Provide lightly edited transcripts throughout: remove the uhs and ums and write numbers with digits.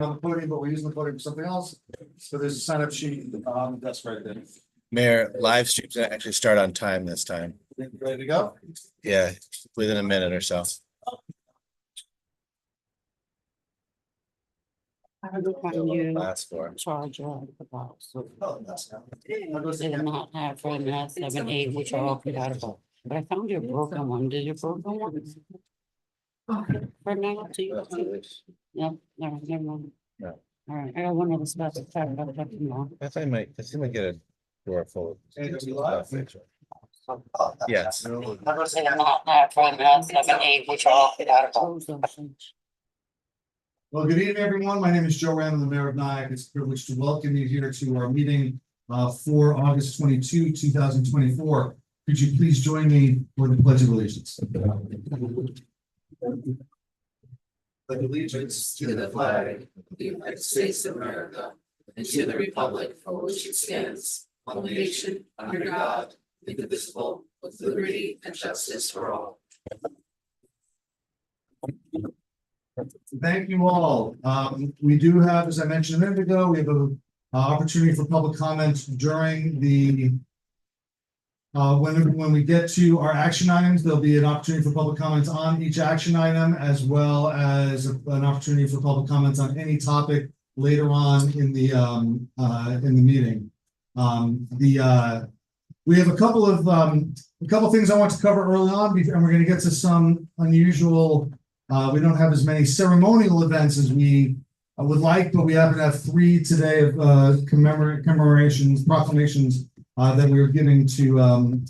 on the podium, but we're using the podium for something else. So there's a sign up sheet, that's right there. Mayor, live streams actually start on time this time. Ready to go? Yeah, within a minute or so. I will find you Last four. charge of the box. So Oh, that's now. they did not have for the 7, 8, which are all compatible. But I found your broken one. Did your broken one? For now, to you. Yep, no, never mind. No. All right, I got one of the spots to talk about that tomorrow. I think I might get a drawer full. Hey, do we live? Yes. They did not have for the 7, 8, which are all compatible. Well, good evening, everyone. My name is Joe Randall, the mayor of Nyack. It's a privilege to welcome you here to our meeting for August 22, 2024. Could you please join me for the Pledge of Allegiance? Pledge allegiance to the flag of the United States of America and to the republic for which it stands, one nation, under God, indivisible, with liberty and justice for all. Thank you all. We do have, as I mentioned a minute ago, we have an opportunity for public comment during the when we get to our action items, there'll be an opportunity for public comments on each action item, as well as an opportunity for public comments on any topic later on in the meeting. We have a couple things I want to cover early on, and we're going to get to some unusual. We don't have as many ceremonial events as we would like, but we happen to have 3 today of commemorations, proclamations that we were giving to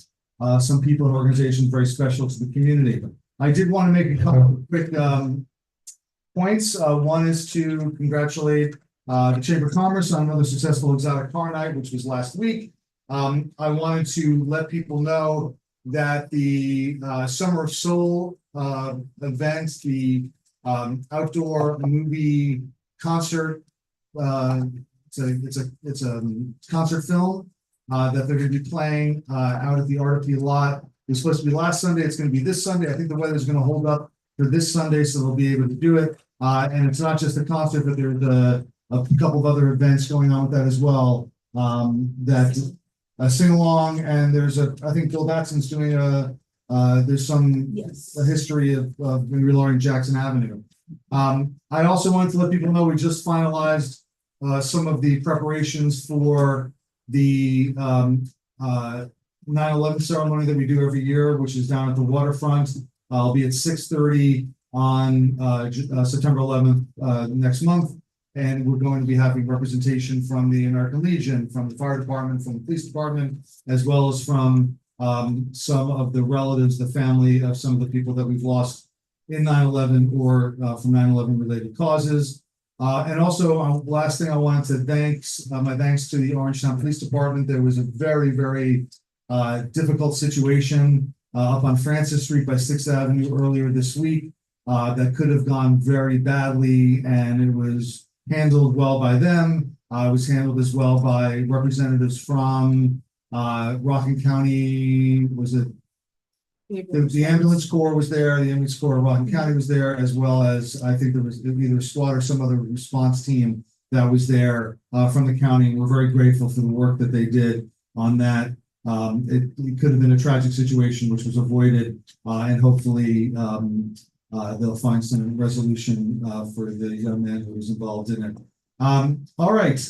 some people and organizations very special to the community. I did want to make a couple of quick points. One is to congratulate the Chamber of Commerce on another successful exotic car night, which was last week. I wanted to let people know that the Summer of Soul event, the outdoor movie concert, it's a concert film that they're going to be playing out at the RP lot. It was supposed to be last Sunday. It's going to be this Sunday. I think the weather is going to hold up for this Sunday, so they'll be able to do it. And it's not just a concert, but there's a couple of other events going on with that as well. That sing along, and I think Bill Batson's doing there's a history of reloading Jackson Avenue. I also wanted to let people know we just finalized some of the preparations for the 9/11 ceremony that we do every year, which is down at the waterfront. I'll be at 6:30 on September 11th next month. And we're going to be having representation from the American Legion, from the fire department, from the police department, as well as from some of the relatives, the family of some of the people that we've lost in 9/11 or from 9/11 related causes. And also, last thing I wanted to my thanks to the Orangetown Police Department. There was a very, very difficult situation up on Francis Street by 6th Avenue earlier this week that could have gone very badly, and it was handled well by them. It was handled as well by representatives from Rockland County. Was it the ambulance corps was there? The ambulance corps of Rockland County was there, as well as I think there was either a SWAT or some other response team that was there from the county. We're very grateful for the work that they did on that. It could have been a tragic situation, which was avoided, and hopefully they'll find some resolution for the young man who was involved in it. All right,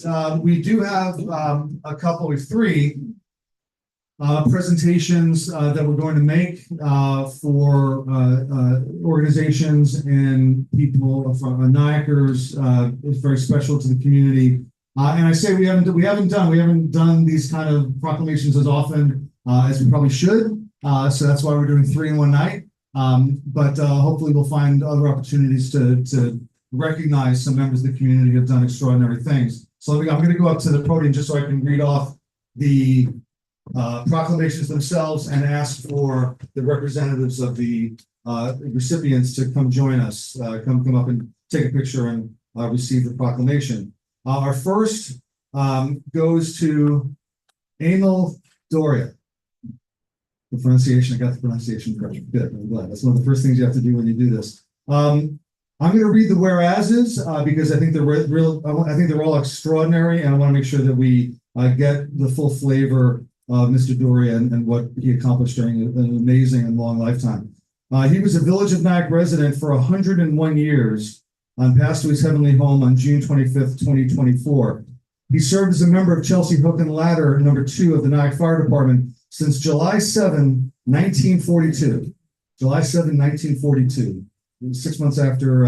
we do have a couple of 3 presentations that we're going to make for organizations and people from Nyackers. It's very special to the community. And I say we haven't done these kind of proclamations as often as we probably should. So that's why we're doing 3 in one night. But hopefully we'll find other opportunities to recognize some members of the community who have done extraordinary things. So I'm going to go up to the podium just so I can read off the proclamations themselves and ask for the representatives of the recipients to come join us, come up and take a picture and receive the proclamation. Our first goes to Emil Doria. The pronunciation, I got the pronunciation correct. Good, I'm glad. That's one of the first things you have to do when you do this. I'm going to read the whereases because I think I think they're all extraordinary, and I want to make sure that we get the full flavor of Mr. Doria and what he accomplished during an amazing and long lifetime. He was a Village of Nyack resident for 101 years and passed to his heavenly home on June 25th, 2024. He served as a member of Chelsea Hook and Ladder, number 2 of the Nyack Fire Department since July 7, 1942. July 7, 1942. 6 months after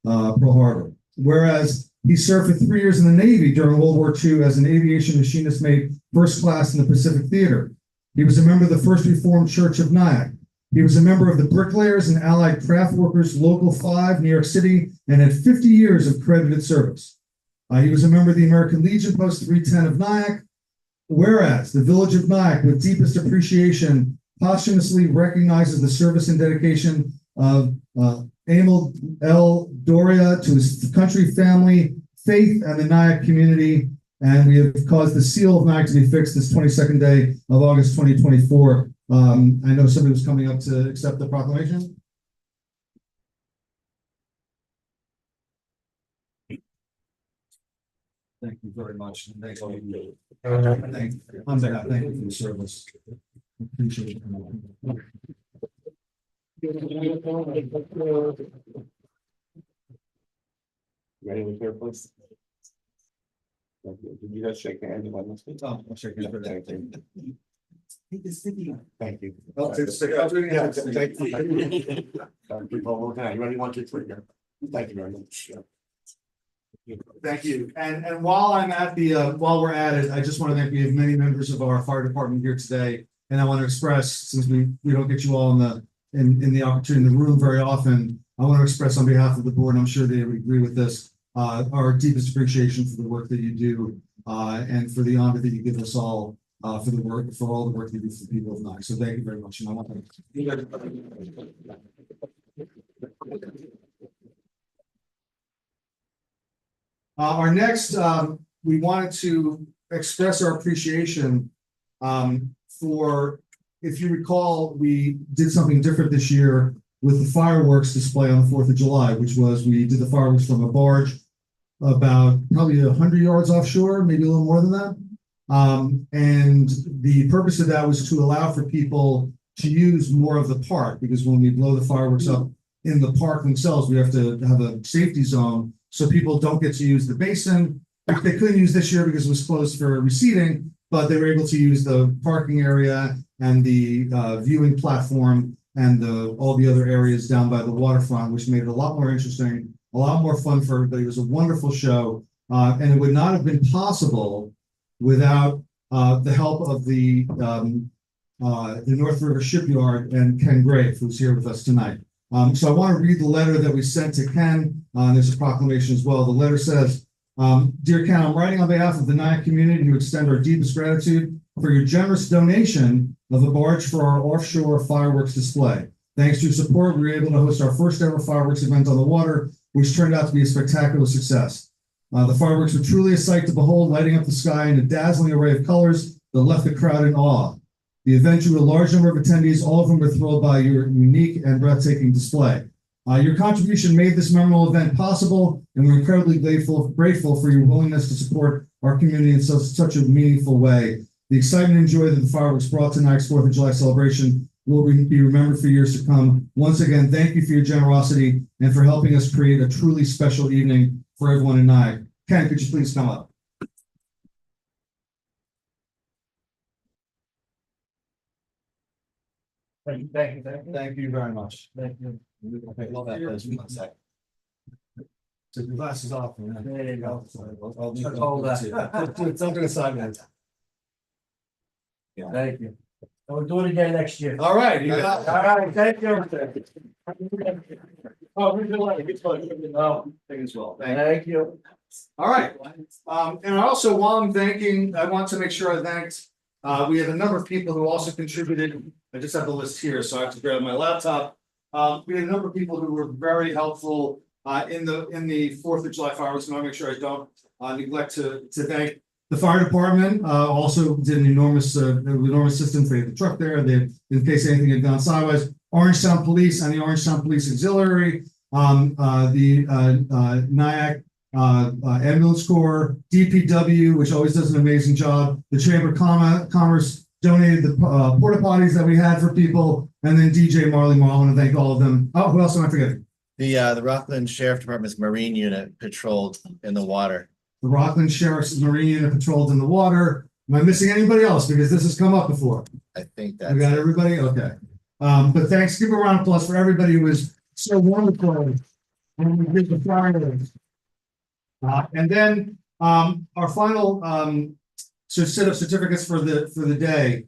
Pearl Harbor. Whereas he served for 3 years in the Navy during World War II as an aviation machinist mate first class in the Pacific Theater. He was a member of the First Reformed Church of Nyack. He was a member of the Bricklayers and Allied Craft Workers Local 5, New York City, and had 50 years of credited service. He was a member of the American Legion Post 310 of Nyack. Whereas the Village of Nyack, with deepest appreciation, posthumously recognizes the service and dedication of Emil L. Doria to his country, family, faith, and the Nyack community. And we have caused the seal of Nyack to be fixed this 22nd day of August 2024. I know somebody was coming up to accept the proclamation. Thank you very much. Thank you. Thank you for the service. Appreciate it. Ready with your place? Did you guys shake hands on this? Oh, I'll shake hands. Thank you. Thank you. Oh, it's the- Yeah, thank you. You ready, 1, 2, 3, go. Thank you very much. Thank you. And while I'm at the, while we're at it, I just want to thank, we have many members of our fire department here today. And I want to express, since we don't get you all in the opportunity in the room very often, I want to express on behalf of the board, and I'm sure they would agree with this, our deepest appreciation for the work that you do, and for the honor that you give us all, for the work, for all the work you do for the people of Nyack. So thank you very much. And I want to. Our next, we wanted to express our appreciation for, if you recall, we did something different this year with the fireworks display on the 4th of July, which was we did the fireworks from a barge about probably 100 yards offshore, maybe a little more than that. And the purpose of that was to allow for people to use more of the park, because when we blow the fireworks up in the park themselves, we have to have a safety zone so people don't get to use the basin, which they couldn't use this year because it was closed for reseating, but they were able to use the parking area and the viewing platform and all the other areas down by the waterfront, which made it a lot more interesting, a lot more fun for everybody. It was a wonderful show, and it would not have been possible without the help of the North River Shipyard and Ken Grave, who's here with us tonight. So I want to read the letter that we sent to Ken. There's a proclamation as well. The letter says, Dear Ken, I'm writing on behalf of the Nyack community to extend our deepest gratitude for your generous donation of a barge for our offshore fireworks display. Thanks to your support, we were able to host our first ever fireworks event on the water, which turned out to be a spectacular success. The fireworks were truly a sight to behold, lighting up the sky in a dazzling array of colors that left the crowd in awe. The event drew a large number of attendees, all of whom were thrilled by your unique and breathtaking display. Your contribution made this memorable event possible, and we're incredibly grateful for your willingness to support our community in such a meaningful way. The excitement and joy that the fireworks brought to Nyack's 4th of July celebration will be remembered for years to come. Once again, thank you for your generosity and for helping us create a truly special evening for everyone in Nyack. Ken, could you please come up? Thank you very much. Thank you. Okay, love that. One sec. Take your glasses off. There you go. I'll Hold that. Something aside, man. Thank you. And we'll do it again next year. All right. You All got- right, thank you. Oh, we're good. It's fine. Oh, Thank you as well. thank you. All right. And also, while I'm thanking, I want to make sure I thanked, we have a number of people who also contributed. I just have the list here, so I have to grab my laptop. We had a number of people who were very helpful in the 4th of July fireworks. And I want to make sure I don't neglect to thank the fire department. Also did an enormous assistance. They had the truck there. They, in case anything had gone sideways. Orange Sound Police and the Orange Sound Police Auxiliary. NIAC, Ambulance Corps, DPW, which always does an amazing job. The Chamber of Commerce donated the porta potties that we had for people, and then DJ Marley Moore. I want to thank all of them. Oh, who else am I forgetting? The Rockland Sheriff Department's Marine Unit patrolled in the water. The Rockland Sheriff's Marine Unit patrolled in the water. Am I missing anybody else? Because this has come up before. I think We that's got it. everybody? Okay. But thanks, give a round of applause for everybody who was so wonderful. And we did the fireworks. And then, our final, set of certificates for the day,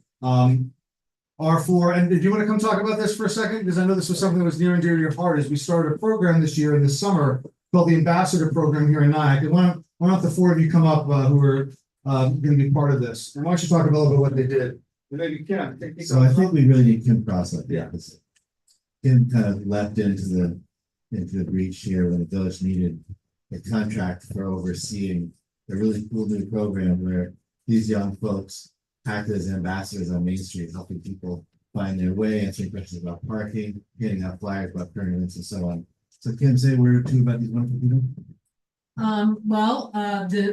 are for, and did you want to come talk about this for a second? Because I know this was something that was near and dear to your heart, as we started a program this year in the summer called the Ambassador Program here in Nyack. And why don't the four of you come up, who are, going to be part of this? And why don't you talk a little bit what they did? And maybe Kim. So I think we really need Kim Cross up there, because Kim kind of leapt into the breach here when the village needed a contract for overseeing a really cool new program where these young folks act as ambassadors on Main Street, helping people find their way, answering questions about parking, handing out flyers about tournaments and so on. So Kim, say a word or two about these wonderful people.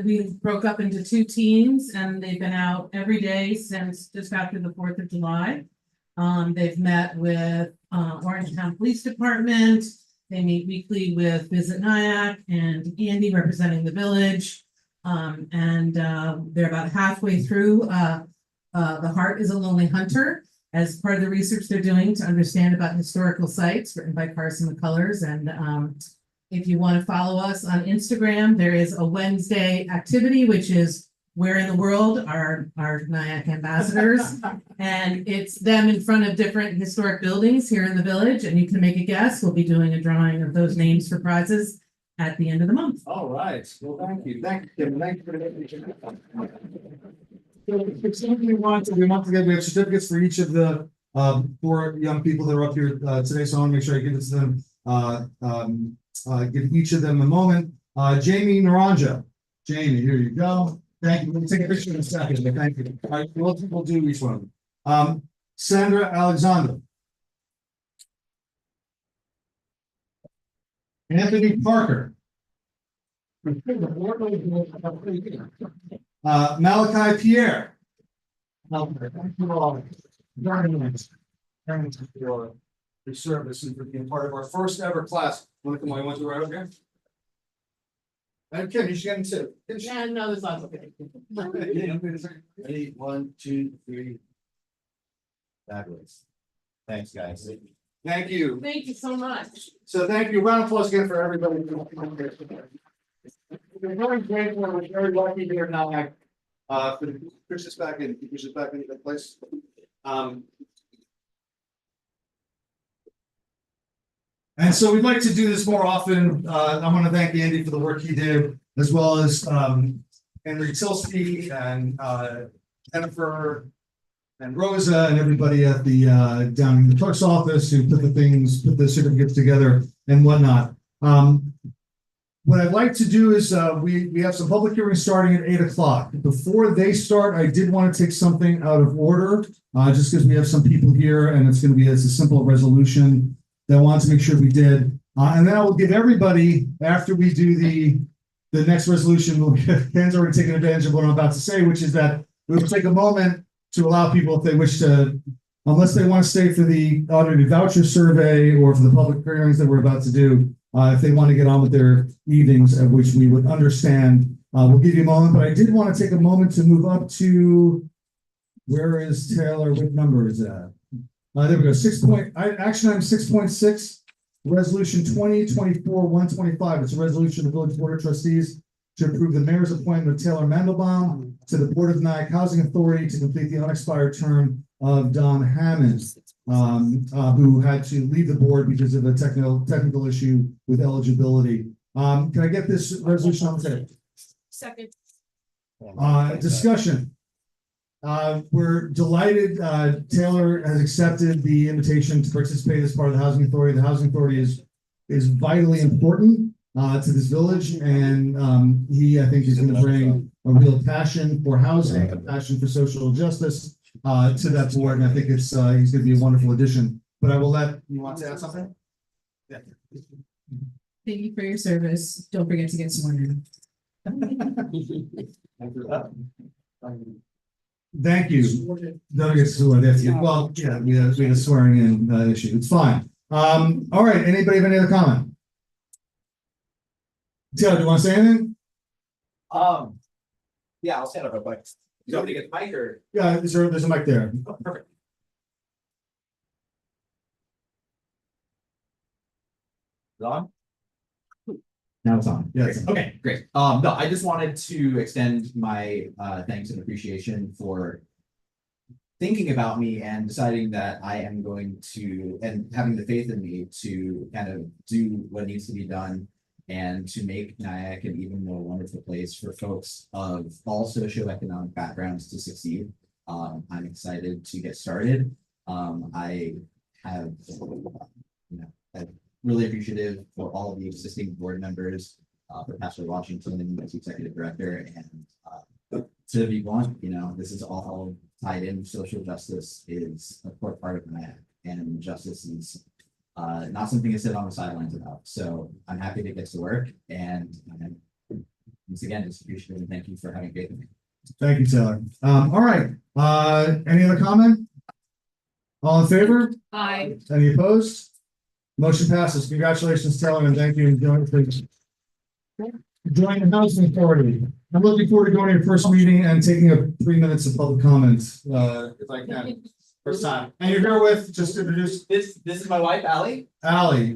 We broke up into two teams and they've been out every day since just after the 4th of July. They've met with Orange Town Police Department. They meet weekly with Visit Nyack and Andy representing the village. They're about halfway through. The Heart is a Lonely Hunter as part of the research they're doing to understand about historical sites, written by Carson McCullers. And if you want to follow us on Instagram, there is a Wednesday activity, which is Where in the World are our Nyack ambassadors. And it's them in front of different historic buildings here in the village, and you can make a guess. We'll be doing a drawing of those names for prizes at the end of the month. All right, well, thank you, Kim, thank you for the. We want to get, we have certificates for each of the, four young people that are up here, today, so I want to make sure I give it to them. Give each of them a moment. Jamie Naranja. Jamie, here you go. Thank you. We'll take a picture in a second, but thank you. All right, we'll do each one of them. Sandra Alexander. Anthony Parker. Malachi Pierre. Thank you all very much. Thank you for your service and for being part of our first ever class. Want to come on? You want to right over here? And Kim, you should get in too. Yeah, no, it's not okay. Ready, 1, 2, 3. Fabulous. Thanks, guys. Thank you. Thank you so much. So thank you. Round of applause again for everybody. We're very grateful. We're very lucky here now. For the push this back in, push this back into place. And so we'd like to do this more often. I want to thank Andy for the work he did, as well as Henry Tilsky and Jennifer and Rosa and everybody at the down in the clerk's office who put the certificates together and whatnot. What I'd like to do is we have some public hearings starting at 8 o'clock. Before they start, I did want to take something out of order, just because we have some people here and it's going to be as a simple resolution that I wanted to make sure we did. And then I will give everybody, after we do the next resolution, Ken's already taken advantage of what I'm about to say, which is that we will take a moment to allow people, if they wish to, unless they want to stay for the audited voucher survey or for the public hearings that we're about to do, if they want to get on with their evenings, at which we would understand, we'll give you a moment. But I did want to take a moment to move up to, where is Taylor? What number is that? There we go. Action item 6.6, resolution 2024-125. It's a resolution of the Village Board of Trustees to approve the mayor's appointment of Taylor Mandelbaum to the Board of Nyack Housing Authority to complete the unexpired term of Don Hammond, who had to leave the board because of a technical issue with eligibility. Can I get this resolution on the table? Second. Discussion. We're delighted. Taylor has accepted the invitation to participate as part of the Housing Authority. The Housing Authority is vitally important to this village, and I think he's going to bring a real passion for housing, a passion for social justice to that board, and I think he's going to be a wonderful addition. But I will let you want to add something. Yeah. Thank you for your service. Don't forget to get sworn in. Thank you. Don't get sworn, that's it. Well, yeah, we had a swearing in issue. It's fine. All right, anybody have any other comment? Taylor, do you want to say anything? Yeah, I'll stand up real quick. You want me to get the mic or? Yeah, there's a mic there. Oh, perfect. On? Now it's on. Yes. Okay, great. No, I just wanted to extend my thanks and appreciation for thinking about me and deciding that I am going to, and having the faith in me to kind of do what needs to be done and to make Nyack an even more wonderful place for folks of all socioeconomic backgrounds to succeed. I'm excited to get started. I have, I'm really appreciative for all of the existing board members, for Pastor Washington as executive director, and to be blunt, this is all tied in. Social justice is a core part of Nyack, and justice is not something to sit on the sidelines about. So I'm happy to get to work, and once again, just appreciate and thank you for having faith in me. Thank you, Taylor. All right, any other comment? All in favor? Aye. Any opposed? Motion passes. Congratulations, Taylor, and thank you for joining the housing authority. I'm looking forward to going to your first meeting and taking up 3 minutes of public comment, if I can. First time. And you're here with, just to introduce, This is my wife, Allie. Ally.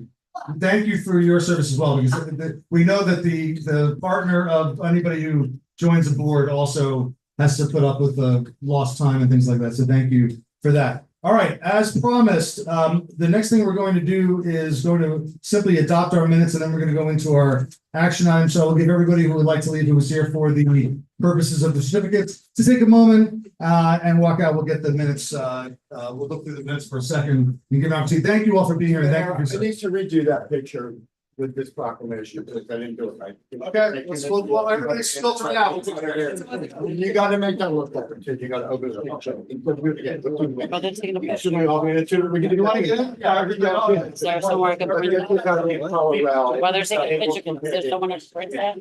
Thank you for your service as well, because we know that the partner of anybody who joins a board also has to put up with the lost time and things like that. So thank you for that. All right, as promised, the next thing we're going to do is going to simply adopt our minutes, and then we're going to go into our action items. So I'll give everybody who would like to leave, who was here for the purposes of the certificates, to take a moment and walk out. We'll get the minutes. We'll look through the minutes for a second and give an opportunity. Thank you all for being here. And thank you for I need to redo that picture with this proclamation, because I didn't do it right. Okay, well, everybody's filtering out. You gotta make that look better, too. You gotta open the picture. Oh, they're taking a picture. Should we all be in it too? We can- You wanna get in? Yeah, we can all get in. Is there somewhere I can print that? Well, Well, they're taking a picture, because there's someone to print that.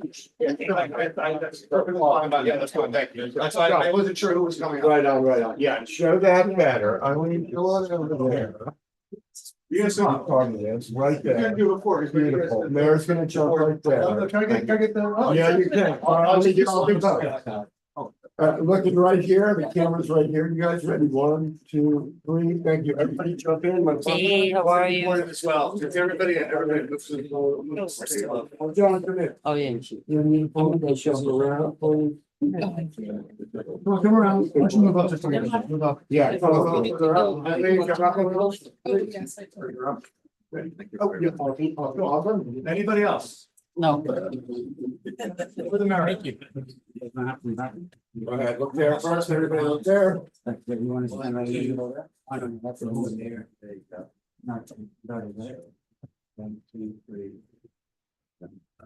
That's perfectly fine, but yeah, that's fine, thank you. That's why I wasn't sure who was coming. Right on, right on. Yeah, show that better. I want you to go on over there. Yes, Not part of this, right You can there. do it for us. Beautiful. Mayor's gonna jump right there. Can I get the? oh, Yeah, you can. I'll take it, I'll do both. Looking right here, the camera's right here. You guys ready? 1, 2, 3. Thank you. Everybody jump in. Hey, how are you? As well. Everybody. Oh, John, come in. Oh, yeah. You need to jump around, please. Come around. Why don't you move up just a little bit? Move up. Yeah. Awesome. Anybody else? No. For the mayor. Thank you. Go ahead, look there first, everybody look there.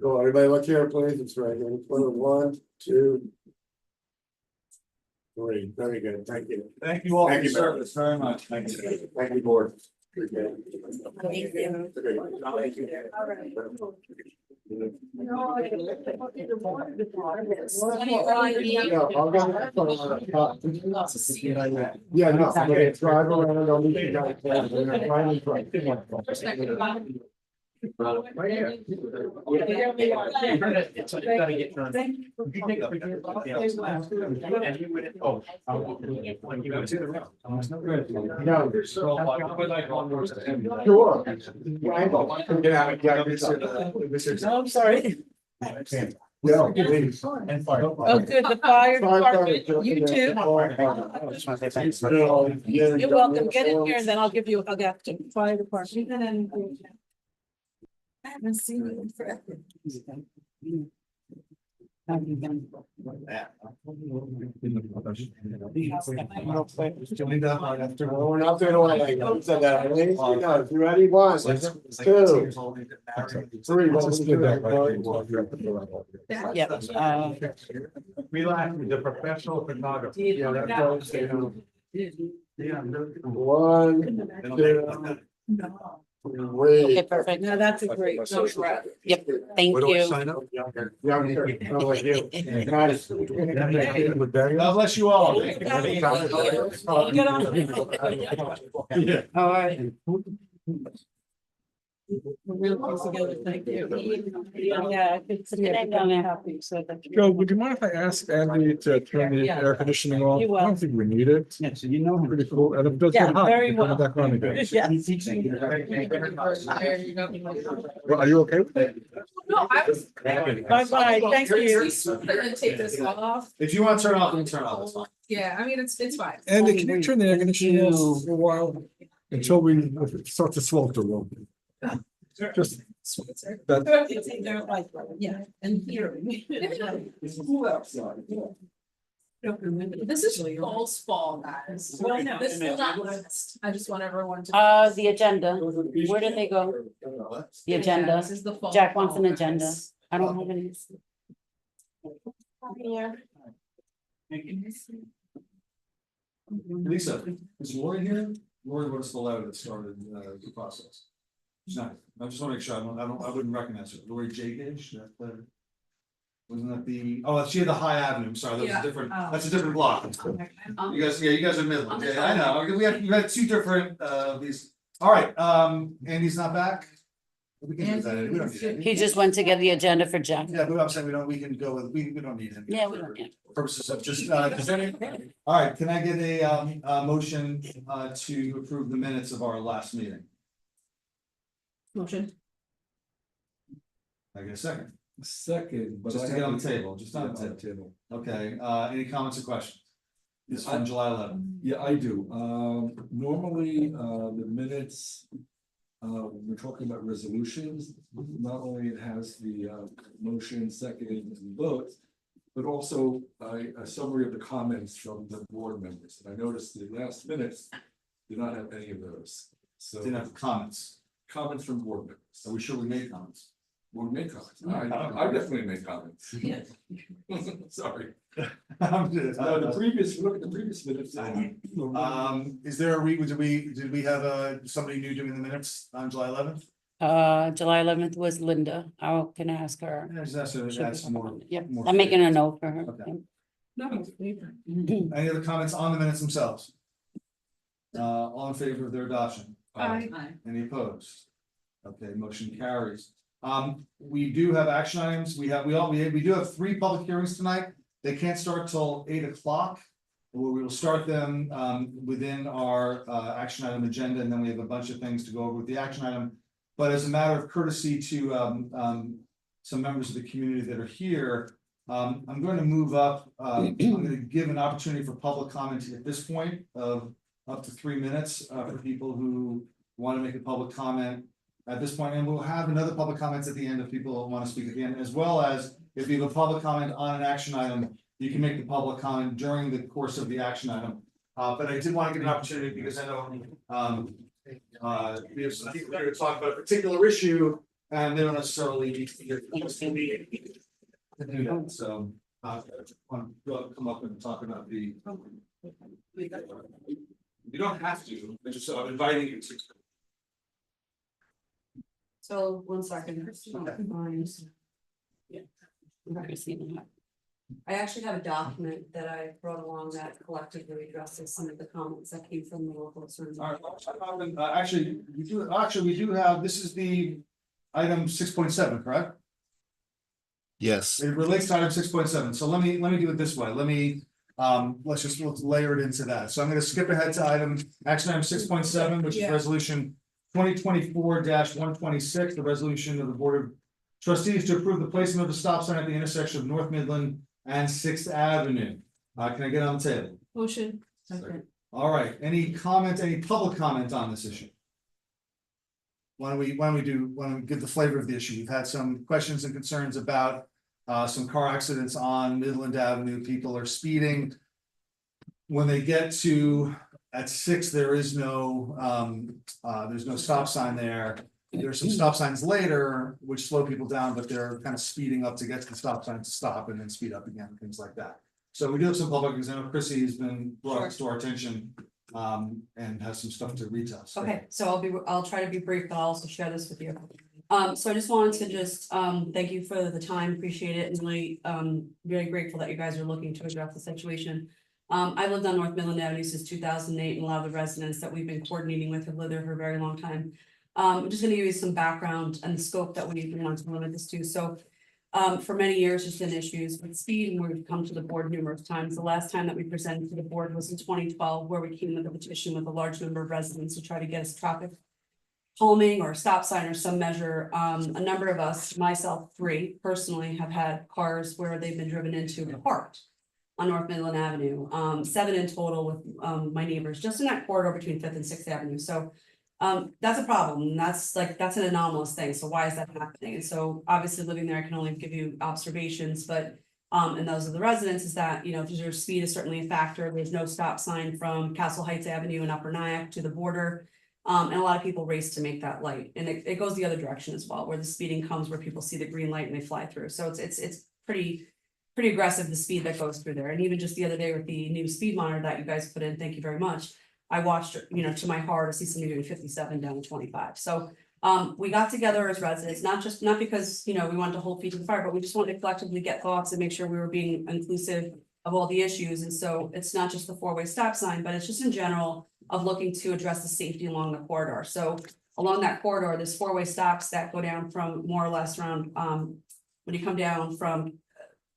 Go, everybody look here, please, it's right here, 1, 2. 3, very good, thank you. Thank you all for Thank your you, Mayor. service very much. Thank you. Thank you, board. Appreciate it. Yeah, I'll go. Yeah, no, I'm gonna drive around, I'll meet you guys. There. We're gonna finally try. Sure. I'm sorry. Yeah. Oh, good, the fire department, you too. You're welcome, get in here and then I'll give you a hug after, fire department. I haven't seen you in forever. Well, we're not doing away. I said that. You ready? 1, 2, 3. Yep. We like the professional photographer. Yeah, that goes, 1, 2. Okay, perfect. No, that's a great. Yep, thank you. up? Yeah, I'm here. How about you? Guys. God bless you all. Yeah. All right. We're real close together, thank you. Yeah, it's a good night down there. Happy, so that. Joe, would you mind if I ask Andy to turn the air conditioning off? You will. I don't think we need it. Yeah, so you know him. Pretty cool. And if it does Yeah, get hot, very you can turn it well. back on again. Yeah. Well, are you okay with that? No, I was. Bye-bye, thank you. And take this off. If you want to turn off, then turn off, that's fine. Yeah, I mean, it's fine. Andy, can you turn the air conditioning off for a while? Until we start to swelter a little bit. Just that, Yeah, and here. Who else? This is false fall, guys. Well, no. This is not list. I just want everyone to. The agenda, where did they go? The Yeah, agenda, This is the fall. Jack wants an guys. agenda. I don't have any. Lisa, is Lori here? Lori was the letter that started the process. She's not, I just want to make sure, I wouldn't recognize her. Lori Jakich, wasn't that the, oh, she had the High Avenue, I'm sorry, Yeah. that's a different block. You guys are Midland, yeah, I know, we had two different, these, all right, Andy's not back. We can do that, we don't need it. He just went to get the agenda for Jack. Yeah, but I'm saying we can go with, we don't need him. Yeah, we don't need Purposes of just, all right, can I get a motion to approve the minutes of our last meeting? Motion. I get a second, second, but. just I to get on have the table, just on the table. Okay, any comments or questions? It's on July 11th. Yeah, I do. Normally, the minutes, we're talking about resolutions, not only it has the motion, second, and vote, but also a summary of the comments from the board members. And I noticed the last minutes did not have any of those. So Didn't have comments. comments from board members. Are we sure we made comments? Well, we made comments. I definitely made comments. Yeah. Sorry. The Previous, look at the previous minutes. is there a did we have somebody new doing the minutes on July 11th? July 11th was Linda. How can I ask her? Yeah, just ask her to She'll add be some more. Yep, more I'm making a note for her. Okay. No. Any other comments on the minutes themselves? All in favor of their adoption? Aye. Any opposed? Okay, motion carries. We do have action items. We do have 3 public hearings tonight. They can't start till 8 o'clock. We will start them within our action item agenda, and then we have a bunch of things to go over with the action item. But as a matter of courtesy to some members of the community that are here, I'm going to move up. I'm going to give an opportunity for public comment at this point of up to 3 minutes for people who want to make a public comment at this point, and we'll have another public comments at the end if people want to speak at the end, as well as if you have a public comment on an action item, you can make the public comment during the course of the action item. But I did want to give an opportunity because I know we have some people here to talk about a particular issue, and they don't necessarily need to get to do that. So want to come up and talk about the. You don't have to, but just I'm inviting you to. So, 1 second. I'm not gonna see that. I actually have a document that I brought along that collectively addresses some of the comments that came from the local concerns. All right, actually, we do have, this is the item 6.7, correct? Yes. It relates to item 6.7, so let me do it this way, let's layer it into that, so I'm gonna skip ahead to action item 6.7, which is Yeah. resolution 2024-126, the resolution of the Board of Trustees to approve the placement of a stop sign at the intersection of North Midland and 6th Avenue. Can I get on the table? Motion. Second. All right, any public comment on this issue? Why don't we give the flavor of the issue? We've had some questions and concerns about some car accidents on Midland Avenue. People are speeding. When they get to at 6, there's no stop sign there. There's some stop signs later which slow people down, but they're kind of speeding up to get to the stop sign to stop and then speed up again, things like that. So we do have some public, because I know Chrissy has been brought to our attention and has some stuff to read to us. Okay, so I'll try to be brief, but I'll also share this with you. So I just wanted to thank you for the time, appreciate it, and really, very grateful that you guys are looking to address the situation. I lived on North Midland Avenue since 2008, and a lot of the residents that we've been coordinating with have lived there for a very long time. I'm just gonna give you some background and the scope that we want to limit this to, so. For many years, there's been issues with speed, and we've come to the board numerous times. The last time that we presented to the board was in 2012, where we came with a petition with a large number of residents to try to get us traffic calming or stop sign or some measure. A number of us, myself 3 personally, have had cars where they've been driven into and parked on North Midland Avenue. 7 in total with my neighbors, just in that corridor between 5th and 6th Avenue. So that's a problem, and that's an anomalous thing. So why is that happening? And so obviously living there, I can only give you observations, but and those are the residents, is that, you know, their speed is certainly a factor. There's no stop sign from Castle Heights Avenue and Upper Nyack to the border. And a lot of people race to make that light, and it goes the other direction as well, where the speeding comes, where people see the green light and they fly through. So it's pretty aggressive, the speed that goes through there. And even just the other day with the new speed monitor that you guys put in, thank you very much. I watched, you know, to my horror, to see somebody doing 57 down to 25. So we got together as residents, not because, you know, we wanted to hold feet to the fire, but we just wanted to collectively get thoughts and make sure we were being inclusive of all the issues. And so it's not just the 4-way stop sign, but it's just in general of looking to address the safety along the corridor. So along that corridor, there's 4-way stops that go down from more or less around when you come down from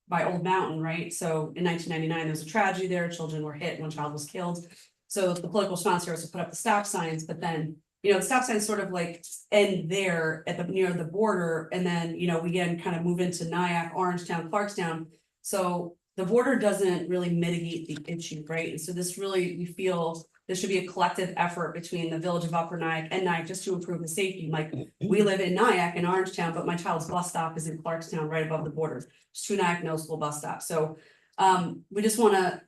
by Old Mountain, right? So in 1999, there was a tragedy there. Children were hit, one child was killed. So the political sponsor was to put up the stop signs, but then, you know, the stop signs sort of like end there at the near the border, and then, you know, we again kind of move into Nyack, Orangetown, Clarkstown. So the border doesn't really mitigate the issue, right? And so this really, we feel there should be a collective effort between the village of Upper Nyack and Nyack just to improve the safety. Like, we live in Nyack in Orangetown, but my child's bus stop is in Clarkstown, right above the border. There's 2 Nyack no school bus stops. So we just want to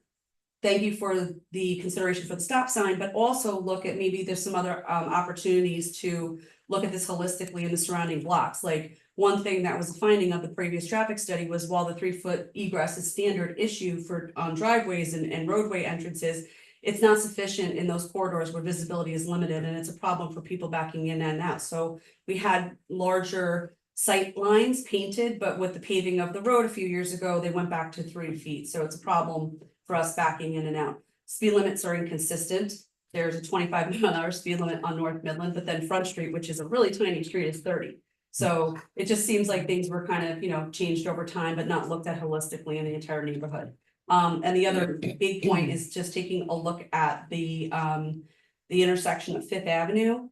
thank you for the consideration for the stop sign, but also look at maybe there's some other opportunities to look at this holistically in the surrounding blocks. Like, one thing that was a finding of the previous traffic study was, while the 3-foot egress is standard issue for driveways and roadway entrances, it's not sufficient in those corridors where visibility is limited, and it's a problem for people backing in and out. So we had larger sight lines painted, but with the paving of the road a few years ago, they went back to 3 feet. So it's a problem for us backing in and out. Speed limits are inconsistent. There's a 25-mile-an-hour speed limit on North Midland, but then Front Street, which is a really tiny street, is 30. So it just seems like things were kind of, you know, changed over time, but not looked at holistically in the entire neighborhood. And the other big point is just taking a look at the intersection of 5th Avenue.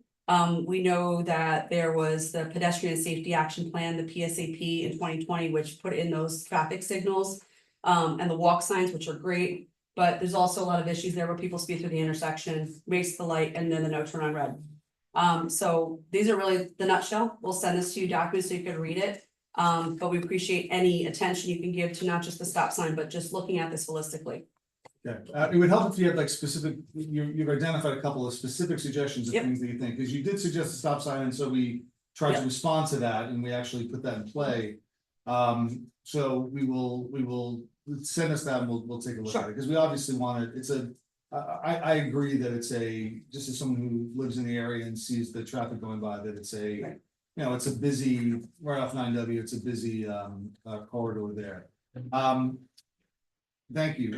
We know that there was the Pedestrian Safety Action Plan, the PSAP in 2020, which put in those traffic signals and the walk signs, which are great. But there's also a lot of issues there where people speed through the intersection, race the light, and then the no turn on red. So these are really the nutshell. We'll send this to you documents so you can read it. But we appreciate any attention you can give to not just the stop sign, but just looking at this holistically. Okay, it would help if you had like specific, you've identified a couple of specific suggestions of Yep. things that you think, because you did suggest a stop sign, and so we tried to Yep. respond respond to that, and we actually put that in play. So we will send us that, and we'll take a look at Sure. it, because we obviously want it, I agree that it's just as someone who lives in the area and sees the traffic going by, that it's Right. you know, it's a busy, right off 9W, it's a busy corridor there. Thank you.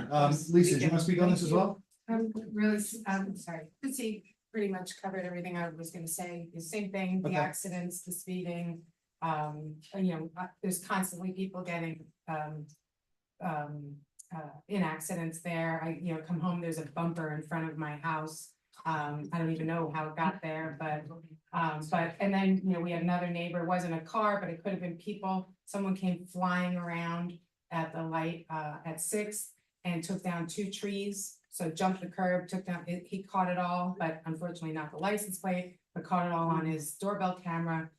Lisa, do you want to speak on this as well? Sorry, Chrissy pretty much covered everything I was gonna say, the same thing, the Okay. accidents, the speeding. There's constantly people getting, in accidents there. I come home, there's a bumper in front of my house. I don't even know how it got there, and then, we had another neighbor, it wasn't a car, but it could have been people. Someone came flying around at the light, at 6 and took down 2 trees. So jumped the curb, took down, he caught it all, but unfortunately not the license plate, but caught it all on his doorbell camera.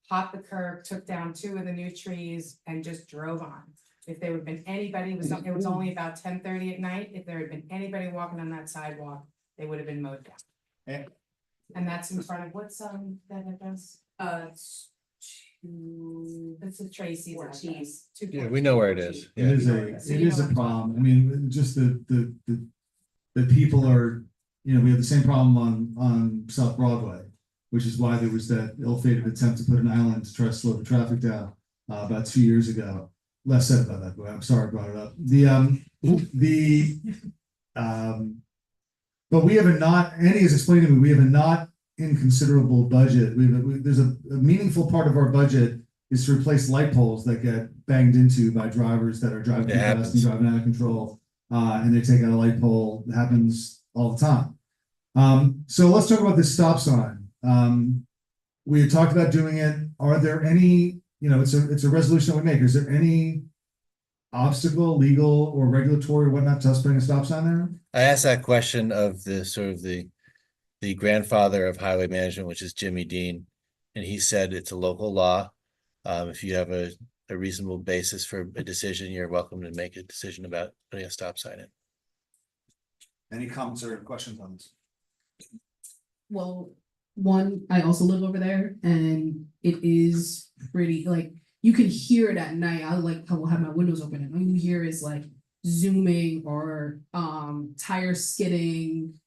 Hopped the curb, took down 2 of the new trees and just drove on. If there would have been anybody, it was only about 10:30 at night. If there had been anybody walking on that sidewalk, they would have been mowed down. And- And that's in front of what's that address? It's a Tracy's 14. address. Yeah, we know where it is. It is a problem. I mean, just the people are, we had the same problem on South Broadway, which is why there was that ill-fated attempt to put an island to try to slow the traffic down, about 2 years ago. Less said about that, but I'm sorry I brought it up. But we have a not, Annie has explained to me, we have a not inconsiderable budget. There's a meaningful part of our budget is to replace light poles that get banged into by drivers that are driving too It fast and happens. driving out of control. And they take out a light pole. It happens all the time. So let's talk about this stop sign. We had talked about doing it. Are there any, it's a resolution that we make. Is there any obstacle, legal or regulatory or whatnot to us putting a stop sign there? I asked that question of the sort of the grandfather of highway management, which is Jimmy Dean, and he said it's a local law. If you have a reasonable basis for a decision, you're welcome to make a decision about putting a stop sign in. Any comments or questions on this? Well, one, I also live over there and it is pretty, like, you can hear it at night. I will have my windows open and all you hear is like zooming or tire skidding.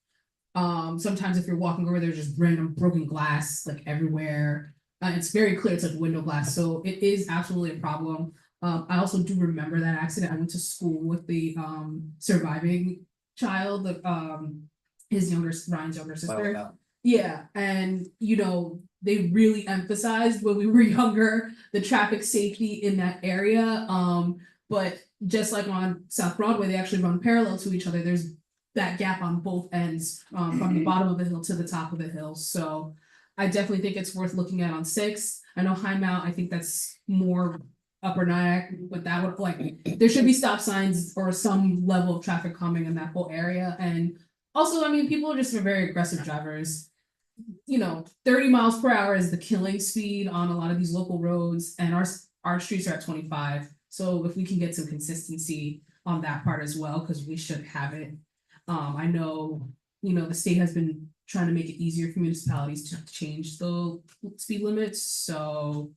Sometimes if you're walking over, there's just random broken glass like everywhere. It's very clear it's like window glass, so it is absolutely a problem. I also do remember that accident. I went to school with the surviving child, Ryan's younger sister. Wow. Yeah, and they really emphasized when we were younger the traffic safety in that area. But just like on South Broadway, they actually run parallel to each other. There's that gap on both ends, from the bottom of the hill to the top of the hill. So I definitely think it's worth looking at on 6. I know High Mount, I think that's more Upper Nyack, but that would there should be stop signs or some level of traffic calming in that whole area. And also, I mean, people are just very aggressive drivers. 30 miles per hour is the killing speed on a lot of these local roads, and our streets are at 25. So if we can get some consistency on that part as well, because we should have it. I know, the state has been trying to make it easier for municipalities to change the speed limits. So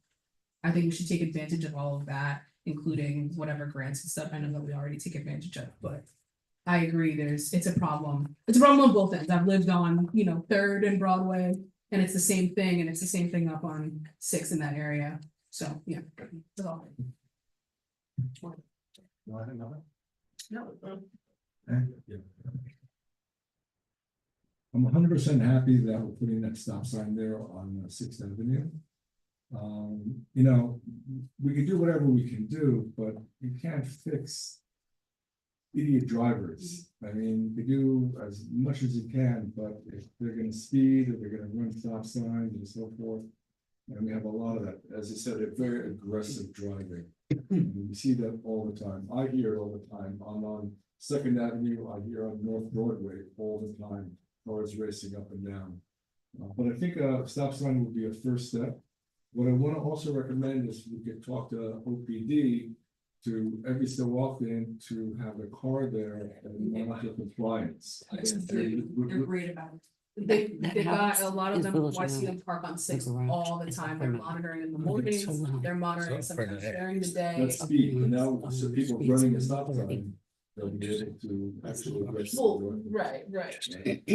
I think we should take advantage of all of that, including whatever grants and stuff. I know that we already take advantage of, but I agree, it's a problem. It's a problem on both ends. I've lived on, 3rd and Broadway, and it's the same thing, and it's the same thing up on 6 in that area. So, yeah, that's all. I'm 100% happy that we're putting that stop sign there on 6th Avenue. We can do whatever we can do, but you can't fix idiot drivers. I mean, you do as much as you can, but if they're gonna speed or they're gonna run stop signs and so forth. And we have a lot of that, as I said, a very aggressive driving. And we see that all the time. I hear it all the time. I'm on 2nd Avenue, I hear on North Broadway all the time, cars racing up and down. But I think a stop sign would be a first step. What I want to also recommend is we could talk to OPD to every so often to have a car there and monitor compliance. You're great about it. They got a lot of is them, Village I see Road. them park on 6 The garage all the is time. up They're and monitoring in the It's mornings, so long. they're monitoring So sometimes far, during the day. That's speed, and now, so people running a stop sign, they'll be able to actually. address the Well, road. right.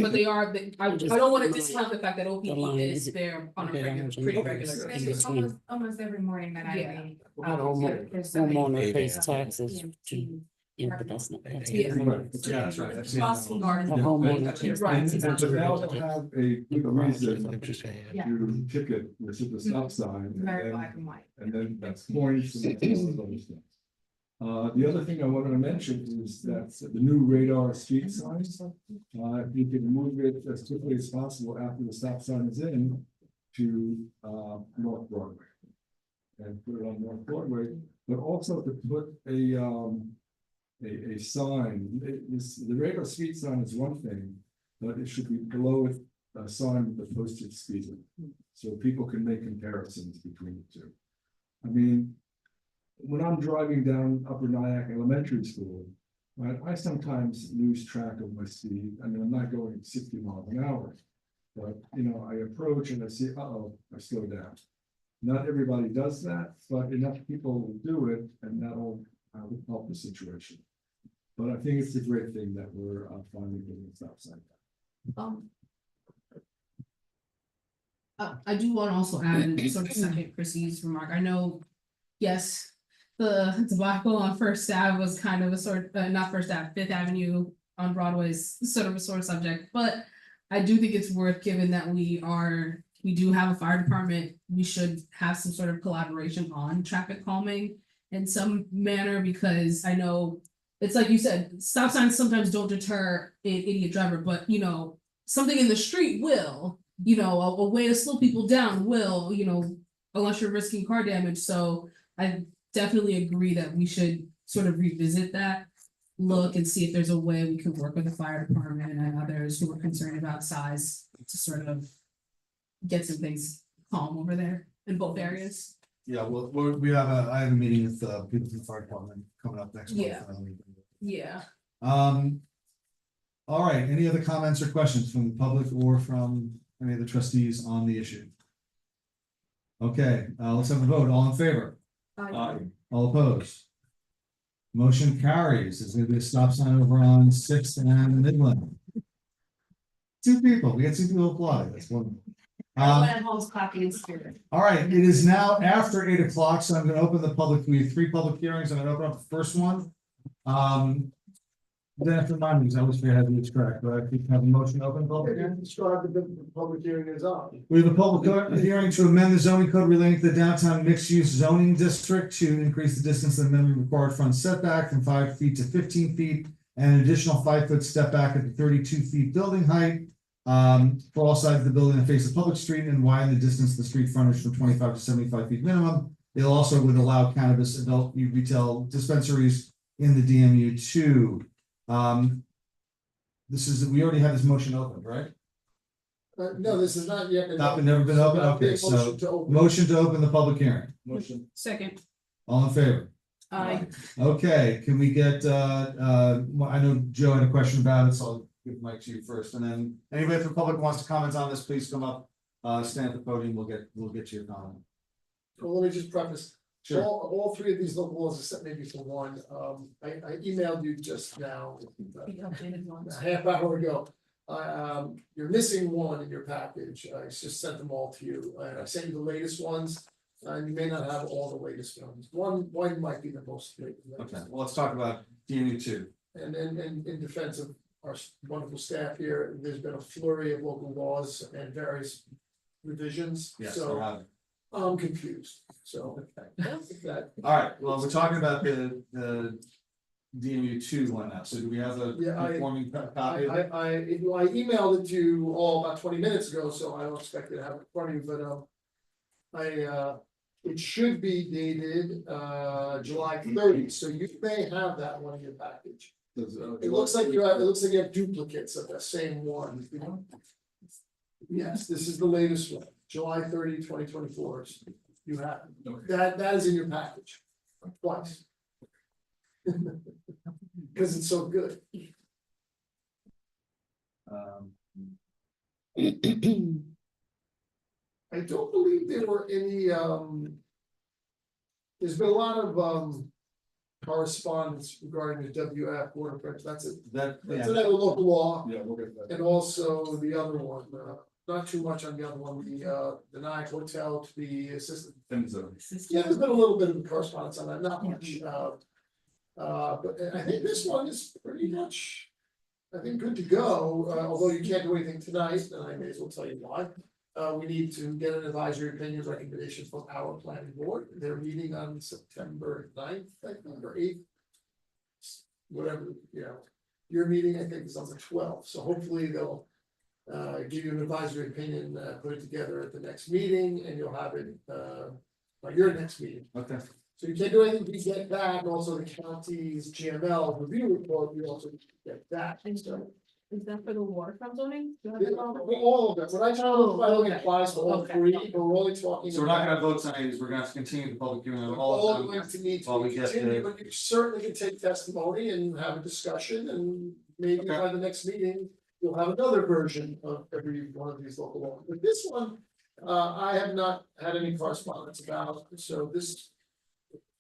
But they are, I don't wanna discount the fact that The OPD line is is- there on a Okay, regular, I'm pretty saying- regular In basis. between. Almost every morning that I Yeah. leave. Homeowner pays taxes to, but that's not. Yeah. Yeah, that's right. I've seen that. Boston Garden. The homeowner pays Right. taxes. But now they'll have a good reason Interesting. to ticket, which is the stop sign, Very black and white. and then that's points and that's all those other stuff. The other thing I wanted to mention is that the new radar street signs, if you can move it as quickly as possible after the stop sign is in to, North Broadway. And put it on North Broadway, but also to put a sign, the radar street sign is one thing, but it should be below it, a sign with the posted speed limit. So people can make comparisons between the two. I mean, when I'm driving down Upper Nyack Elementary School, right, I sometimes lose track of my speed. I mean, I'm not going 60 miles an hour. But, I approach and I see, I slow down. Not everybody does that, but enough people will do it and that'll help the situation. But I think it's a great thing that we're finally getting a stop sign. I do want to also add in sort of second Chrissy's remark. I know, yes, the debacle on First Ave was kind of a sort, not First Ave, Fifth Avenue on Broadway's sort of a sore subject, but I do think it's worth, given that we do have a fire department, we should have some sort of collaboration on traffic calming in some manner, because I know it's like you said, stop signs sometimes don't deter an idiot driver, but you know, something in the street will, you know, a way to slow people down will, you know, unless you're risking car damage. So I definitely agree that we should sort of revisit that, look and see if there's a way we could work with the fire department and others who are concerned about size to sort of get some things calm over there in both areas. Yeah, well, I have a meeting with people from the fire department coming up next month. Yeah. Yeah. All right, any other comments or questions from the public or from any of the trustees on the issue? Okay, let's have a vote. All in favor? Aye. All opposed? Motion carries. There's gonna be a stop sign over on Sixth and Midland. Two people, we got two people apply, that's wonderful. Everyone at home's clapping in spirit. All right, it is now after 8 o'clock, so I'm gonna open the public, we have 3 public hearings, I'm gonna open up the first one. Then have to remind me, because I always forget how to do this correct, but I think have a motion to open public hearing. Describe the public hearing is on. We have a public hearing to amend the zoning code relating to the downtown mixed-use zoning district to increase the distance of the minimum required front setback from 5 feet to 15 feet. And an additional 5-foot step back at the 32 feet building height. For all sides of the building that face the public street, and widen the distance of the street frontage from 25 to 75 feet minimum. It also would allow cannabis adult retail dispensaries in the DMU two. We already have this motion opened, right? No, this is not yet. Never been open, okay, so motion to open the public hearing, Motion. Second. all in favor? Aye. Okay, can we get, well, I know Joe had a question about it, so I'll give the mic to you first, and then anybody from the public wants to comment on this, please come up. Stand at the podium, we'll get to your comment. Well, let me just preface, Sure. all 3 of these local laws, except maybe for one, I emailed you just now. A half hour ago, you're missing one in your package, I just sent them all to you, and I sent you the latest ones. And you may not have all the latest ones, one might be the most. Okay, well, let's talk about DMU two. And then in defense of our wonderful staff here, there's been a flurry of local laws and various revisions, Yes, so we're having. I'm confused, so. That, All right, well, we're talking about the DMU two one now, so do we have a Yeah, conforming I copy of it? emailed it to you all about 20 minutes ago, so I don't expect you to have it in front of you, but it should be dated July 30, so you may have that one in your package. It looks like you have duplicates of the same one. Yes, this is the latest one, July 30, 2024. You have, that is in your package, twice. Because it's so good. I don't believe there were any, there's been a lot of correspondence regarding the WF waterfront, that's another local law. Yeah, we'll get that. And also the other one, not too much on the other one, the denied hotel to the assistant. Yeah, there's been a little bit of correspondence on that, not much, but I think this one is pretty much, I think, good to go, although you can't do anything tonight, and I may as well tell you why. We need to get an advisory opinion recommendation from our planning board. They're meeting on September 9th, I think, or 8th. Whatever, your meeting, I think, is on the 12th, so hopefully they'll give you an advisory opinion, put it together at the next meeting, and you'll have it by your next meeting. Okay. So you can't do anything to get that, and also the county's GML review report, we also get that. So, Is that for the waterfront zoning? all of it, what I tell them, I only applies to all 3, but we're only talking. So we're not gonna have votes on any of these, we're gonna have to continue the public hearing on all All of them. going to need while to we get continue, the- but you certainly can take testimony and have a discussion, and maybe Okay. by the next meeting. You'll have another version of every one of these local laws, but this one, I have not had any correspondence about, so this.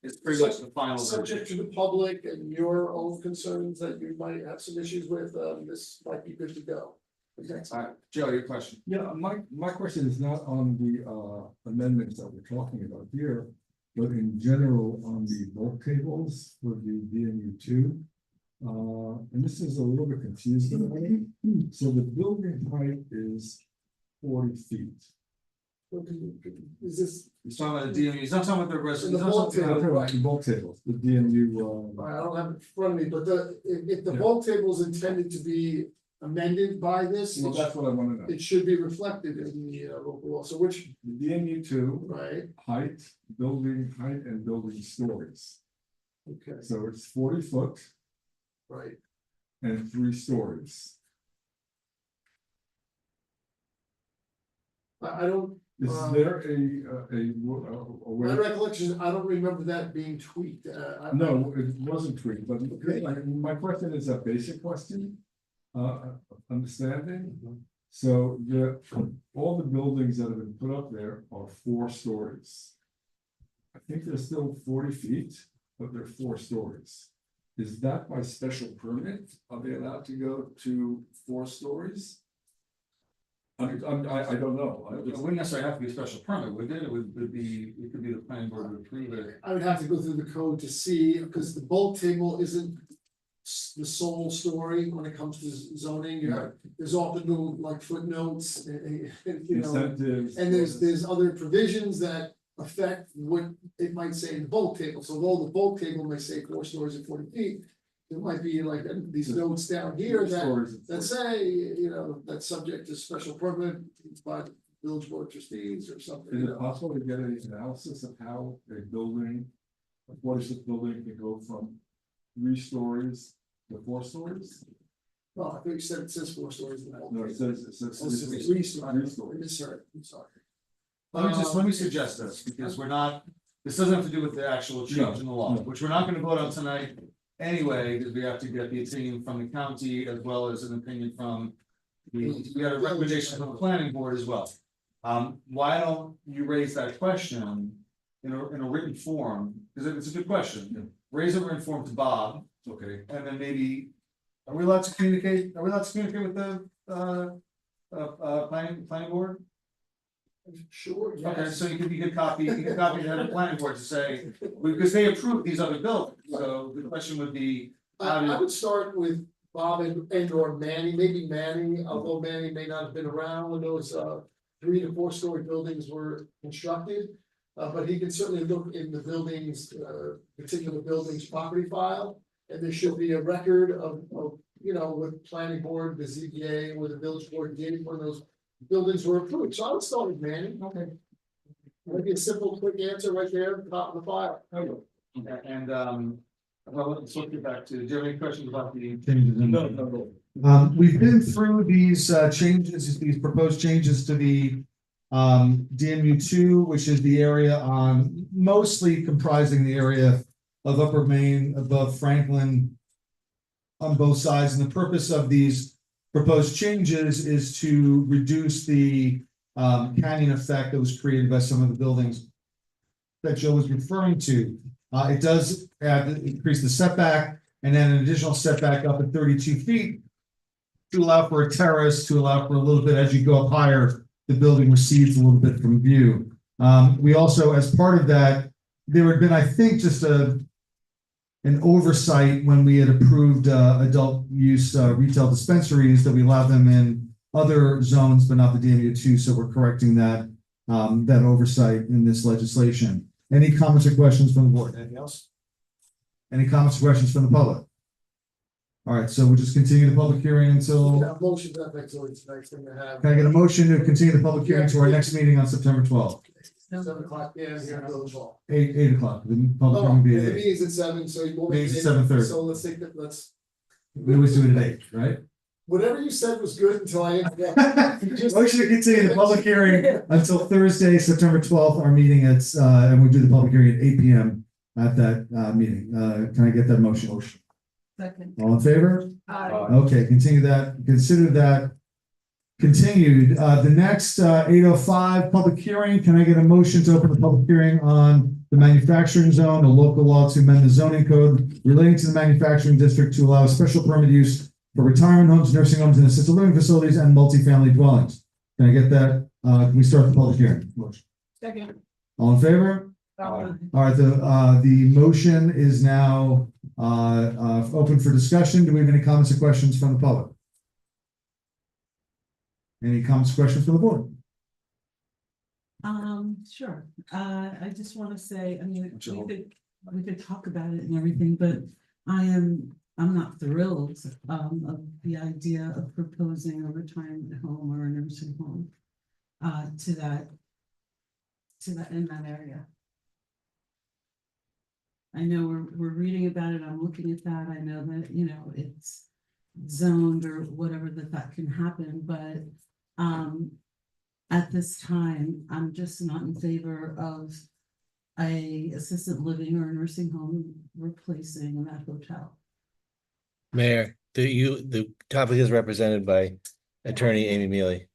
It's pretty much the final Subject version. to the public and your own concerns that you might have some issues with, this might be good to go. Joe, your question. Yeah, my question is not on the amendments that we're talking about here, but in general on the bulk tables for the DMU two. And this is a little bit confusing. So the building height is 40 feet. Is this, He's talking about the DMU, he's not talking about the rest. In the bulk table. The bulk tables, the DMU. I don't have it in front of me, but if the bulk table is intended to be amended by this, Well, that's what I want to know. it should be reflected in the local law, so which, The DMU two, right, height, building height and building stories. okay, So it's 40 foot right. and 3 stories. I don't, Is there a my way? recollection, is I don't remember that being tweaked, No, it wasn't tweaked, but my question is a basic question. Understanding. So all the buildings that have been put up there are 4 stories. I think they're still 40 feet, but they're 4 stories. Is that by special permit? Are they allowed to go to 4 stories? I don't know. It wouldn't necessarily have to be a special permit, would it? It could be the planning board would approve it. I would have to go through the code to see, because the bulk table isn't the sole story when it comes to zoning, there's often little like footnotes, you know. Incentives. And there's other provisions that affect what it might say in the bulk table, so although the bulk table may say 4 stories and 40 feet. There might be like these notes down here that say, you know, that's subject to special permit by the village board of trustees or something. Is it possible to get an analysis of how a building, a 40-foot building can go from 3 stories to 4 stories? Well, I think you said it says 4 stories in the bulk No, it table. says. Oh, it says 3 stories. 3 I stories. misheard, I'm sorry. Let me suggest this, because this doesn't have to do with the actual change in the law, which we're not gonna vote on tonight. Anyway, because we have to get the opinion from the county as well as an opinion from we got a recommendation from the planning board as well. Why don't you raise that question in a written form, because it's a good question, raise a written form to Bob. Okay. And then maybe, are we allowed to communicate with the planning board? Sure, yes. Okay, so you could copy the planning board to say, because they approved these other buildings, so the question would be. I would start with Bob and or Manny, maybe Manny, although Manny may not have been around when those 3 to 4 story buildings were constructed. But he can certainly look in the buildings, particular buildings property file, and there should be a record of, you know, with planning board, the ZBA, or the village board did when those buildings were approved, so I would start with Manny. Okay. Maybe a simple, quick answer right there at the top of the file. Okay, and well, let's get back to, do you have any questions about the? No. We've been through these changes, these proposed changes to the DMU two, which is the area on, mostly comprising the area of Upper Main above Franklin on both sides, and the purpose of these proposed changes is to reduce the canyon effect that was created by some of the buildings that Joe was referring to. It does increase the setback and then an additional setback up at 32 feet to allow for a terrace, to allow for a little bit, as you go up higher, the building recedes a little bit from view. We also, as part of that, there had been, I think, just an oversight when we had approved adult use retail dispensaries, that we allow them in other zones, but not the DMU2, so we're correcting that that oversight in this legislation. Any comments or questions from the board? Anything else? Any comments or questions from the public? All right, so we'll just continue the public hearing until, Yeah, motion that makes always nice thing to have. can I get a motion to continue the public hearing to our next meeting on September 12th? 7 o'clock, yeah, here in Village Hall. 8 o'clock, the public Oh, hearing will be the at 8. meeting's at 7, so you won't. Meeting's at 7:30. So let's take that, We always do it at 8, right? whatever you said was good until I interrupted. Motion to continue the public hearing until Thursday, September 12th, our meeting at, and we'll do the public hearing at 8 p.m. at that meeting. Can I get that motion? Second. All in favor? Aye. Okay, continue that, consider that continued. The next 8:05 public hearing, can I get a motion to open the public hearing on the manufacturing zone, a local law to amend the zoning code relating to the manufacturing district to allow special permit use for retirement homes, nursing homes, and assisted living facilities and multifamily dwellings. Can I get that? Can we start the public hearing? Second. All in favor? All right, the motion is now open for discussion. Do we have any comments or questions from the public? Any comments, or questions from the board? Sure. I just want to say, I mean, we could talk about it and everything, but I'm not thrilled of the idea of proposing a retirement home or a nursing home to that in that area. I know we're reading about it, I'm looking at that, I know that, you know, it's zoned or whatever that can happen, but at this time, I'm just not in favor of a assisted living or a nursing home replacing that hotel. Mayor, the topic is represented by Attorney Amy Mealy.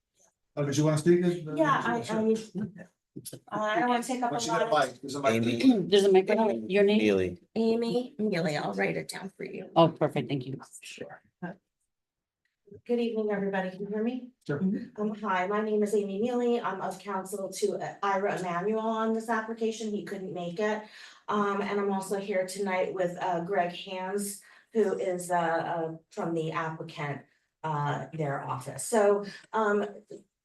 Did you want to speak? Yeah, I don't want to take up a lot of. Amy There's a microphone, your name? Mealy. Amy Mealy, I'll write it down for you. Oh, perfect, thank you. Sure. Good evening, everybody. Can you hear me? Sure. Hi, my name is Amy Mealy. I'm of counsel to Ira Emanuel on this application. He couldn't make it. And I'm also here tonight with Greg Hans, who is from the applicant, their office. So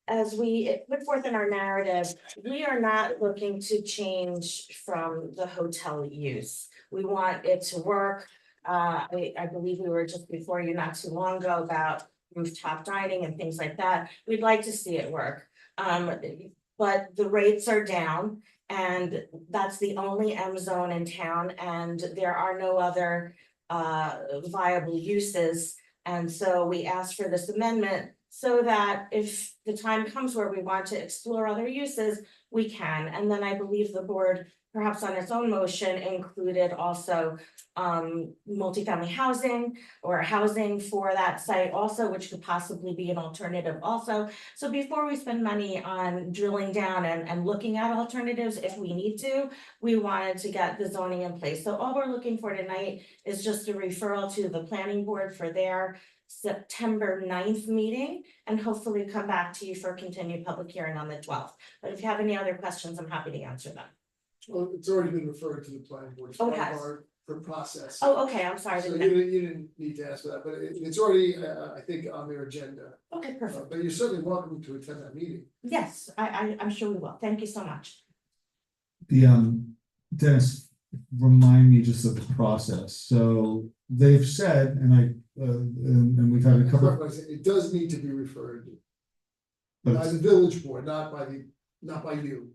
as we put forth in our narrative, we are not looking to change from the hotel use. We want it to work. I believe we were just before you not too long ago about rooftop dining and things like that. We'd like to see it work. But the rates are down and that's the only M zone in town and there are no other viable uses. And so we asked for this amendment so that if the time comes where we want to explore other uses, we can. And then I believe the board, perhaps on its own motion, included also multifamily housing or housing for that site also, which could possibly be an alternative also. So before we spend money on drilling down and looking at alternatives, if we need to, we wanted to get the zoning in place. So all we're looking for tonight is just a referral to the planning board for their September 9th meeting and hopefully come back to you for continued public hearing on the 12th. But if you have any other questions, I'm happy to answer them. Well, it's already been referred to the planning board. It's Oh, part of has. our process. Oh, okay, I'm sorry. So didn't know. you didn't need to ask for that, but it's already, I think, on their agenda. Okay, perfect. But you're certainly welcome to attend that meeting. Yes, I'm sure we will. Thank you so much. The Dennis, remind me just of the process. So they've said, and we've had a couple. It does need to be referred But by it's- the village board, not by you,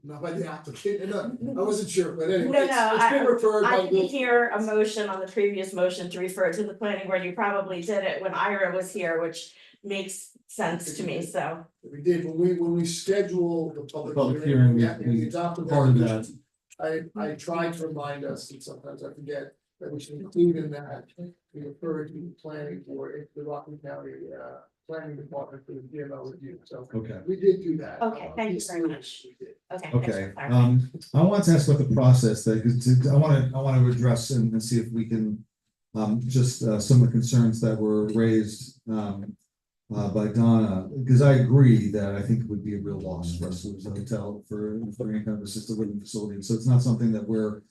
not by the applicant. No, I wasn't sure, but anyway, No, it's been referred I by. didn't hear a motion on the previous motion to refer it to the planning board. You probably did it when Ira was here, which makes sense to me, so. We did, when we schedule the Public public hearing, hearing, we we adopted part of resolutions. I tried to remind us, and sometimes I forget, that we should include in that, we refer to the planning board, the Rockland County, planning department for the DML review, so. Okay. We did do that. Okay, thank you very much. We did. Okay. thanks for Okay, clarifying. I want to ask about the process that, 'cause I want to address and see if we can. Just some of the concerns that were raised by Donna, because I agree that I think it would be a real loss for us to lose a hotel for any kind of assisted living facility. So it's not something that we're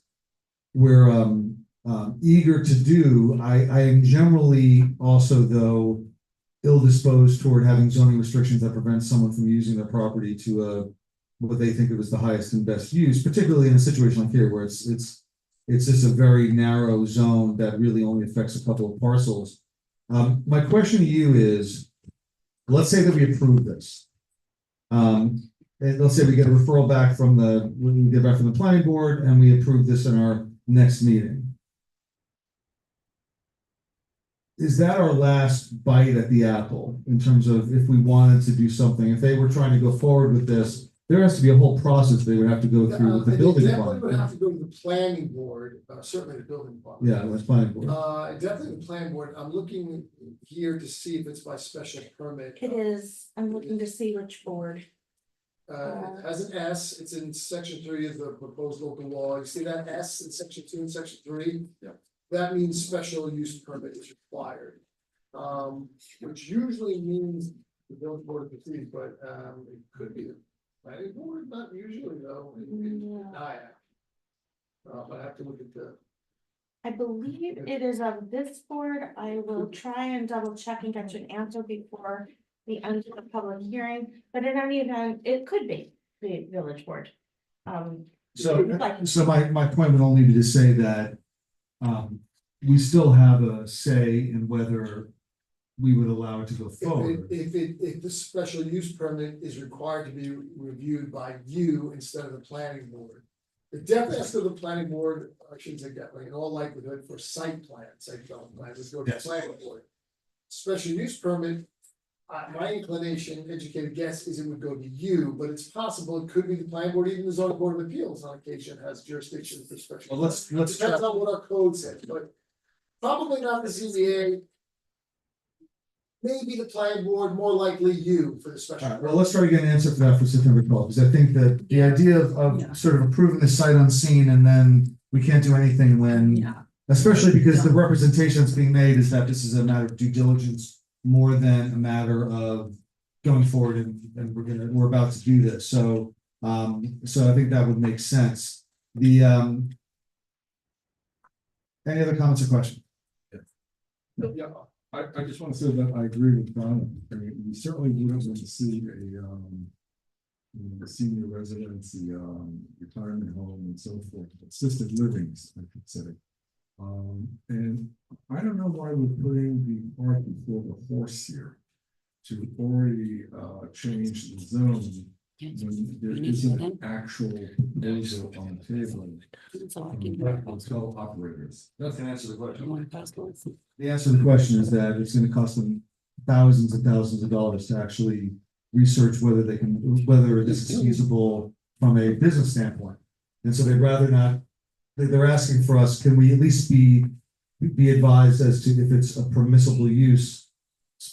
eager to do. I am generally also, though, ill-disposed toward having zoning restrictions that prevent someone from using their property to what they think of as the highest and best use, particularly in a situation like here where it's just a very narrow zone that really only affects a couple of parcels. My question to you is, let's say that we approve this. And let's say we get a referral back from the planning board and we approve this in our next meeting. Is that our last bite at the apple in terms of if we wanted to do something, if they were trying to go forward with this, there has to be a whole process they would have to go through with the building Definitely would have department. to go to the planning board, certainly the building department. Yeah, that's planning board. Definitely the planning board, I'm looking here to see if it's by special permit. It is, I'm looking to see which board. It has an S, it's in section 3 of the proposed local law, you see that S in section 2 and section 3? Yeah. That means special use permit is required. Which usually means the village board proceeds, but, it could be the planning board, not usually though, in Nyack. But I have to look at the. I believe it is of this board. I will try and double check and get you an answer before the end of the public hearing, but in any event, it could be the village board. So, Like- so my point would only be to say that, we still have a say in whether we would allow it to go forward. If the special use permit is required to be reviewed by you instead of the planning board. It definitely has to go to the planning board, I shouldn't say definitely, in all likelihood for site development plans, let's go to the Yes. planning board. Special use permit, my inclination, educated guess, is it would go to you, but it's possible it could be the planning board, even the zoning board of appeals on occasion has jurisdiction for special. Well, let's Depends try. on what our code says, but probably not the ZBA. Maybe the planning board, more likely you for the special. All right, well, let's try to get an answer for that for September 12th, because I think that the idea of sort of approving the sight unseen and then we can't do anything when. Especially because the representation that's being made is that this is a matter of due diligence more than a matter of going forward and we're about to do this, so I think that would make sense. The any other comments or questions? Yeah, I just want to say that I agree with Don. I mean, we certainly wouldn't want to see the senior residency, retirement home and so forth, assisted livings, I should say. And I don't know why we're putting the cart before the horse here to already change the zone when there isn't an actual proposal on the table. Hotel operators. That can answer the question. The answer to the question is that it's gonna cost them thousands and thousands of dollars to actually research whether this is feasible from a business standpoint. And so they'd rather not, they're asking for us, can we at least be advised as to if it's a permissible use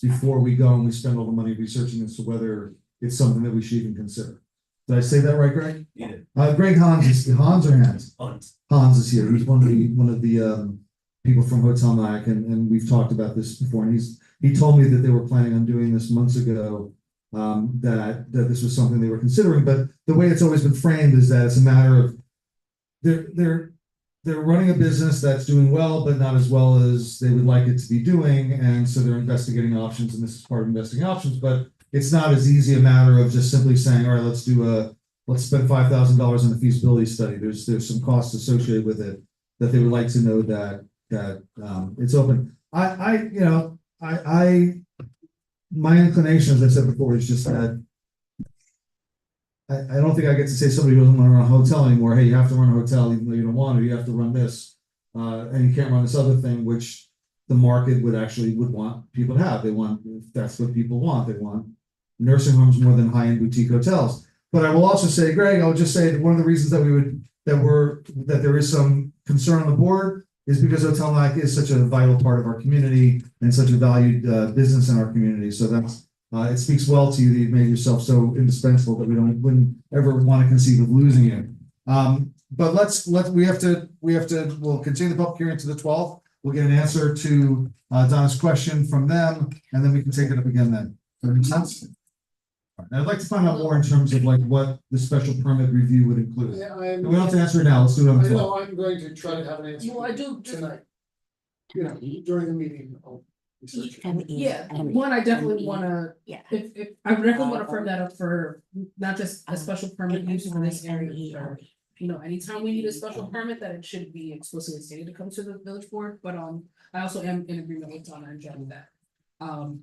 before we go and we spend all the money researching as to whether it's something that we should even consider. Did I say that right, Greg? Yeah. Greg Hans is Hans or Hans? Hans is here. He's one of the people from Hotel Nyack, and we've talked about this before. And he told me that they were planning on doing this months ago. That this was something they were considering, but the way it's always been framed is that it's a matter of they're running a business that's doing well, but not as well as they would like it to be doing, and so they're investigating options, and this is part of investigating options, but it's not as easy a matter of just simply saying, all right, let's spend $5,000 on a feasibility study. There's some costs associated with it that they would like to know that it's open. My inclination, as I said before, is just that I don't think I get to say somebody who doesn't want to run a hotel anymore. Hey, you have to run a hotel even though you don't want to. You have to run this, and you can't run this other thing, which the market would want people to have. If that's what people want, they want nursing homes more than high-end boutique hotels. But I will also say, Greg, I'll just say that one of the reasons that there is some concern on the board is because Hotel Nyack is such a vital part of our community and such a valued business in our community. So that's it speaks well to you that you've made yourself so indispensable that we wouldn't ever want to conceive of losing you. But we'll continue the public hearing to the 12th. We'll get an answer to Donna's question from them, and then we can take it up again then. Does that make sense? All right. I'd like to find out more in terms of like what the special permit review would include. Yeah, We don't have to answer it now. Let's do it on the 12th. know I'm going to try to have an answer. Well, I do- tonight. During the meeting. I'll research it. Yeah, one, I definitely wanna, Yeah. if I would definitely wanna firm that up for not just a special permit use for this area. Or, anytime we need a special permit, that it should be explicitly stated to come to the village board, but I also am in agreement with Donna and Jen that.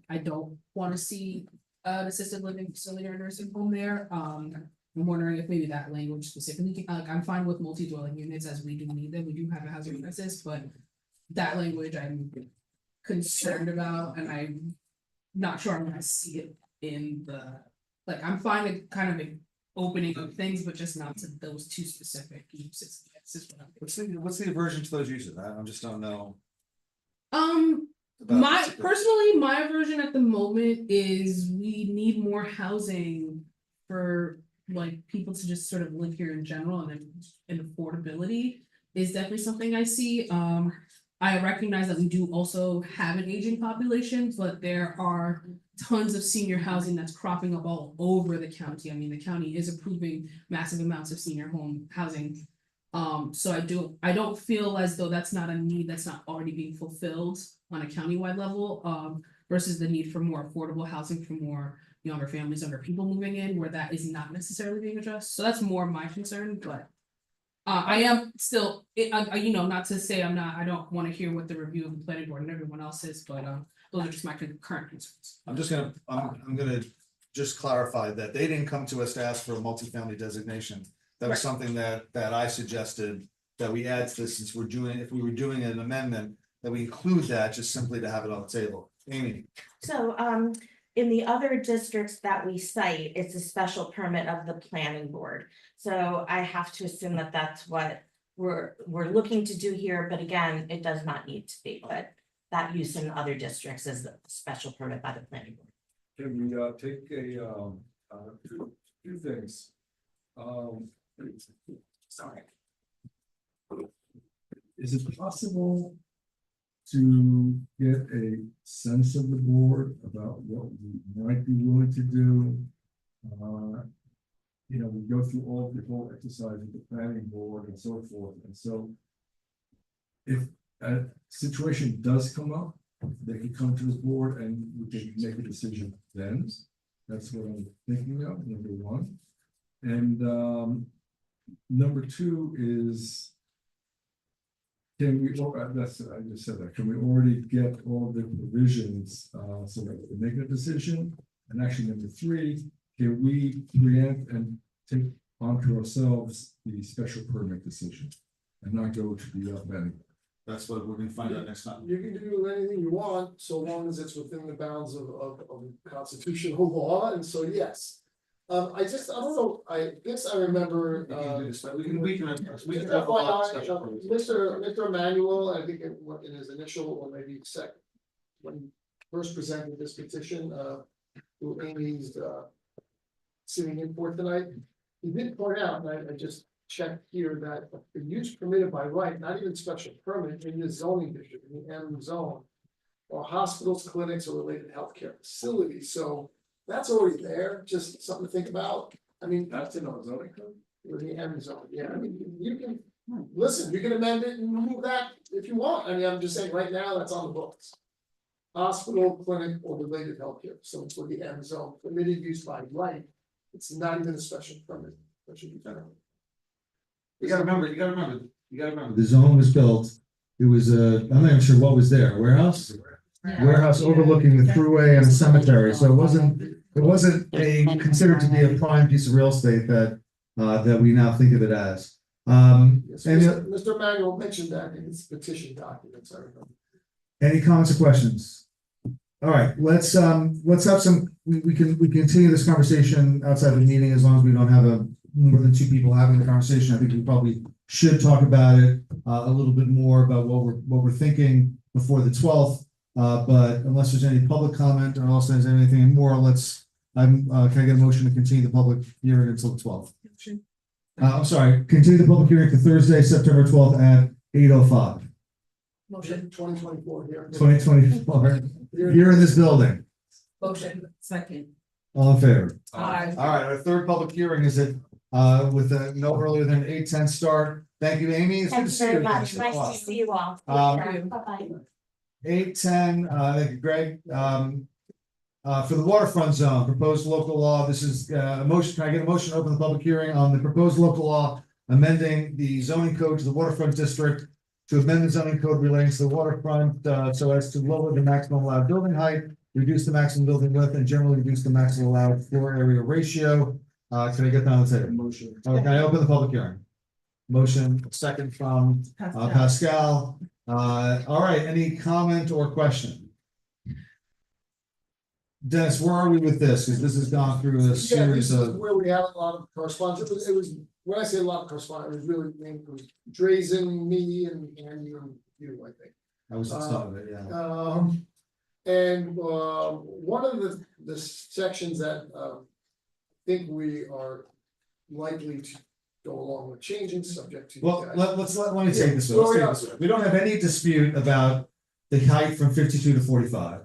I don't wanna see an assisted living facility or nursing home there. I'm wondering if maybe that language specifically, I'm fine with multi-dwelling units as we do need them, we do have a housing crisis, but. That language I'm concerned about, and I'm not sure I'm gonna see it in I'm fine with kind of an opening of things, but just not to those two specific uses. That's just what I'm. What's the aversion to those uses? I just don't know. My version at the moment is we need more housing for people to just sort of live here in general, and affordability is definitely something I see. I recognize that we do also have an aging population, but there are tons of senior housing that's cropping up all over the county. I mean, the county is approving massive amounts of senior home housing. So I don't feel as though that's not a need that's not already being fulfilled on a countywide level, versus the need for more affordable housing for more younger families, younger people moving in, where that is not necessarily being addressed. So that's more my concern, but I am still, not to say I don't want to hear what the review of the planning board and everyone else is, but those are just my current concerns. I'm gonna just clarify that they didn't come to us to ask for a multifamily designation. That was Right. something that I suggested that we add to this, since if we were doing an amendment, that we include that just simply to have it on the table. Amy, So, in the other districts that we cite, it's a special permit of the planning board. So I have to assume that that's what we're looking to do here, but again, it does not need to be, but that use in other districts is a special permit by the planning board. Can we take two things? Sorry. Is it possible to get a sense of the board about what we might be willing to do? We go through all the whole exercise with the planning board and so forth, and so if a situation does come up, they can come to the board and we can make a decision then. That's what I'm thinking of, number one. And number two is, can we, I just said that, can we already get all the provisions so that we make a decision? And actually, number three, can we preempt and take onto ourselves the special permit decision and not go to the planning? that's what we're gonna find out next time. You can do anything you want, so long as it's within the bounds of constitutional law, and so yes. I don't know, I guess I remember, Mr. Emmanuel, I think in his initial or maybe second. When he first presented this petition, to Amy's, sitting in for tonight, he did point out, and I just checked here, that the use permitted by right, not even special permit, in the zoning district, in the M zone, or hospitals, clinics, or related healthcare facilities, so that's already there, just something to think about. I mean, That's in our zoning code? with the M zone, yeah, I mean, you can, listen, you can amend it and remove that if you want, I mean, I'm just saying, right now, that's on the books. Hospital, clinic, or related healthcare, so for the M zone, permitted use by right, it's not even a special permit, that should be done. You gotta remember, the zone was built, it was I'm not even sure what was there, a warehouse? Warehouse overlooking the thruway and a cemetery, so it wasn't considered to be a prime piece of real estate that we now think of it as. Yes, Any, Mr. Emmanuel mentioned that in his petition documents, I remember. any comments or questions? All right, let's have some, we can continue this conversation outside the meeting as long as we don't have more than two people having the conversation. I think we probably should talk about it a little bit more about what we're thinking before the 12th. But unless there's any public comment or unless there's anything more, can I get a motion to continue the public hearing until the 12th? I'm sorry, continue the public hearing for Thursday, September 12th at 8:05. Motion 2024 here. 2024, here in this building. Motion, second. All in favor? Aye. All right, our third public hearing is with no earlier than 8:10 start. Thank you, Amy. It's good to Thanks see you very again. much, nice to see you all. Um, Bye-bye. 8:10, thank you, Greg. For the waterfront zone, proposed local law, this is a motion, can I get a motion to open the public hearing on the proposed local law amending the zoning code to the waterfront district to amend the zoning code relating to the waterfront, so as to lower the maximum allowed building height, reduce the maximum building width, and generally reduce the maximum allowed floor area ratio. Can I get that on the table? Motion. Can I open the public hearing? Motion, second from Pascal. All right, any comment or question? Dennis, where are we with this? Because this has gone through a Yeah, this series is of, where we had a lot of correspondence, it was, when I say a lot of correspondence, it was really, it was Drazen, me, and you, I think. that was the start of it, yeah. One of the sections that I think we are likely to go along with changing, subject to. you Well, guys. let me take this. Where we Let's are, take this. We don't have any dispute about the height from 52 to 45.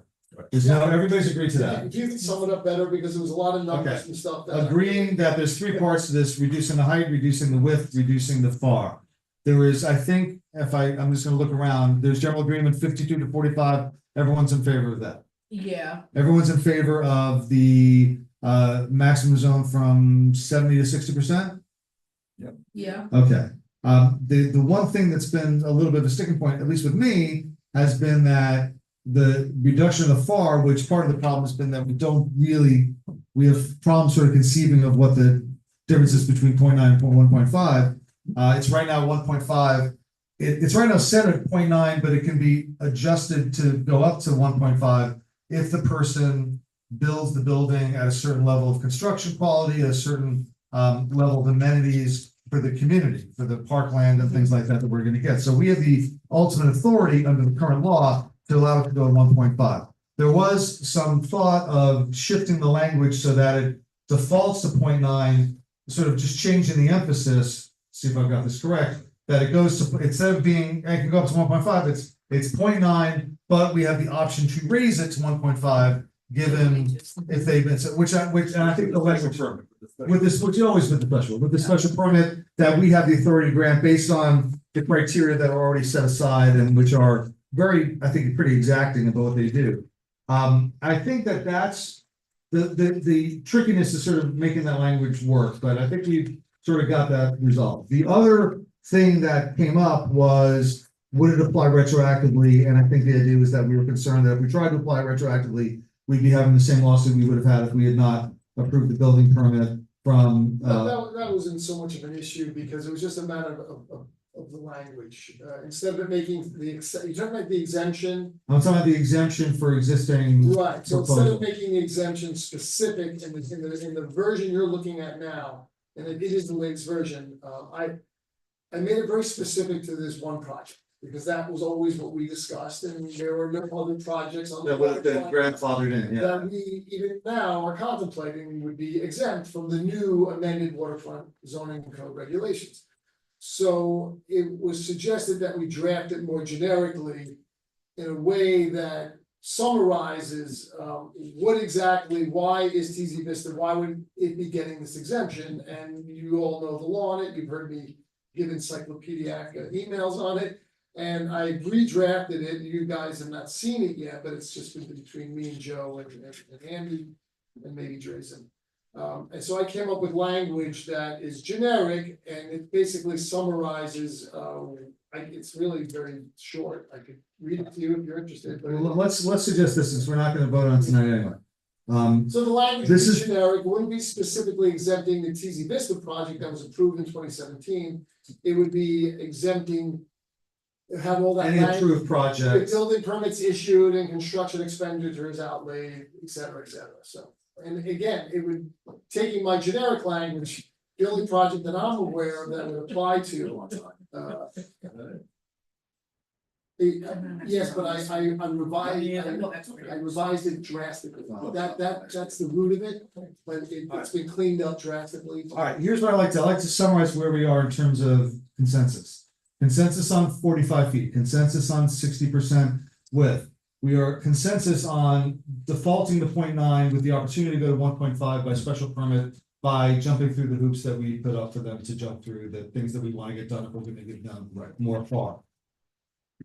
There's no, everybody's agreed to that. You can sum it up better because there was a lot of numbers Okay. and stuff. that- Agreeing that there's three parts to this, reducing the height, reducing the width, reducing the FAR. There is, I think, I'm just gonna look around, there's general agreement 52 to 45, everyone's in favor of that. Yeah, Everyone's in favor of the maximum zone from 70 to 60%? yeah. Okay, the one thing that's been a little bit of a sticking point, at least with me, has been that the reduction of the FAR, which part of the problem has been that we have problems sort of conceiving of what the difference is between 0.9 and 1.5. It's right now 1.5. It's right now set at 0.9, but it can be adjusted to go up to 1.5 if the person builds the building at a certain level of construction quality, a certain level of amenities for the community, for the parkland and things like that that we're gonna get. So we have the ultimate authority under the current law to allow it to go to 1.5. There was some thought of shifting the language so that it defaults to 0.9, sort of just changing the emphasis, see if I've got this correct, that it goes to, instead of being, it can go up to 1.5, it's 0.9, but we have the option to raise it to 1.5, given if they've been, which, and I think the language with this, which is always with the special permit, that we have the authority to grant based on the criteria that are already set aside and which are very, I think, pretty exacting about what they do. I think that's the trickiness is sort of making that language work, but I think we've sort of got that resolved. The other thing that came up was, would it apply retroactively? And I think the idea was that we were concerned that if we tried to apply retroactively, we'd be having the same lawsuit we would have had if we had not approved the building permit from. That wasn't so much of an issue because it was just a matter of the language. Instead of it making you're talking about the exemption. I'm talking about the exemption for existing. Right, so instead proposal. of making the exemption specific in the version you're looking at now, and it is the latest version, I made it very specific to this one project. Because that was always what we discussed, and there were no other projects on. That would have been grandfathered in, yeah. That we even now are contemplating would be exempt from the new amended waterfront zoning code regulations. So it was suggested that we draft it more generically in a way that summarizes what exactly, why is TZ Vista, why would it be getting this exemption? And you all know the law on it, you've heard me give encyclopedic emails on it. And I redrafted it, you guys have not seen it yet, but it's just been between me and Joe and Andy and maybe Drazen. And so I came up with language that is generic and it basically summarizes, it's really very short. I could read it to you if you're interested, but. Well, let's suggest this since we're not gonna vote on it tonight anyway. So the language this is is- generic, wouldn't be specifically exempting the TZ Vista project that was approved in 2017. It would be exempting, have all that. Any language, approved with project, building permits issued and construction expenditures outlaid, et cetera, so. And again, it would, taking my generic language, the only project that I'm aware of that would apply to. Yes, but I revised it drastically, that's the root of it, but it's been cleaned up drastically. alright, here's what I like to summarize where we are in terms of consensus. Consensus on 45 feet, consensus on 60% width. We are consensus on defaulting to 0.9 with the opportunity to go to 1.5 by special permit by jumping through the hoops that we put up for them to jump through, the things that we want to get done if we're going to get done more far.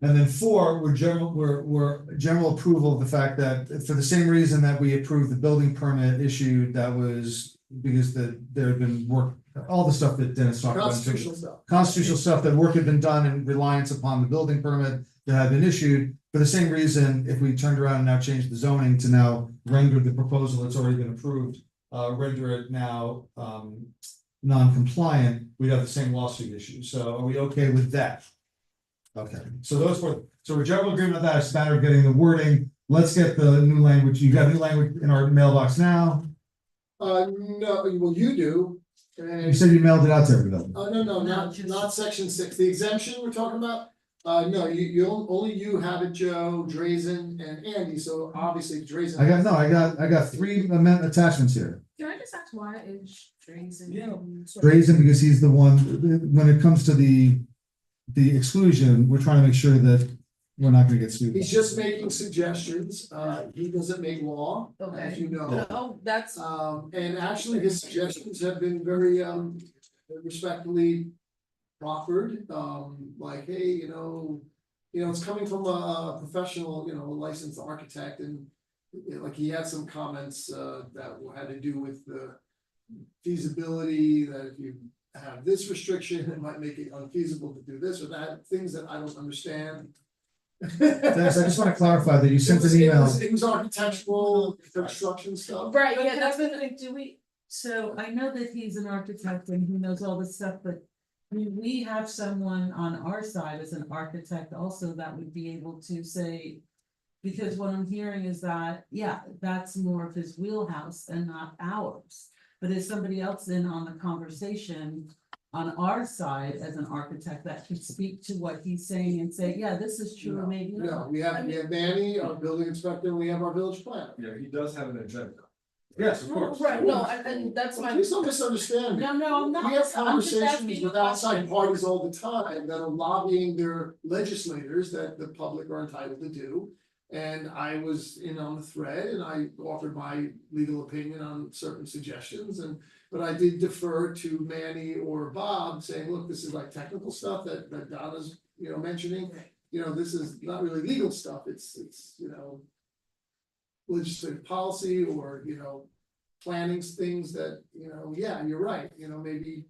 And then 4, we're general approval of the fact that for the same reason that we approved the building permit issued, that was because there had been work, all the stuff that Dennis talked about. Constitutional stuff that work had been done in reliance upon the building permit that had been issued. For the same reason, if we turned around and now changed the zoning to now render the proposal that's already been approved, render it now non-compliant, we'd have the same lawsuit issue. So are we okay with that? Okay, so we're general agreement on that. It's a matter of getting the wording. Let's get the new language. You got new language in our mailbox now. No, well, you do. You said you mailed it out to everybody. Oh, no, not section 6, the exemption we're talking about. No, only you have it, Joe, Drazen and Andy, so obviously Drazen. I got three amendment attachments here. Can I just ask why is Drazen? Yeah. Drazen, because he's the one, when it comes to the exclusion, we're trying to make sure that we're not gonna get sued. He's just making suggestions, he doesn't make law, as Okay. you know. Oh, that's. And actually, his suggestions have been very, respectfully proffered, like, hey, it's coming from a professional, licensed architect, and like, he had some comments, that had to do with the feasibility, that if you have this restriction, it might make it unfeasible to do this or that, things that I don't understand. Dennis, I just wanna clarify that you sent an email. It was architectural, construction stuff. Right, But yeah, can I that's just think, do we, so I know that he's an architect and he knows all this stuff, but. I mean, we have someone on our side as an architect also that would be able to say. Because what I'm hearing is that, yeah, that's more of his wheelhouse and not ours. But is somebody else in on the conversation on our side as an architect that can speak to what he's saying and say, yeah, this is true, or maybe No, not? we have Manny, our building inspector, and we have our village planner. Yeah, he does have an agenda. Yes, of course. Right, no, and that's Well, my. Please don't misunderstand me. No, I'm not. We have I'm just asking conversations you with a outside question. parties all the time that are lobbying their legislators that the public are entitled to do. And I was in on the thread and I offered my legal opinion on certain suggestions but I did defer to Manny or Bob saying, look, this is like technical stuff that Donna's, mentioning. This is not really legal stuff, it's legislative policy or, planning things that, yeah, you're right, maybe.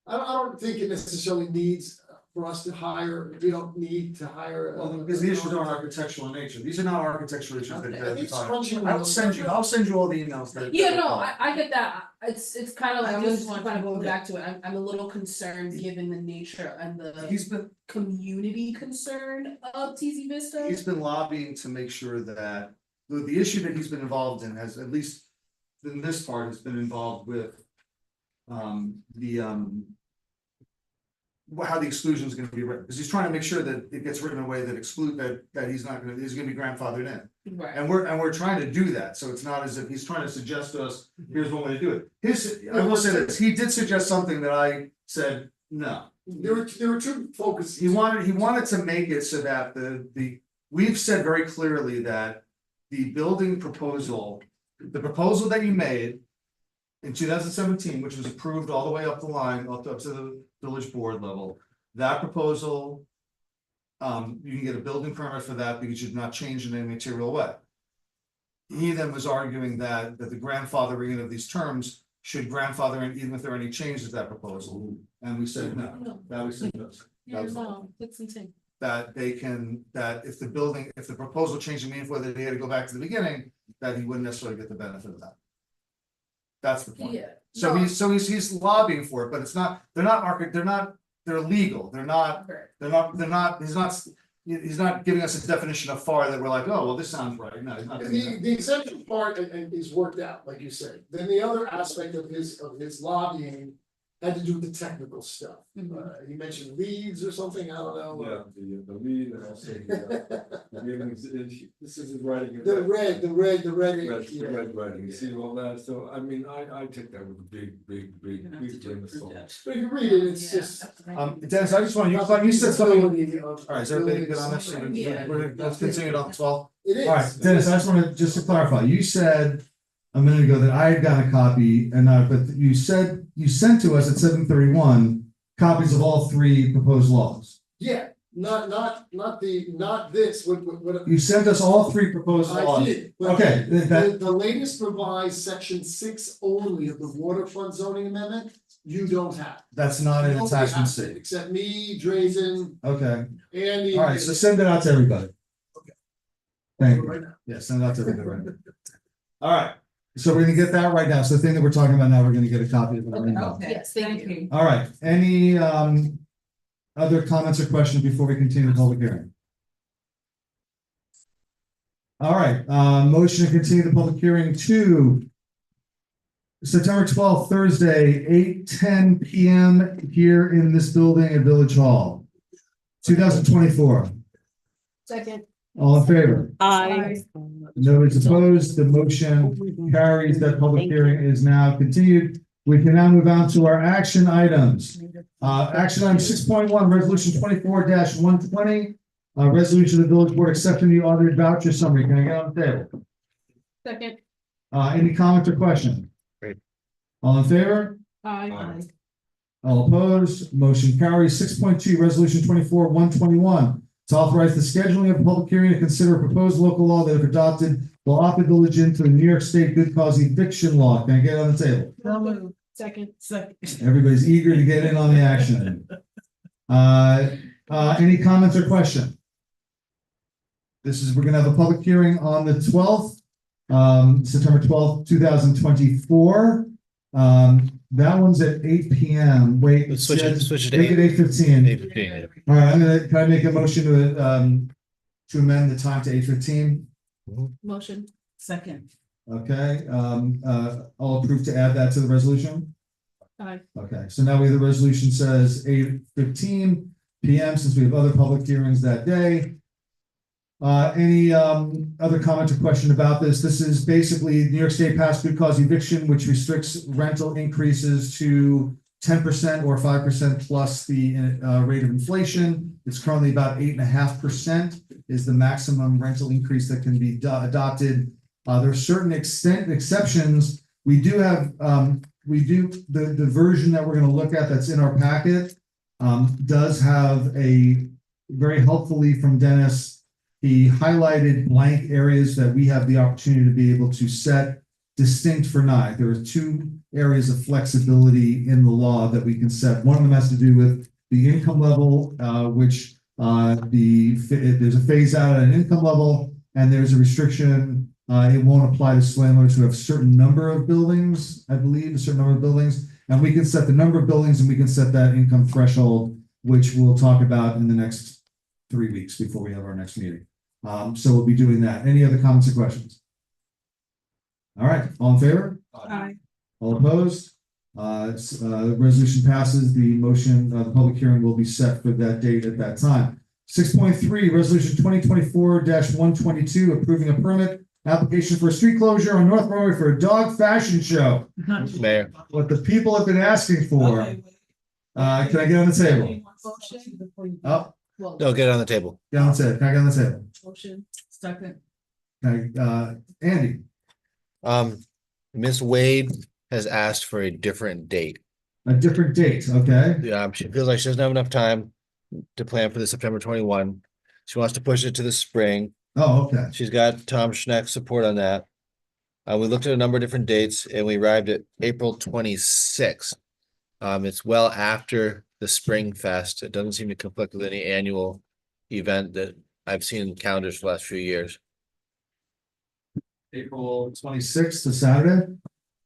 I don't think it necessarily needs for us to hire, we don't need to hire. Well, because the issues aren't architectural in nature, these are not architectural issues that I they're think talking. crunching. I'll send you all the emails that. Yeah, no, I get that. It's kind of like, I I'm just just want kind of to- going back to it. I'm a little concerned given the nature and He's the been, community concern of TZ Vista. he's been lobbying to make sure that the issue that he's been involved in has, at least in this part, has been involved with how the exclusion is gonna be written, because he's trying to make sure that it gets written in a way that that he's gonna be grandfathered in. Right. And we're trying to do that, so it's not as if he's trying to suggest to us, here's one way to do it. I will say this, he did suggest something that I said, no. There were two focuses. He wanted to make it so that we've said very clearly that the building proposal, the proposal that you made in 2017, which was approved all the way up the line, up to the village board level, that proposal, you can get a building permit for that because you've not changed in any material way. He then was arguing that the grandfathering of these terms should grandfather in even if there are any changes to that proposal, and we said no, that we said no. Yeah, no, it's insane. That they can, that if the proposal changed in meaningful way, that they had to go back to the beginning, that he wouldn't necessarily get the benefit of that. That's the point. Yeah. So he's lobbying for it, but it's not, they're legal, he's not giving us a definition of FAR that we're like, oh, well, this sounds right, no, he's not doing that. The exemption part is worked out, like you said, then the other aspect of his lobbying had to do with the technical stuff. He mentioned leads or something, I don't know. Yeah, the lead and also this is his writing. The red. Red writing, you see all that, so I mean, I take that with a big grain of salt. But if you read it, it's just. Dennis, I just want you said something. All Alright, is everybody good on this? Yeah. Let's continue it on 12. It is. Alright, Dennis, I just wanna, just to clarify, you said a minute ago that I had got a copy and but you said you sent to us at 7:31 copies of all three proposed laws. Yeah, not this, what. You sent us all three proposed I laws. did, but Okay, the latest revised section 6 only of the waterfront zoning amendment, you don't have. that's not in Nobody attachment has it, C. Except me, Drazen, Okay, Andy. alright, so send it out to everybody. Okay. Thank you. Right now. Yeah, send it out to everybody right now. Alright, so we're gonna get that right now, so the thing that we're talking about now, we're gonna get a copy of it. right now. Okay, Yes, thank thank you. All right, any other comments or questions before we continue the public hearing? All right, motion to continue the public hearing to September 12th, Thursday, 8:10 PM here in this building at Village Hall. 2024. Second. All in favor? Aye. Nobody's opposed. The motion carries. That public hearing is now continued. We can now move on to our action items. Action item 6.1, resolution 24-120. Resolution of the village board accepting the audited voucher summary. Can I get on the table? Second. Any comment or question? Great. All in favor? Aye. All opposed, motion carries. 6.2, resolution 24-121. To authorize the scheduling of a public hearing to consider a proposed local law that if adopted will opt the village into the New York State good cause eviction law. Can I get it on the table? So moved. Second. Everybody's eager to get in on the action. Any comments or question? We're gonna have a public hearing on the 12th, September 12th, 2024. That one's at 8 p.m. Wait, Let's switch it to make it 8:15. 8:15. All right, can I make a motion to amend the time to 8:15? Motion. Second. Okay, all approved to add that to the resolution? Aye. Okay, so now we have the resolution says 8:15 p.m. since we have other public hearings that day. Any other comment or question about this? This is basically New York State passed good cause eviction, which restricts rental increases to 10% or 5% plus the rate of inflation. It's currently about 8.5% is the maximum rental increase that can be adopted. There are certain exceptions. We do have the version that we're going to look at that's in our packet does have a very helpfully from Dennis. He highlighted blank areas that we have the opportunity to be able to set distinct for NI. There are two areas of flexibility in the law that we can set. One of them has to do with the income level, which there's a phase out at an income level, and there's a restriction. It won't apply to landlords who have a certain number of buildings, I believe, a certain number of buildings. And we can set the number of buildings and we can set that income threshold, which we'll talk about in the next 3 weeks before we have our next meeting. So we'll be doing that. Any other comments or questions? All right, all in favor? Aye. All opposed? Resolution passes. The motion, the public hearing will be set for that date at that time. 6.3, resolution 2024-122, approving a permit application for a street closure on North Broadway for a dog fashion show. Mayor. What the people have been asking for. Can I get on the table? Oh, No, get it on the table. get on the table. Can I get on the table? Motion. Second. Okay, Andy, Miss Wade has asked for a different date. a different date, okay? She feels like she doesn't have enough time to plan for the September 21. She wants to push it to the spring. Oh, okay. She's got Tom Schneck's support on that. We looked at a number of different dates and we arrived at April 26th. It's well after the Spring Fest. It doesn't seem to conflict with any annual event that I've seen in calendars for the last few years. April 26th to Saturday?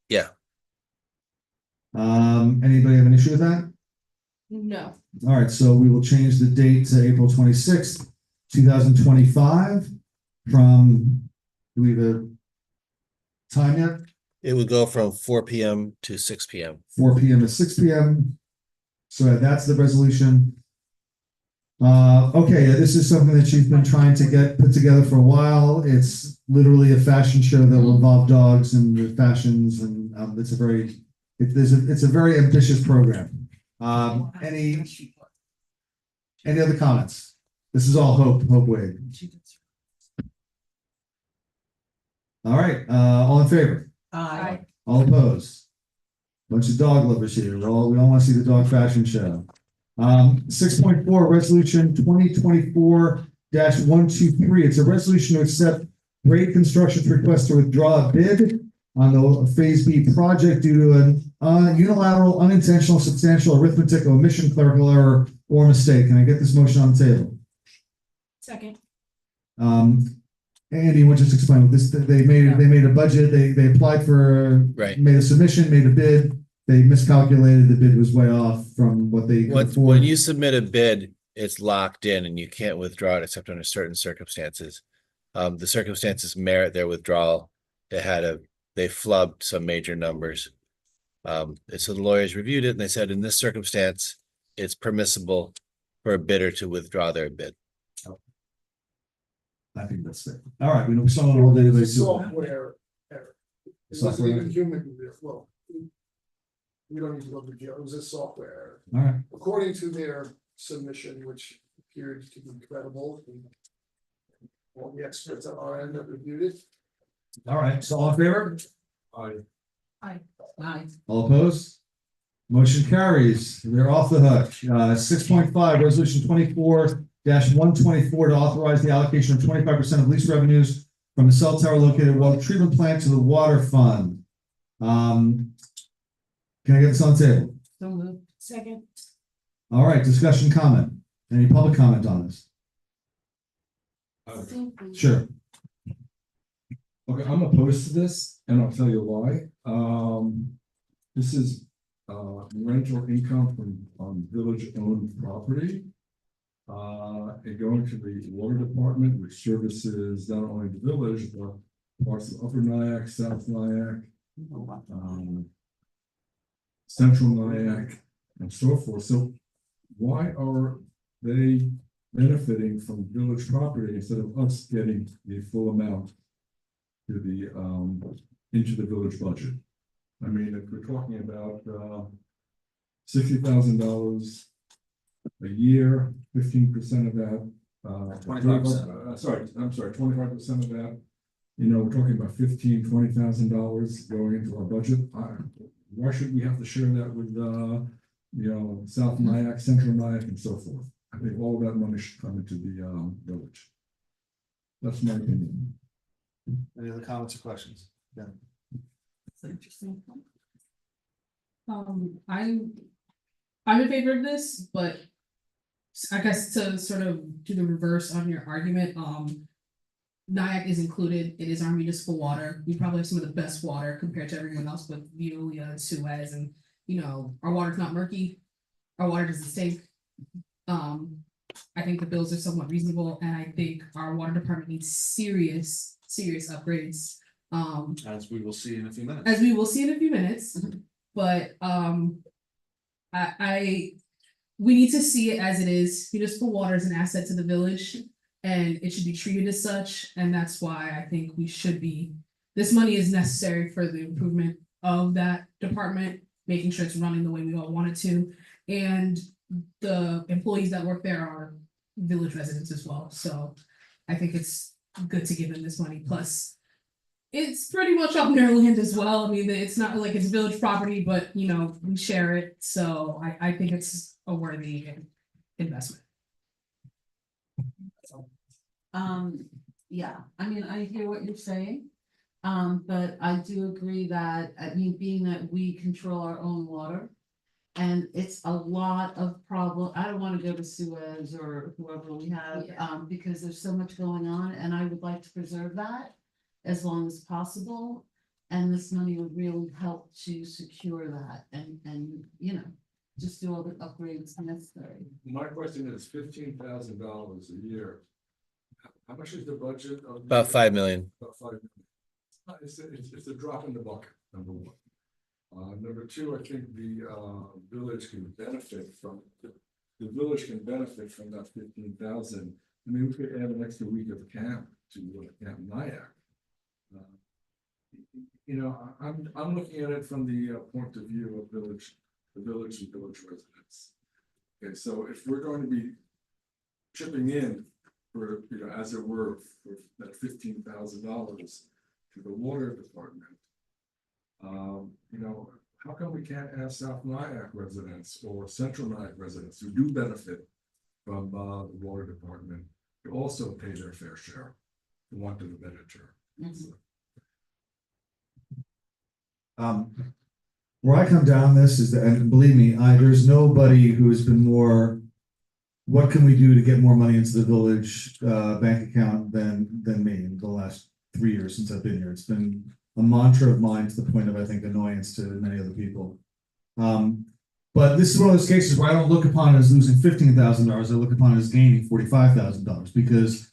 Yeah. Anybody have an issue with that? No. All right, so we will change the date to April 26th, 2025 from, do we have a time yet? It would go from 4 p.m. to 6 p.m. 4 p.m. to 6 p.m. So that's the resolution. Okay, this is something that she's been trying to get put together for a while. It's literally a fashion show that will involve dogs and the fashions, and it's a very ambitious program. Any other comments? This is all Hope Wade. All right, all in favor? Aye. All opposed? Bunch of dog lovers here. We all want to see the dog fashion show. 6.4, resolution 2024-123. It's a resolution to accept grade construction's request to withdraw a bid on the Phase B project due to an unilateral, unintentional, substantial arithmetic, omission, clerical error, or mistake. Can I get this motion on the table? Second. Andy, you want to just explain what this? They made a budget. They applied for, Right. made a submission, made a bid. They miscalculated. The bid was way off from what they could afford. When you submit a bid, it's locked in and you can't withdraw it except under certain circumstances. The circumstances merit their withdrawal. They flubbed some major numbers. So the lawyers reviewed it and they said, in this circumstance, it's permissible for a bidder to withdraw their bid. I think that's fair. All right, we know someone all database. Software error. It wasn't Software. even human, well. We don't need to go to jail, it was a software error. All right, According to their submission, which appeared to be credible. And all the experts on our end that reviewed it. all right, so all in favor? I, All opposed? Motion carries. They're off the hook. 6.5, resolution 24-124 to authorize the allocation of 25% of lease revenues from the cell tower located at water treatment plant to the water fund. Can I get this on the table? So moved. Second. All right, discussion, comment. Any public comment on this? Sure. okay, I'm opposed to this, and I'll tell you why. This is rental income from on village-owned property. And going to the water department, which services not only the village, but parts of Upper Nyack, South Nyack, Central Nyack, and so forth. So why are they benefiting from village property instead of us getting the full amount to the into the village budget? I mean, if we're talking about $60,000 a year, 15% of that. 25%. Sorry, I'm sorry, 25% of that. You know, we're talking about $20,000 going into our budget. Why should we have to share that with, you know, South Nyack, Central Nyack, and so forth? I think all of that money should come into the village. That's my opinion. Any other comments or questions? Yeah. That's interesting. I'm in favor of this, but I guess to sort of do the reverse on your argument, Nyack is included. It is our municipal water. We probably have some of the best water compared to everyone else with Veolia and Suez, and you know, our water's not murky. Our water doesn't stink. I think the bills are somewhat reasonable, and I think our water department needs serious upgrades. As we will see in a few minutes. As we will see in a few minutes, but we need to see it as it is. Municipal water is an asset to the village, and it should be treated as such. And that's why I think we should be. This money is necessary for the improvement of that department, making sure it's running the way we all want it to, and the employees that work there are village residents as well. So I think it's good to give them this money. Plus, it's pretty much on their land as well. I mean, it's not like it's village property, but you know, we share it. So I think it's a worthy investment. Yeah, I mean, I hear what you're saying. But I do agree that, I mean, being that we control our own water. And it's a lot of problem. I don't want to go to Suez or whoever we have, because there's so much going on, and I would like to preserve that as long as possible. And this money would really help to secure that and, you know, just do all the upgrades necessary. My question is $15,000 a year. How much is the budget of? About 5 million. About 5 million. It's a drop in the bucket, number one. Number two, I think the village can benefit from, the village can benefit from that 15,000. I mean, we could add an extra week of camp to Camp Nyack. You know, I'm looking at it from the point of view of the village and village residents. Okay, so if we're going to be chipping in for, you know, as it were, for that $15,000 to the water department, you know, how come we can't ask South Nyack residents or Central Nyack residents who do benefit from the water department to also pay their fair share, for want of a better term? Where I come down this is that, and believe me, there's nobody who has been more, what can we do to get more money into the village bank account than me in the last 3 years since I've been here. It's been a mantra of mine to the point of, I think, annoyance to many other people. But this is one of those cases where I don't look upon it as losing $15,000. I look upon it as gaining $45,000, because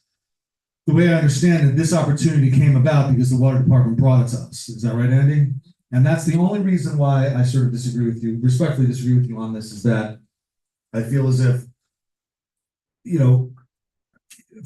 the way I understand it, this opportunity came about because the water department brought it to us. Is that right, Andy? And that's the only reason why I sort of disagree with you, respectfully disagree with you on this, is that I feel as if you know,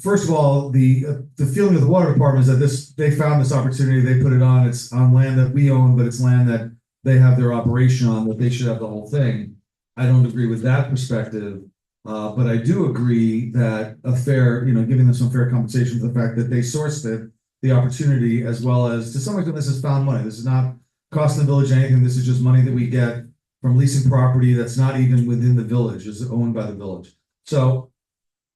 first of all, the feeling of the water department is that they found this opportunity, they put it on, it's on land that we own, but it's land that they have their operation on, that they should have the whole thing. I don't agree with that perspective, but I do agree that a fair, giving them some fair compensation for the fact that they sourced it, the opportunity, as well as, to some extent, this is found money. This is not costing the village anything. This is just money that we get from leasing property that's not even within the village, is owned by the village. So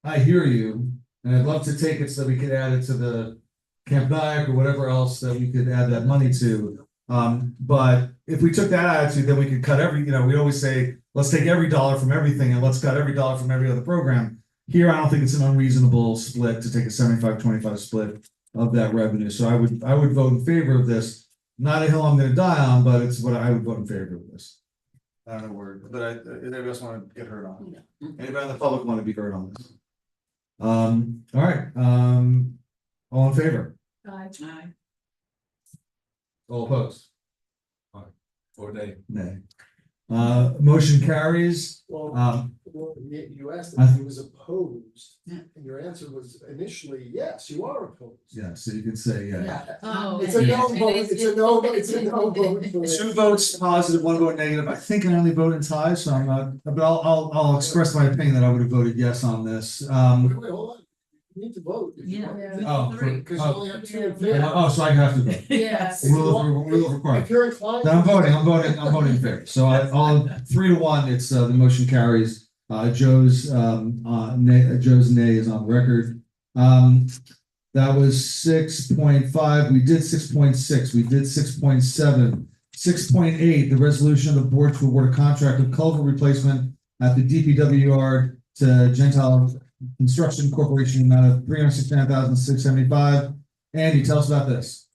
I hear you, and I'd love to take it so that we could add it to the Camp Nyack or whatever else that we could add that money to. But if we took that attitude, then we could cut we always say, let's take every dollar from everything and let's cut every dollar from every other program. Here, I don't think it's an unreasonable split to take a 75-25 split of that revenue. So I would vote in favor of this. Not a hill I'm gonna die on, but it's what I would vote in favor of this. I don't know where, but anybody else want to get heard on it? Anybody in the public want to be heard on this? All right, all in favor? Aye. All opposed? Or they. Nay. Motion carries. Well, you asked I- if he was opposed, and your answer was initially, yes, you are opposed. Yeah, so you can say, yeah. Oh, It's a no vote, it's a no vote for me. 2 votes positive, 1 vote negative. I think I only voted ties, so I'm not, but I'll express my opinion that I would have voted yes on this. Wait, hold on. You need to vote. if you Yeah. want. Oh, Because you only have 2 in favor. Oh, so I have to vote. Yes. Rule of requirement. If you're inclined. Then I'm voting in favor. So all 3-1, it's the motion carries. Joe's nay is on record. That was 6.5. We did 6.6. We did 6.7. 6.8, the resolution of the board to award a contract of culvert replacement at the DPW yard to Gentile Construction Corporation, amount of $369,675. Andy, tell us about this.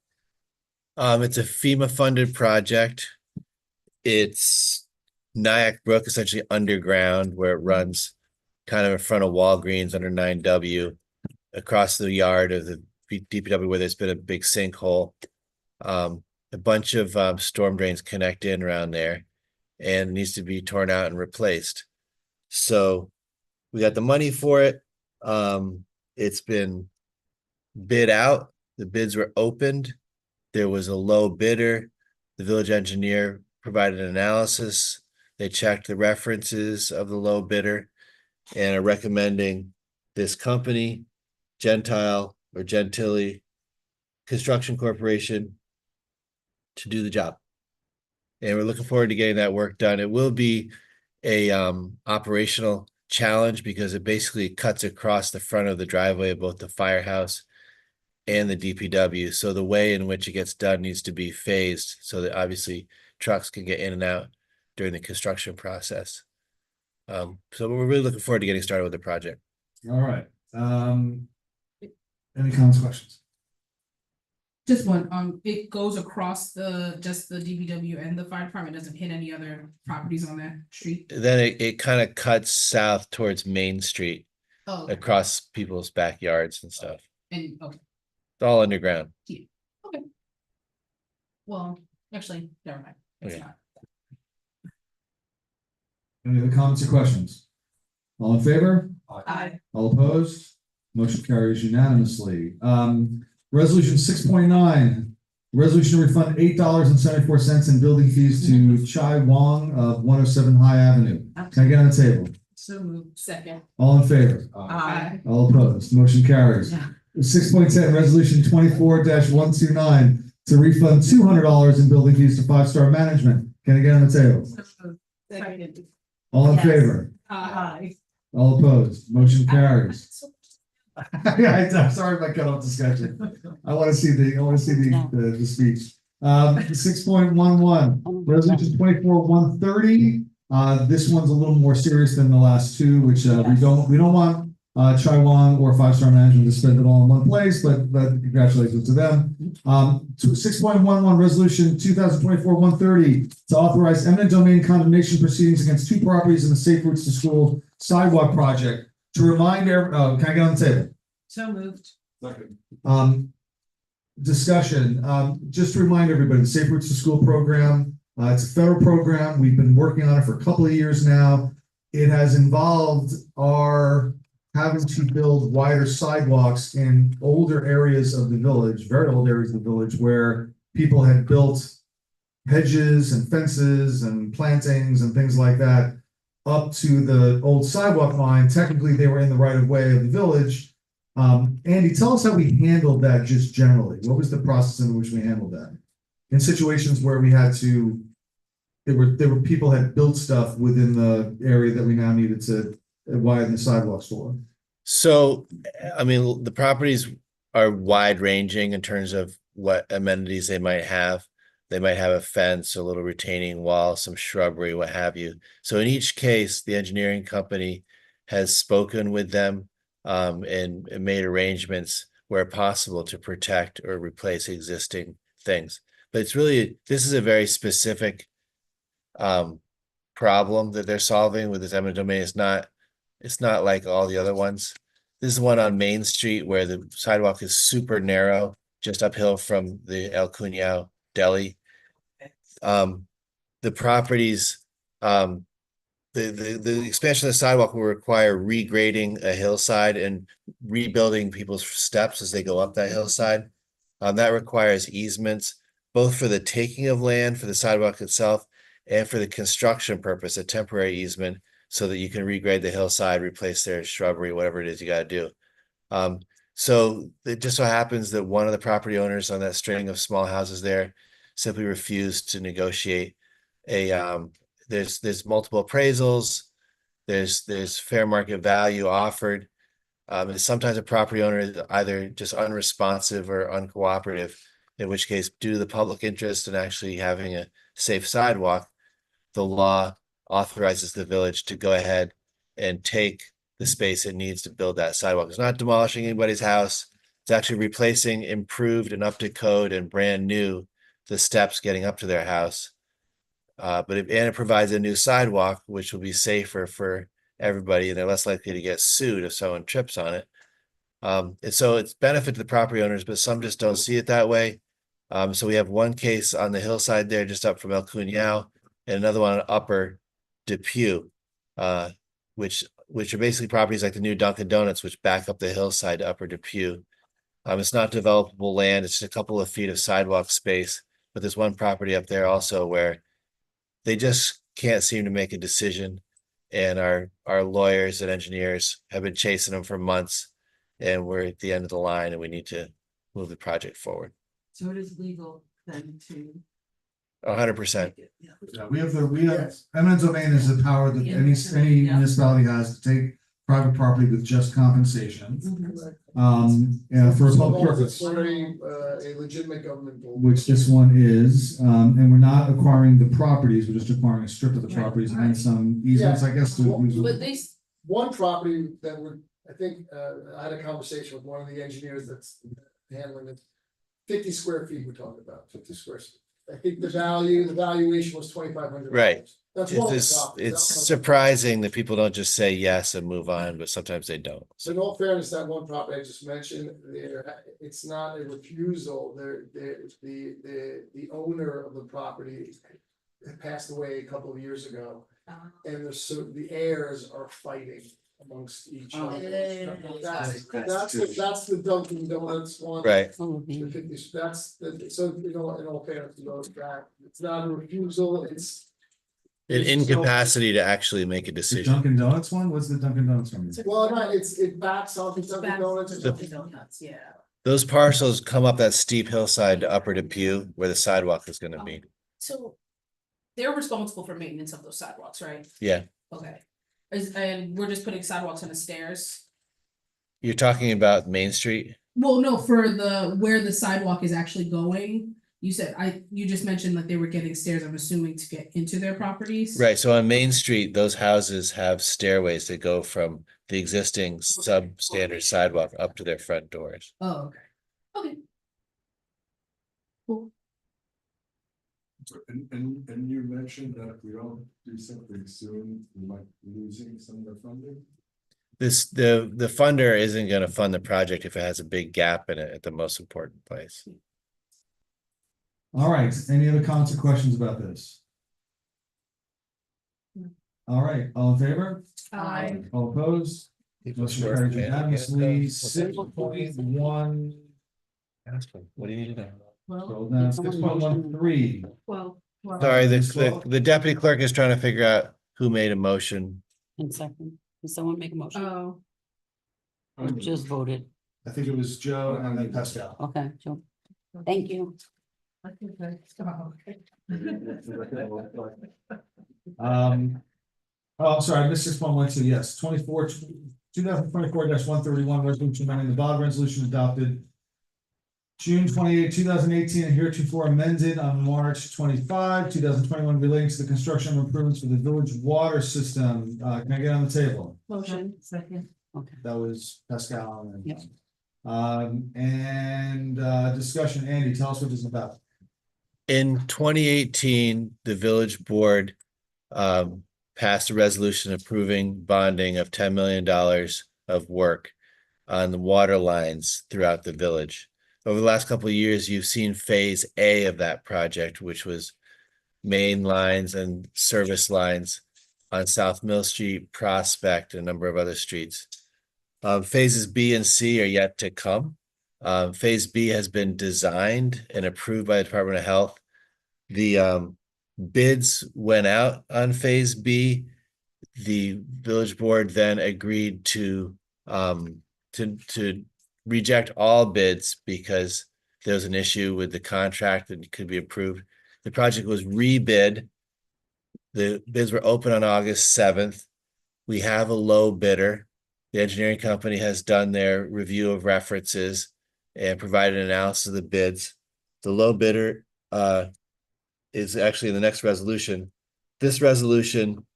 It's a FEMA funded project. It's Nyack Brook, essentially underground, where it runs kind of in front of Walgreens under 9W, across the yard of the DPW where there's been a big sinkhole. A bunch of storm drains connect in around there and it needs to be torn out and replaced. So we got the money for it. It's been bid out. The bids were opened. There was a low bidder. The village engineer provided an analysis. They checked the references of the low bidder and are recommending this company, Gentile or Gentili Construction Corporation, to do the job. And we're looking forward to getting that work done. It will be a operational challenge because it basically cuts across the front of the driveway of both the firehouse and the DPW. So the way in which it gets done needs to be phased so that obviously trucks can get in and out during the construction process. So we're really looking forward to getting started with the project. All right. Any comments, questions? Just one, it goes across just the DPW and the fire department, doesn't hit any other properties on that street? Then it kind of cuts south towards Main Street Oh, across people's backyards and stuff. and, okay, It's all underground. okay. Well, actually, never mind. It's Okay. not. Any other comments or questions? All in favor? Aye. All opposed? Motion carries unanimously. Resolution 6.9, resolution to refund $8.74 in building fees to Chai Wong of 107 High Avenue. Can I get on the table? So moved. Second. All in favor? Aye. All opposed? Motion carries. Yeah. 6.10, resolution 24-129 to refund $200 in building fees to Five Star Management. Can I get on the table? So moved. Second. All in Yes. favor? Aye. All opposed? Motion carries. Yeah, I'm sorry if I cut off discussion. I want to see the speech. 6.11, resolution 24-130. This one's a little more serious than the last two, which we don't want Chai Wong or Five Star Management to spend it all in one place, but congratulations to them. 6.11, resolution 2024-130 to authorize eminent domain condemnation proceedings against 2 properties in the Safe Routes to School sidewalk project. To remind everyone, can I get on the table? So moved. Second. Discussion, just to remind everybody, the Safe Routes to School program, it's a federal program. We've been working on it for a couple of years now. It has involved our having to build wider sidewalks in older areas of the village, very old areas of the village, where people had built hedges and fences and plantings and things like that up to the old sidewalk line. Technically, they were in the right of way of the village. Andy, tell us how we handled that just generally. What was the process in which we handled that? In situations where we had to, there were people had built stuff within the area that we now needed to widen the sidewalks for. So, I mean, the properties are wide ranging in terms of what amenities they might have. They might have a fence, a little retaining wall, some shrubbery, what have you. So in each case, the engineering company has spoken with them and made arrangements where possible to protect or replace existing things. But it's really, this is a very specific problem that they're solving with this eminent domain. It's not like all the other ones. This is one on Main Street where the sidewalk is super narrow, just uphill from the El Cunao Deli. The properties, the expansion of the sidewalk will require regrading a hillside and rebuilding people's steps as they go up that hillside. That requires easements, both for the taking of land for the sidewalk itself and for the construction purpose, a temporary easement, so that you can regrade the hillside, replace their shrubbery, whatever it is you got to do. So it just so happens that one of the property owners on that string of small houses there simply refused to negotiate there's multiple appraisals, there's fair market value offered. And sometimes a property owner is either just unresponsive or uncooperative, in which case, due to the public interest in actually having a safe sidewalk, the law authorizes the village to go ahead and take the space it needs to build that sidewalk. It's not demolishing anybody's house. It's actually replacing improved and up to code and brand new the steps getting up to their house. But it provides a new sidewalk, which will be safer for everybody, and they're less likely to get sued if someone trips on it. And so it's benefit to the property owners, but some just don't see it that way. So we have one case on the hillside there, just up from El Cunao, and another one on Upper Depew, which are basically properties like the new Dunkin' Donuts, which back up the hillside to Upper Depew. It's not developable land. It's just a couple of feet of sidewalk space, but there's one property up there also where they just can't seem to make a decision. And our lawyers and engineers have been chasing them for months, and we're at the end of the line and we need to move the project forward. So it is legal then to. 100%. Yeah, we have eminent domain is the power that any municipality has to take private property with just compensation. And for a public purpose. For a legitimate government goal. Which this one is, and we're not acquiring the properties, we're just acquiring a strip of the properties and some easements, I guess. But one property that would, I think, I had a conversation with one of the engineers that's handling it. 50 square feet we're talking about, 50 square feet. I think the valuation was $2,500. Right. That's one. It's surprising that people don't just say yes and move on, but sometimes they don't. So in all fairness, that one property I just mentioned, it's not a refusal. The owner of the property passed away a couple of years ago. And the heirs are fighting amongst each other. That's the Dunkin' Donuts one. Right. That's so, you know, in all fairness, it's not a refusal, it's. An incapacity to actually make a The decision. Dunkin' Donuts one, what's the Dunkin' Donuts one? Well, it backs off of Dunkin' Donuts. Donuts, yeah. Those parcels come up that steep hillside to Upper Depew where the sidewalk is gonna be. So they're responsible for maintenance of those sidewalks, right? Yeah, Okay. And we're just putting sidewalks on the stairs? you're talking about Main Street? Well, no, for where the sidewalk is actually going, you just mentioned that they were getting stairs, I'm assuming, to get into their properties. Right, so on Main Street, those houses have stairways that go from the existing substandard sidewalk up to their front doors. Oh, okay. Okay. Cool. And you mentioned that if we don't do something soon, we might be losing some of the funding. The funder isn't gonna fund the project if it has a big gap in it at the most important place. All right, any other comments or questions about this? All right, all in favor? Aye. All opposed? Motion carried unanimously, 6.1. What do you need to know? Scroll down, 6.13. Well. Sorry, the deputy clerk is trying to figure out who made a motion. And second, did someone make a motion? Oh, Or just voted? I think it was Joe and then Pascal. Okay, so, thank you. Oh, I'm sorry, I missed 6.12, yes, 2024-131 resolution amending the bond resolution adopted June 28, 2018, and heretofore amended on March 25, 2021, relating to the construction of improvements for the village water system. Can I get on the table? Motion, second. Okay. That was Pascal and. Yep. Discussion, Andy, tell us what this is about. In 2018, the village board passed a resolution approving bonding of $10 million of work on the water lines throughout the village. Over the last couple of years, you've seen phase A of that project, which was main lines and service lines on South Mill Street, Prospect, and a number of other streets. Phases B and C are yet to come. Phase B has been designed and approved by the Department of Health. The bids went out on phase B. The village board then agreed to reject all bids because there was an issue with the contract that could be approved. The project was rebid. The bids were open on August 7th. We have a low bidder. The engineering company has done their review of references and provided an analysis of the bids. The low bidder is actually in the next resolution. This resolution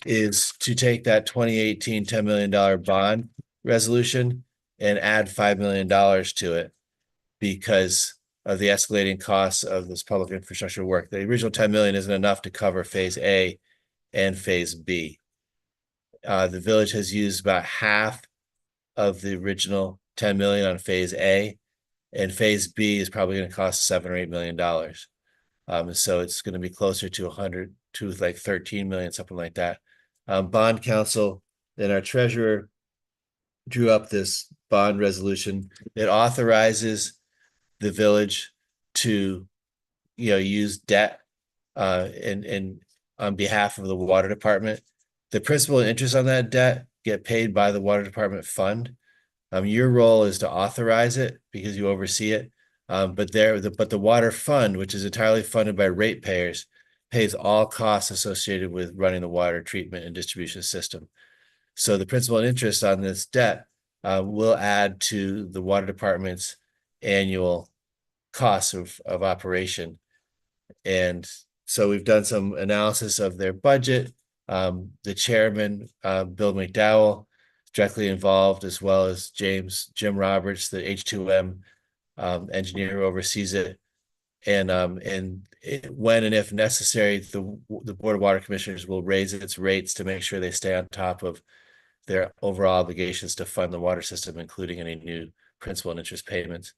is to take that 2018 $10 million bond resolution and add $5 million to it because of the escalating costs of this public infrastructure work. The original 10 million isn't enough to cover phase A and phase B. The village has used about half of the original 10 million on phase A, and phase B is probably going to cost $7 or $8 million. So it's going to be closer to 100 to like 13 million, something like that. Bond counsel and our treasurer drew up this bond resolution. It authorizes the village to, use debt and on behalf of the water department. The principal and interest on that debt get paid by the water department fund. Your role is to authorize it because you oversee it. But the water fund, which is entirely funded by ratepayers, pays all costs associated with running the water treatment and distribution system. So the principal and interest on this debt will add to the water department's annual costs of operation. And so we've done some analysis of their budget. The chairman, Bill McDowell, is directly involved, as well as Jim Roberts, the H2M engineer who oversees it. And when and if necessary, the Board of Water Commissioners will raise its rates to make sure they stay on top of their overall obligations to fund the water system, including any new principal and interest payments.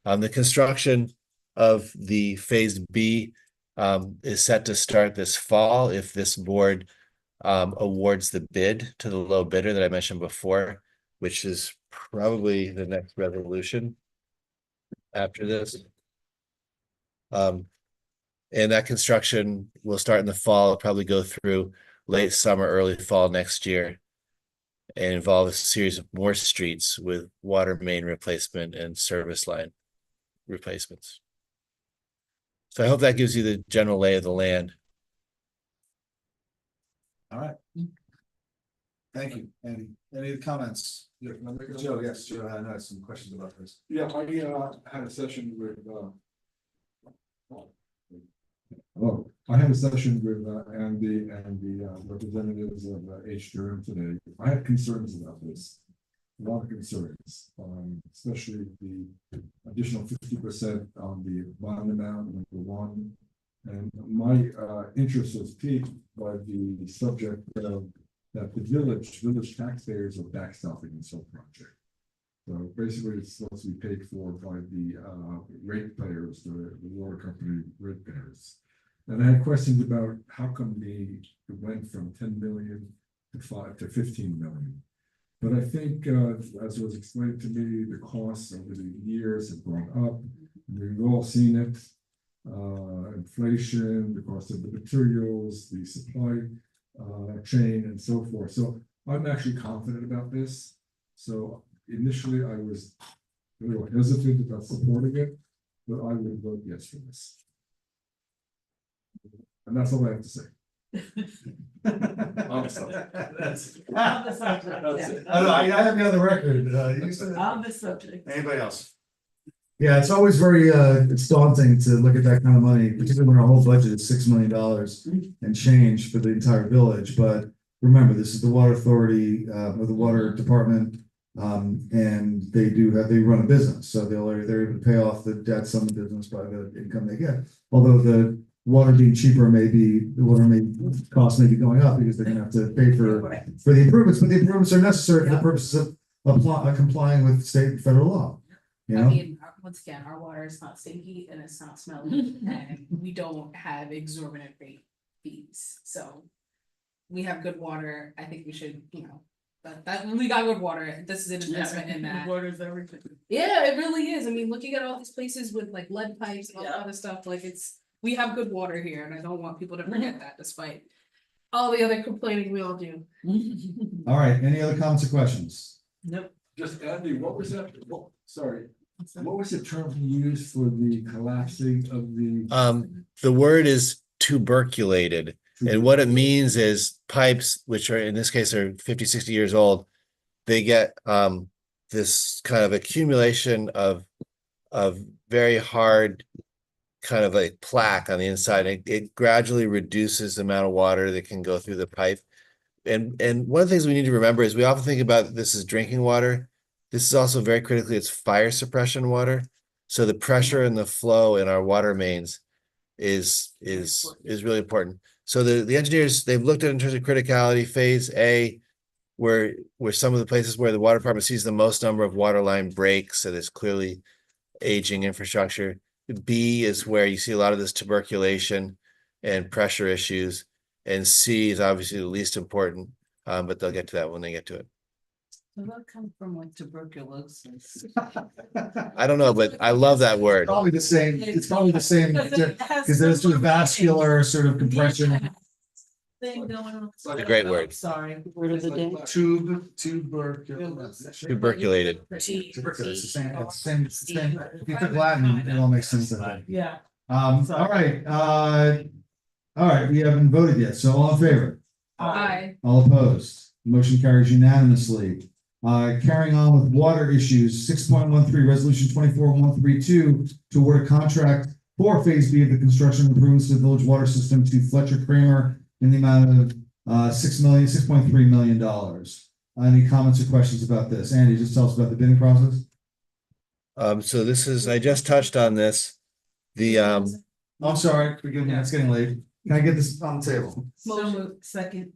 The construction of the phase B is set to start this fall if this board awards the bid to the low bidder that I mentioned before, which is probably the next resolution after this. And that construction will start in the fall. It'll probably go through late summer, early fall next year, and involve a series of more streets with water main replacement and service line replacements. So I hope that gives you the general lay of the land. All right. Thank you, Andy. Any comments? Yeah, can I make a- Joe, yes, Joe, I know some questions about this. Yeah, I had a session with Andy and the representatives of H2M today. I had concerns about this. A lot of concerns, especially the additional 50% on the bond amount, number one. And my interest was piqued by the subject of that the village taxpayers are backstopping this whole project. So basically, it's supposed to be paid for by the ratepayers, the water company ratepayers. And I had questions about how come it went from 10 million to 15 million. But I think, as was explained to me, the costs over the years have gone up. We've all seen it. Inflation, the cost of the materials, the supply chain and so forth. So I'm actually confident about this. So initially I was a little hesitant about supporting it, but I would vote yes for this. And that's all I have to say. On the subject. I have you on the record. You said- On the subject. Anybody else? Yeah, it's always very, it's daunting to look at that kind of money, particularly when our whole budget is $6 million and change for the entire village. But remember, this is the water authority, or the water department. And they run a business, so they're able to pay off the debts on the business by the income they get. Although the water being cheaper the water costs may be going up because they're gonna have to pay for the improvements, but the improvements are necessary for the purposes of complying with state and federal law. You know? I mean, once again, our water is not stinky and it's not smelly and we don't have exorbitant rate fees, so. We have good water, I think we should, that we got good water, this is an investment in that. Water's everything. Yeah, it really is, I mean, looking at all these places with like lead pipes and all that other stuff, like we have good water here and I don't want people to forget that despite. All the other complaining we all do. All right, any other comments or questions? Nope. Just Andy, what was that? What was the term you used for the collapsing of the? The word is tuberculated. And what it means is pipes, which are in this case are 50, 60 years old, they get this kind of accumulation of very hard kind of like plaque on the inside. It gradually reduces the amount of water that can go through the pipe. And one of the things we need to remember is we often think about this as drinking water. This is also very critically, it's fire suppression water. So the pressure and the flow in our water mains is really important. So the engineers, they've looked at it in terms of criticality. Phase A, where some of the places where the water department sees the most number of water line breaks, so there's clearly aging infrastructure. B is where you see a lot of this tuberculation and pressure issues. And C is obviously the least important, but they'll get to that when they get to it. Does that come from like tuberculosis? I don't know, but I love that word. Probably the same, it's probably the same, because there's sort of vascular sort of compression. Thing going on. It's a great word. Sorry. Word of the day. Tuberculosis. Tuberculated. Tuberculosis, it's the same, if you took Latin, it all makes sense. I think. Yeah. All right, we haven't voted yet, so all in favor? Aye. All opposed? Motion carries unanimously. Carrying on with water issues, 6.13, resolution 24-132 to award a contract for phase B of the construction improvements to the village water system to Fletcher Kramer in the amount of $6.3 million. Any comments or questions about this? Andy, just tell us about the bidding process. So this is, I just touched on this. The I'm sorry, forgive me, it's getting late. Can I get this on the table? So moved. Second.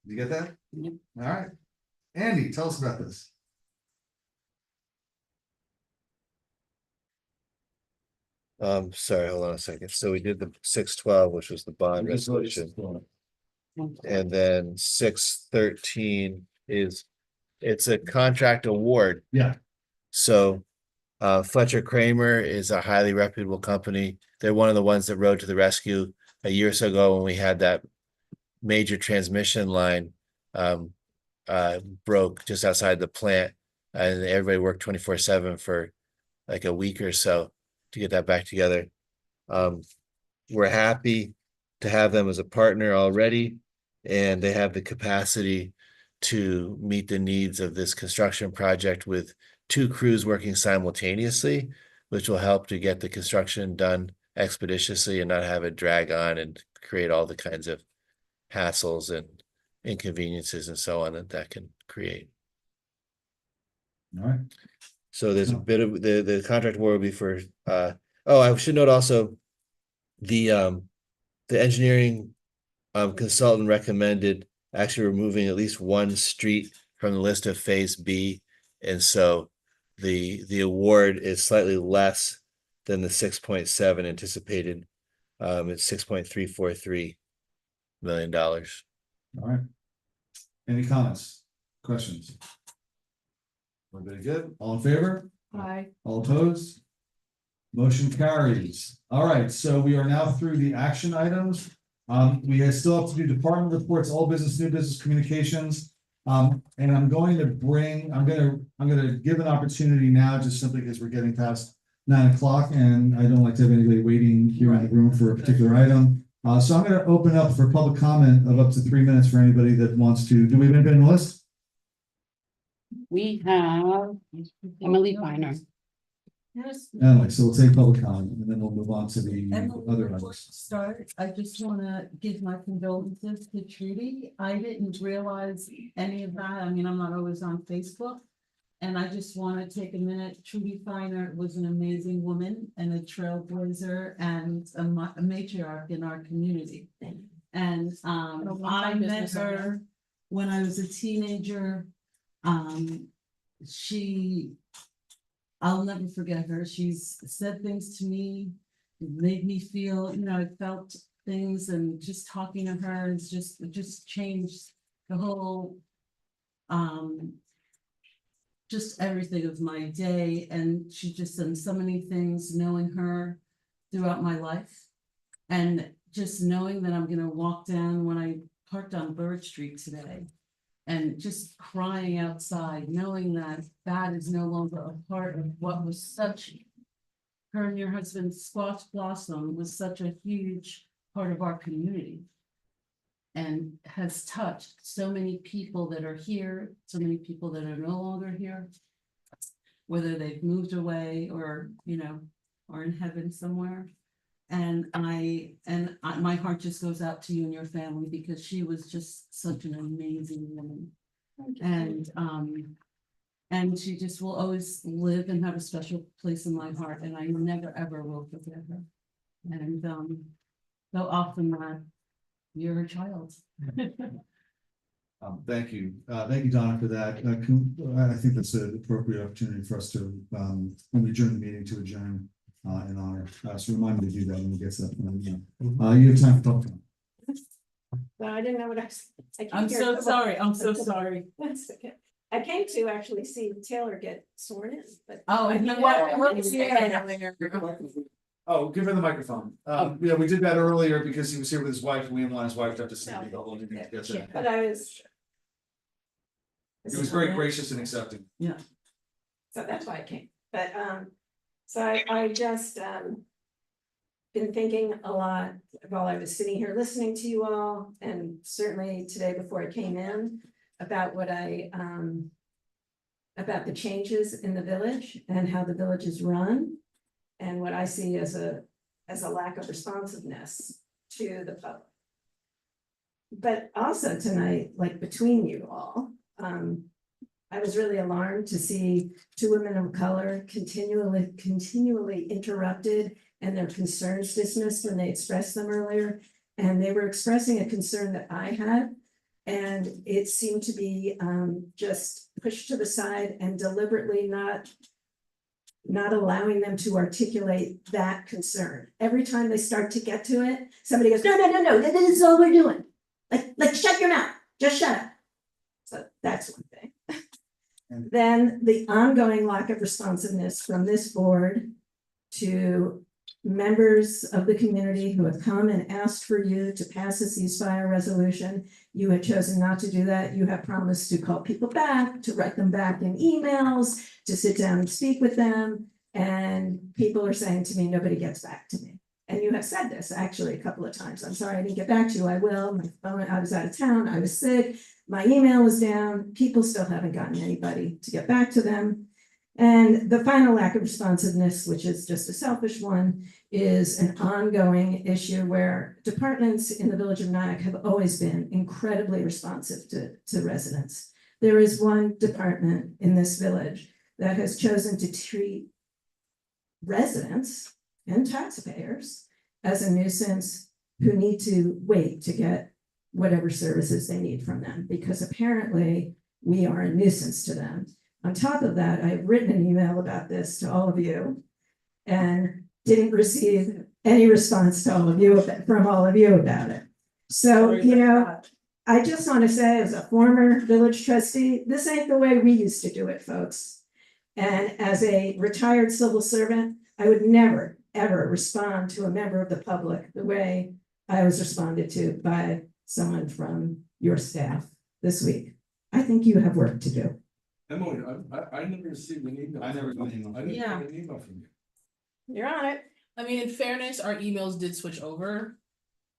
Did you get that? Yep. All right. Andy, tell us about this. Sorry, hold on a second. So we did the 612, which was the bond resolution. And then 613 it's a contract award. Yeah. So Fletcher Kramer is a highly reputable company. They're one of the ones that rode to the rescue a year or so ago when we had that major transmission line broke just outside the plant, and everybody worked 24/7 for like a week or so to get that back together. We're happy to have them as a partner already, and they have the capacity to meet the needs of this construction project with 2 crews working simultaneously, which will help to get the construction done expeditiously and not have it drag on and create all the kinds of hassles and inconveniences and so on that can create. All right. So there's a bit of the contract award will be for I should note also the engineering consultant recommended actually removing at least one street from the list of phase B, and so the award is slightly less than the 6.7 anticipated. It's $6.343 million. All right. Any comments, questions? Very good. All in favor? Aye. All opposed? Motion carries. All right, so we are now through the action items. We still have to do department reports, all business, new business communications. And I'm gonna give an opportunity now, just simply because we're getting past 9 o'clock and I don't like to have anybody waiting here in the room for a particular item. So I'm gonna open up for public comment of up to 3 minutes for anybody that wants to. Do we have anybody on the list? We have Emily Finer. Emily, so we'll take public comment and then we'll move on to the other Before we items. start, I just wanna give my condolences to Trudy. I didn't realize any of that. I mean, I'm not always on Facebook. And I just wanna take a minute. Trudy Finer was an amazing woman and a trailblazer and a matriarch in our community. And I met her when I was a teenager. I'll never forget her. She's said things to me, made me feel, I felt things, and just talking to her is it just changed the whole, just everything of my day. And she just done so many things, knowing her throughout my life. And just knowing that I'm gonna walk down when I parked on Bird Street today. And just crying outside, knowing that that is no longer a part of what was such, her and your husband Squash Blossom was such a huge part of our community. And has touched so many people that are here, so many people that are no longer here. Whether they've moved away or, are in heaven somewhere. And my heart just goes out to you and your family, because she was just such an amazing woman. And she just will always live and have a special place in my heart, and I never ever will forget her. And so often that you're her child. Thank you. Thank you, Donna, for that. I think that's an appropriate opportunity for us to, when we adjourn the meeting, to adjourn in honor. So remind me to do that when we get to that point. You have time for public comment. Well, I didn't know what I was. I'm so sorry. I'm so sorry. That's okay. I came to actually see Taylor get sworn in, but. Oh, and you know what? Oh, give her the microphone. Yeah, we did that earlier because he was here with his wife, and we didn't want his wife to have to sit the whole meeting to get there. But I was. He was very gracious and accepting. Yeah. So that's why I came, but so I just been thinking a lot while I was sitting here listening to you all, and certainly today before I came in, about what about the changes in the village and how the village is run, and what I see as a lack of responsiveness to the public. But also tonight, like between you all, I was really alarmed to see two women of color continually interrupted and their concerns dismissed when they expressed them earlier. And they were expressing a concern that I had, and it seemed to be just pushed to the side and deliberately not allowing them to articulate that concern. Every time they start to get to it, somebody goes, no, this is all we're doing. Like shut your mouth, just shut up. So that's one thing. Then the ongoing lack of responsiveness from this board to members of the community who have come and asked for you to pass a ceasefire resolution. You had chosen not to do that. You have promised to call people back, to write them back in emails, to sit down and speak with them. And people are saying to me, nobody gets back to me. And you have said this actually a couple of times. I'm sorry I didn't get back to you. I will. My phone, I was out of town. I was sick. My email was down. People still haven't gotten anybody to get back to them. And the final lack of responsiveness, which is just a selfish one, is an ongoing issue where departments in the village of Nyack have always been incredibly responsive to residents. There is one department in this village that has chosen to treat residents and taxpayers as a nuisance who need to wait to get whatever services they need from them, because apparently we are a nuisance to them. On top of that, I've written an email about this to all of you and didn't receive any response to all of you from all of you about it. So, I just want to say, as a former village trustee, this ain't the way we used to do it, folks. And as a retired civil servant, I would never, ever respond to a member of the public the way I was responded to by someone from your staff this week. I think you have work to do. Emily, I never received an email. I never got an email. I didn't Yeah. get an email from you. You're on it. I mean, in fairness, our emails did switch over.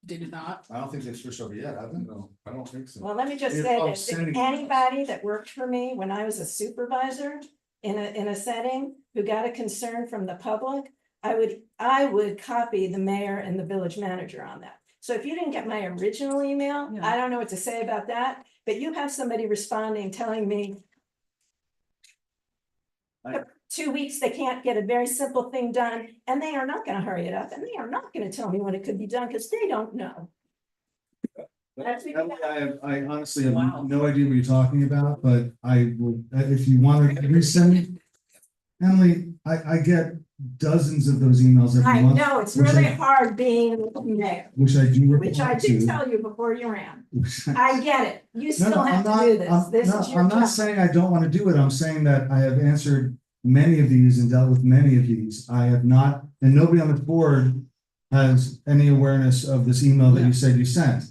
Did it not? I don't think they've switched over yet, have they? No, I don't think so. Well, let me just If say I'm this, sending- anybody that worked for me when I was a supervisor in a setting who got a concern from the public, I would copy the mayor and the village manager on that. So if you didn't get my original email, Yeah. I don't know what to say about that, but you have somebody responding, telling me 2 weeks, they can't get a very simple thing done, and they are not gonna hurry it up, and they are not gonna tell me when it could be done, because they don't know. That's Emily, I honestly have Wow. no idea what you're talking about, but I will, if you want to resend. Emily, I get dozens of those emails every I month. know, it's which really I- hard being mayor, Which I do. which I reply did to. tell you before you ran. I get it, you No, still no, I'm have to not, do this, I'm, this no, is your I'm not job. saying I don't want to do it. I'm saying that I have answered many of these and dealt with many of these. I have not, and nobody on the board has any awareness of this email that you said you sent.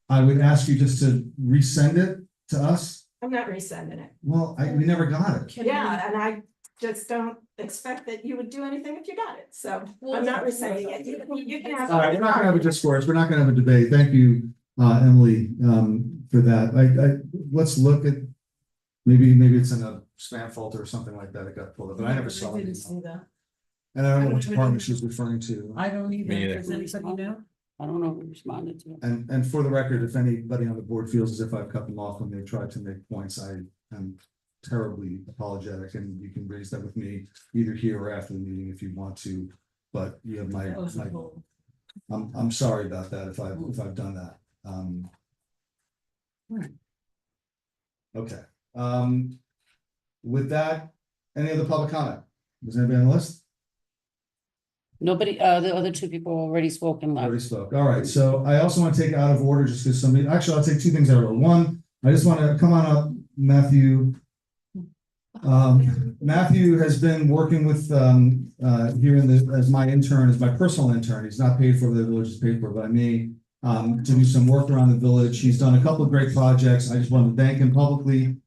I would ask you just to resend it to us. I'm not resending it. Well, we never got it. Yeah, and I just don't expect that you would do anything if you got it, so I'm not resending it. You can have. All right, we're not gonna have a discourse. We're not gonna have a debate. Thank you, Emily, for that. Let's look at, maybe it's in a spam folder or something like that. It got pulled up, but I never saw I it. didn't see that. And I don't know what department she's referring to. I don't Me either. either. Does anybody know? I don't know who responded to it. And for the record, if anybody on the board feels as if I've cut them off when they tried to make points, I am terribly apologetic, and you can raise that with me either here or after the meeting if you want to. But you have That was a my, whole- I'm sorry about that if I've done that. Okay, with that, any other public comment? Was anybody on the list? Nobody, the other two people already spoken Already left. spoke. All right, so I also want to take out of order just because somebody, actually, I'll take two things out of order. One, I just want to come on up, Matthew. Matthew has been working with here as my intern, as my personal intern. He's not paid for, the village is paid for by me. To do some work around the village. He's done a couple of great projects. I just wanted to thank him publicly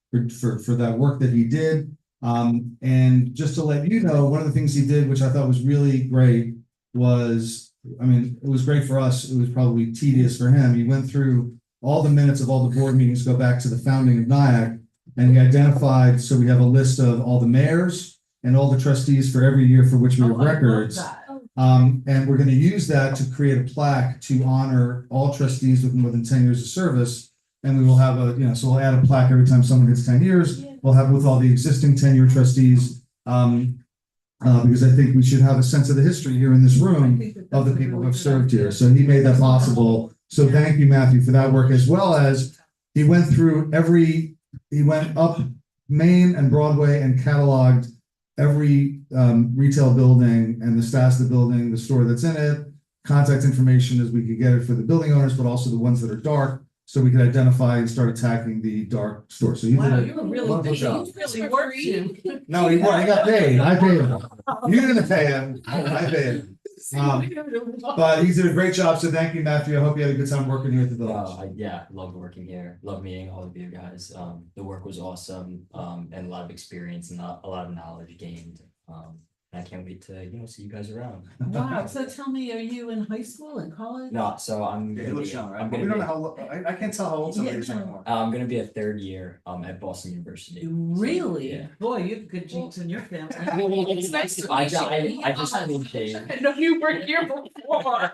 for that work that he did. And just to let you know, one of the things he did, which I thought was really great, was, I mean, it was great for us. It was probably tedious for him. He went through all the minutes of all the board meetings, go back to the founding of NIAC, and he identified, so we have a list of all the mayors and all the trustees for every year for which we have Oh, I love records. that. And we're gonna use that to create a plaque to honor all trustees with more than 10 years of service. And we will have so we'll add a plaque every time someone hits 10 years. We'll have with all the existing 10-year trustees. Because I think we should have a sense of the history here in this room of the people who have served here. So he made that possible. So thank you, Matthew, for that work, as well as he went through he went up Main and Broadway and cataloged every retail building and the status of the building, the store that's in it, contact information as we could get it for the building owners, but also the ones that are dark, so we could identify and start attacking the dark stores. So you Wow, did you were a really wonderful busy. job. You really worked you. No, he got paid. I paid him. You didn't pay him. I paid him. But he did a great job. So thank you, Matthew. I hope you had a good time working here at the village. Yeah, loved working here, loved meeting all of you guys. The work was awesome, and a lot of experience and a lot of knowledge gained. And I can't wait to, see you guys around. Wow, so tell me, are you in high school and college? No, so I'm Yeah, he gonna looks be, young, right? I'm We gonna don't be, know I can't tell how old somebody is anymore. I'm gonna be a third year, at Boston University. Really? Yeah. Boy, you have good genes in your family. It's nice to meet you. I just moved I here. know you were here before.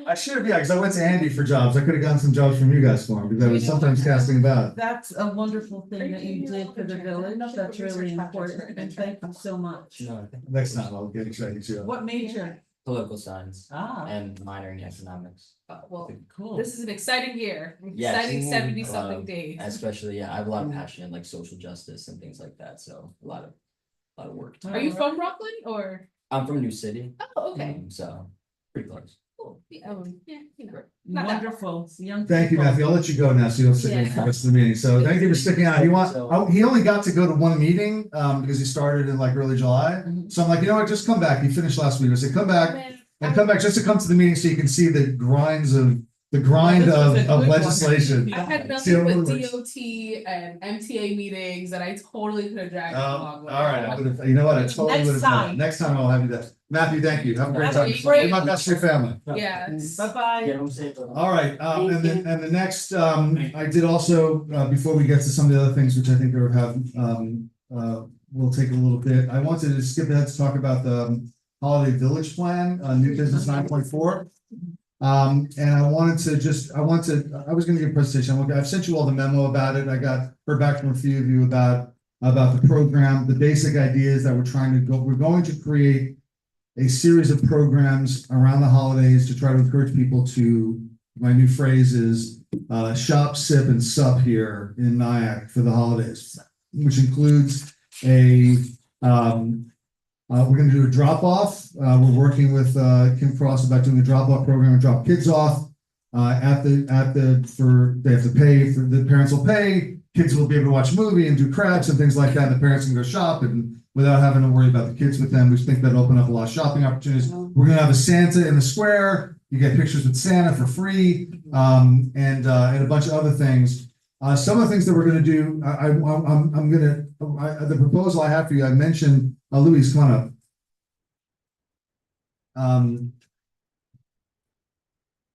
I should have, because I went to Andy for jobs. I could have gotten some jobs from you guys for him, because I was sometimes casting about. That's a wonderful thing that you did for the village. That's really important. And thank you so much. No, Next time I'll get excited too. What major? political science Ah, and minor in economics. Well, cool. this is an exciting year, Yes. exciting 70 something Um, days. Especially, I have a lot of passion in like social justice and things like that, so a lot of work. Are you from Rockland or? I'm from New City, Oh, okay. so pretty close. Cool. Yeah, yeah, you know. Wonderful. Young Thank you, people. Matthew. I'll let you go now, so you don't stick around for the rest of the meeting. So thank you for sticking out. He only got to go to one meeting, because he started in like early July. So I'm like, you know what, just come back. You finished last week. I said, come back and come back just to come to the meeting so you can see the grind of legislation. I had See how nothing it but works. DOT and MTA meetings that I totally could have dragged along with. All right, you know what, I totally would have done it. Next time I'll have you there. Matthew, thank you. Have a great time. That's great. Be my best for your family. Yes. Bye-bye. All right, and the next, I did also, before we get to some of the other things, which I think will take a little bit, I wanted to skip ahead to talk about the Holiday Village Plan, new business 9.4. And I was gonna give a presentation. I've sent you all the memo about it. Heard back from a few of you about the program. The basic idea is that we're going to create a series of programs around the holidays to try to encourage people to, my new phrase is, shop, sip, and sup here in Nyack for the holidays, which includes we're going to do a drop off. We're working with Kim Cross about doing a drop off program and drop kids off they have to pay for, the parents will pay, kids will be able to watch a movie and do crafts and things like that. The parents can go shop and without having to worry about the kids with them. We think that'll open up a lot of shopping opportunities. We're going to have a Santa in the square. You get pictures with Santa for free, and a bunch of other things. Some of the things that we're going to do, the proposal I have for you, I mentioned, Louise, come on up.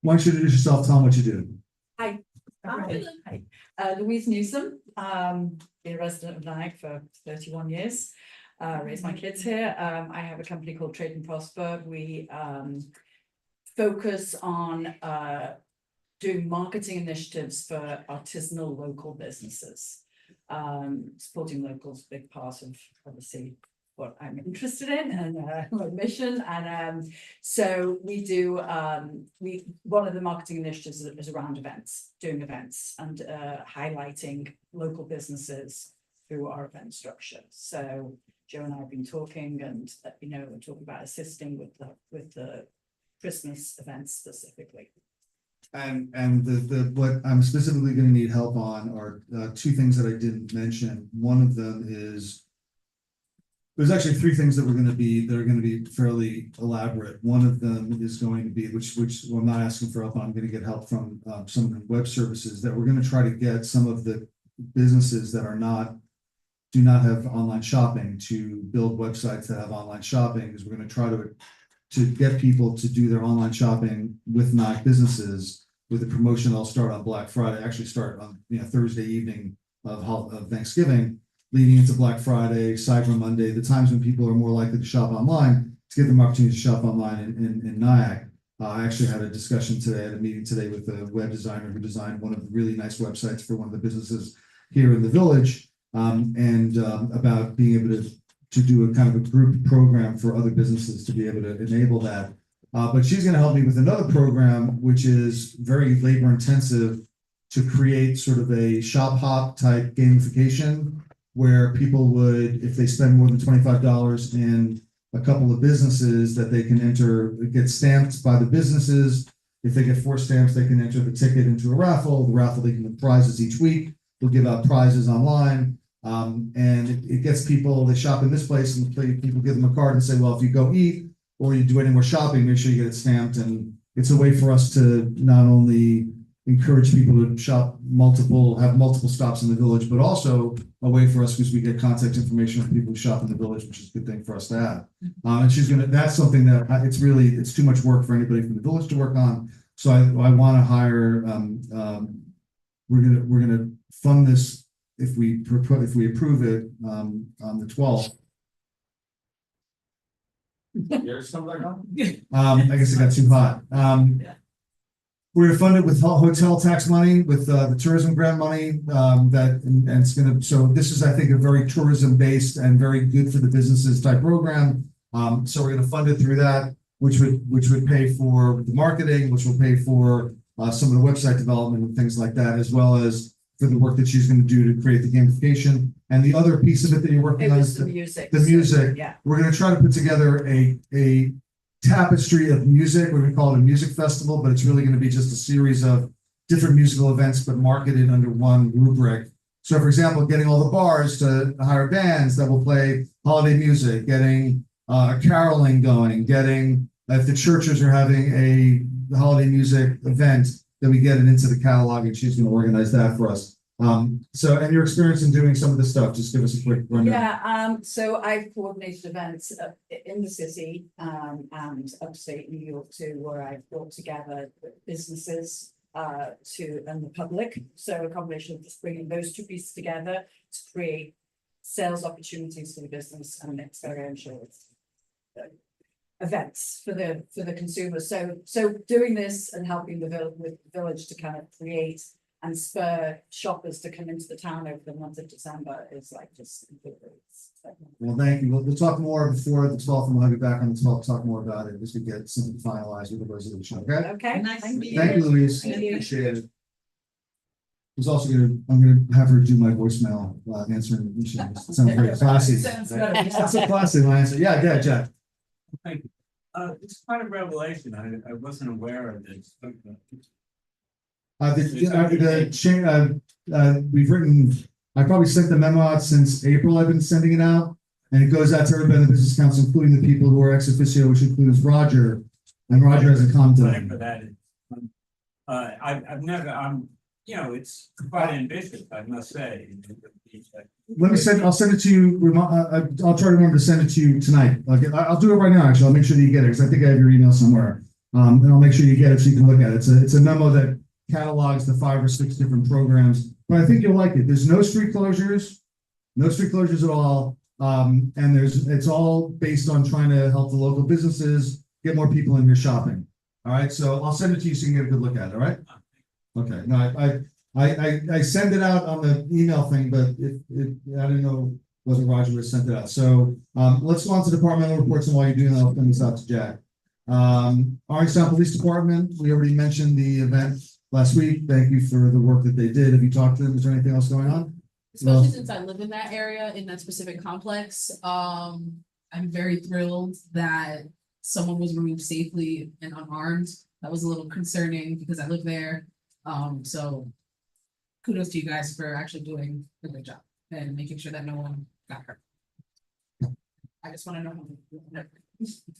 Why don't you introduce yourself, tell them what you do. Hi. Louise Newsom, been a resident of Nyack for 31 years, raised my kids here. I have a company called Trade and Prosper. We focus on doing marketing initiatives for artisanal local businesses. Supporting locals, big part of obviously what I'm interested in and my mission. And so we do, one of the marketing initiatives is around events, doing events and highlighting local businesses through our event structure. So Joe and I have been talking and, we're talking about assisting with the Christmas events specifically. And what I'm specifically going to need help on are two things that I didn't mention. One of them is, there's actually three things that are going to be fairly elaborate. One of them is going to be, which well, I'm not asking for help on, I'm going to get help from some of the web services, that we're going to try to get some of the businesses that do not have online shopping to build websites that have online shopping, because we're going to try to get people to do their online shopping with Nyack businesses with a promotion that'll start on Black Friday, actually start on Thursday evening of Thanksgiving, leading into Black Friday, Cyber Monday, the times when people are more likely to shop online, to give them opportunity to shop online in Nyack. I actually had a discussion today, at a meeting today with a web designer who designed one of the really nice websites for one of the businesses here in the village, about being able to do a kind of a group program for other businesses to be able to enable that. But she's going to help me with another program, which is very labor intensive, to create sort of a shop hop type gamification where people would, if they spend more than $25 in a couple of businesses, that they can enter, get stamped by the businesses. If they get 4 stamps, they can enter the ticket into a raffle. The raffle, they can win prizes each week. We'll give out prizes online. And it gets people, they shop in this place, and people give them a card and say, well, if you go eat or you do any more shopping, make sure you get it stamped. And it's a way for us to not only encourage people to have multiple stops in the village, but also a way for us, because we get contact information of people who shop in the village, which is a good thing for us to have. And that's something that it's too much work for anybody from the village to work on. So I want to hire, we're gonna fund this if we approve it on the 12th. Here's something else. I guess it got too hot. We're gonna fund it with hotel tax money, with the tourism grant money, and it's gonna, so this is, I think, a very tourism based and very good for the businesses type program. So we're gonna fund it through that, which would pay for the marketing, which will pay for some of the website development and things like that, as well as for the work that she's going to do to create the gamification. And the other piece of it that you're working on is the music. The music. Yeah. We're going to try to put together a tapestry of music. We're gonna call it a music festival, but it's really gonna be just a series of different musical events, but marketed under one rubric. So for example, getting all the bars to hire bands that will play holiday music, getting caroling going, getting, if the churches are having a holiday music event, then we get it into the catalog and she's gonna organize that for us. So, and your experience in doing some of this stuff, just give us a quick rundown. Yeah, so I've coordinated events in the city and upstate New York too, where I've brought together businesses and the public. So a combination of just bringing those two pieces together to create sales opportunities for the business and experiential events for the consumers. So doing this and helping with the village to kind of create and spur shoppers to come into the town over the month of December is like just. Well, thank you. We'll talk more before the 12th, and we'll have you back on the 12th, talk more about it as we get something finalized with the resolution, okay? Okay. Nice to meet you. Thank you, Louise. Thank you. Appreciate it. I'm gonna have her do my voicemail, answering. Sounds very classy. Sounds good. That's so classy, my answer. Yeah, Jack. Thank you. It's quite a revelation. I wasn't aware of this. We've written, I probably sent the memo out since April. I've been sending it out. And it goes out to everybody in the business council, including the people who are ex officio, which includes Roger. And Roger hasn't come to them. For that. I've never, it's quite ambitious, I must say. I'll send it to you. I'll try to remember to send it to you tonight. I'll do it right now, actually. I'll make sure that you get it, because I think I have your email somewhere. And I'll make sure you get it so you can look at it. It's a memo that catalogs the 5 or 6 different programs, but I think you'll like it. There's no street closures at all. And it's all based on trying to help the local businesses get more people in here shopping. All right, so I'll send it to you so you can get a good look at it. All right. Okay. No, I send it out on the email thing, but I don't know whether Roger would have sent it out. So let's go on to departmental reports, and while you're doing that, I'll send this out to Jack. Orangetown Police Department, we already mentioned the event last week. Thank you for the work that they did. Have you talked to them? Is there anything else going on? Especially since I live in that area, in that specific complex, I'm very thrilled that someone was removed safely and unarmed. That was a little concerning because I live there. So kudos to you guys for actually doing a good job and making sure that no one got hurt. I just want to know.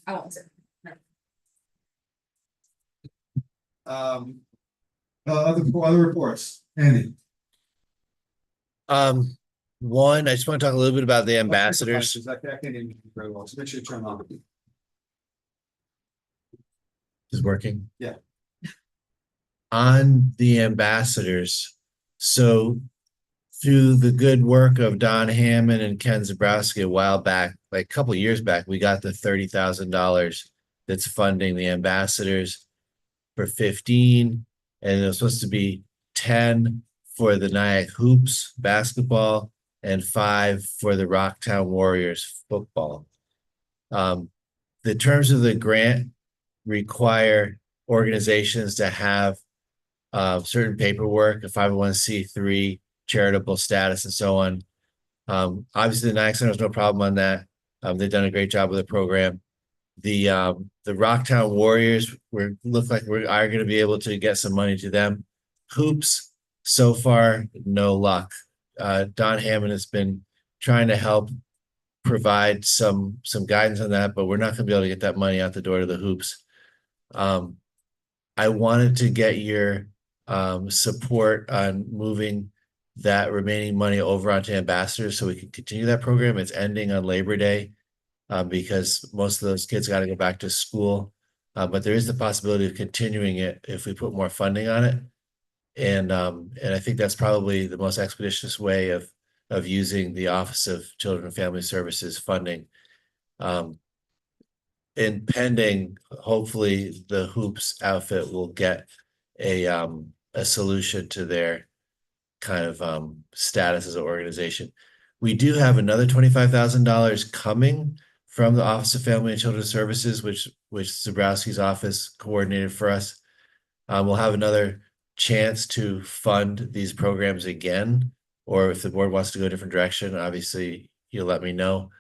I won't say. Other reports, Andy. One, I just want to talk a little bit about the ambassadors. I can't hear you very well, so make sure you turn on. Is working? Yeah. On the ambassadors, so through the good work of Don Hammond and Ken Zabrowski a while back, like a couple of years back, we got the $30,000 that's funding the ambassadors for 15, and it was supposed to be 10 for the Nyack Hoops basketball and 5 for the Rocktown Warriors football. The terms of the grant require organizations to have certain paperwork, a 501c3, charitable status, and so on. Obviously, the Nyack Center has no problem on that. They've done a great job with the program. The Rocktown Warriors, look like we are going to be able to get some money to them. Hoops, so far, no luck. Don Hammond has been trying to help provide some guidance on that, but we're not going to be able to get that money out the door to the Hoops. I wanted to get your support on moving that remaining money over onto ambassadors so we can continue that program. It's ending on Labor Day because most of those kids got to go back to school. But there is the possibility of continuing it if we put more funding on it. And I think that's probably the most expeditious way of using the Office of Children and Family Services funding. And pending, hopefully the Hoops outfit will get a solution to their kind of status as an organization. We do have another $25,000 coming from the Office of Family and Children's Services, which Zabrowski's office coordinated for us. We'll have another chance to fund these programs again, or if the board wants to go a different direction, obviously you'll let me know.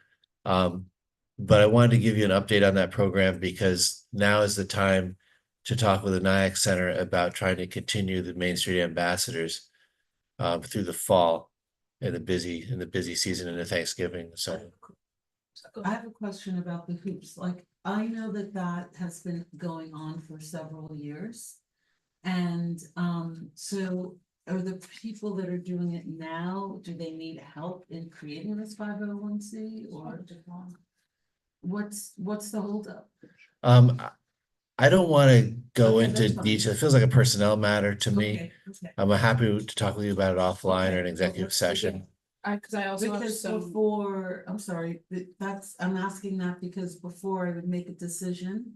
But I wanted to give you an update on that program because now is the time to talk with the NIAC Center about trying to continue the Main Street Ambassadors through the fall and the busy season into Thanksgiving. So I have a question about the hoops. Like, I know that that has been going on for several years. And so are the people that are doing it now, do they need help in creating this 501c or what's the holdup? I don't want to go Okay, into that's fine. detail. It feels like a personnel matter to me. Okay. I'm happy to talk with you about it offline or an executive Okay. session. Cause I also have Because some, before, I'm sorry, I'm asking that because before I would make a decision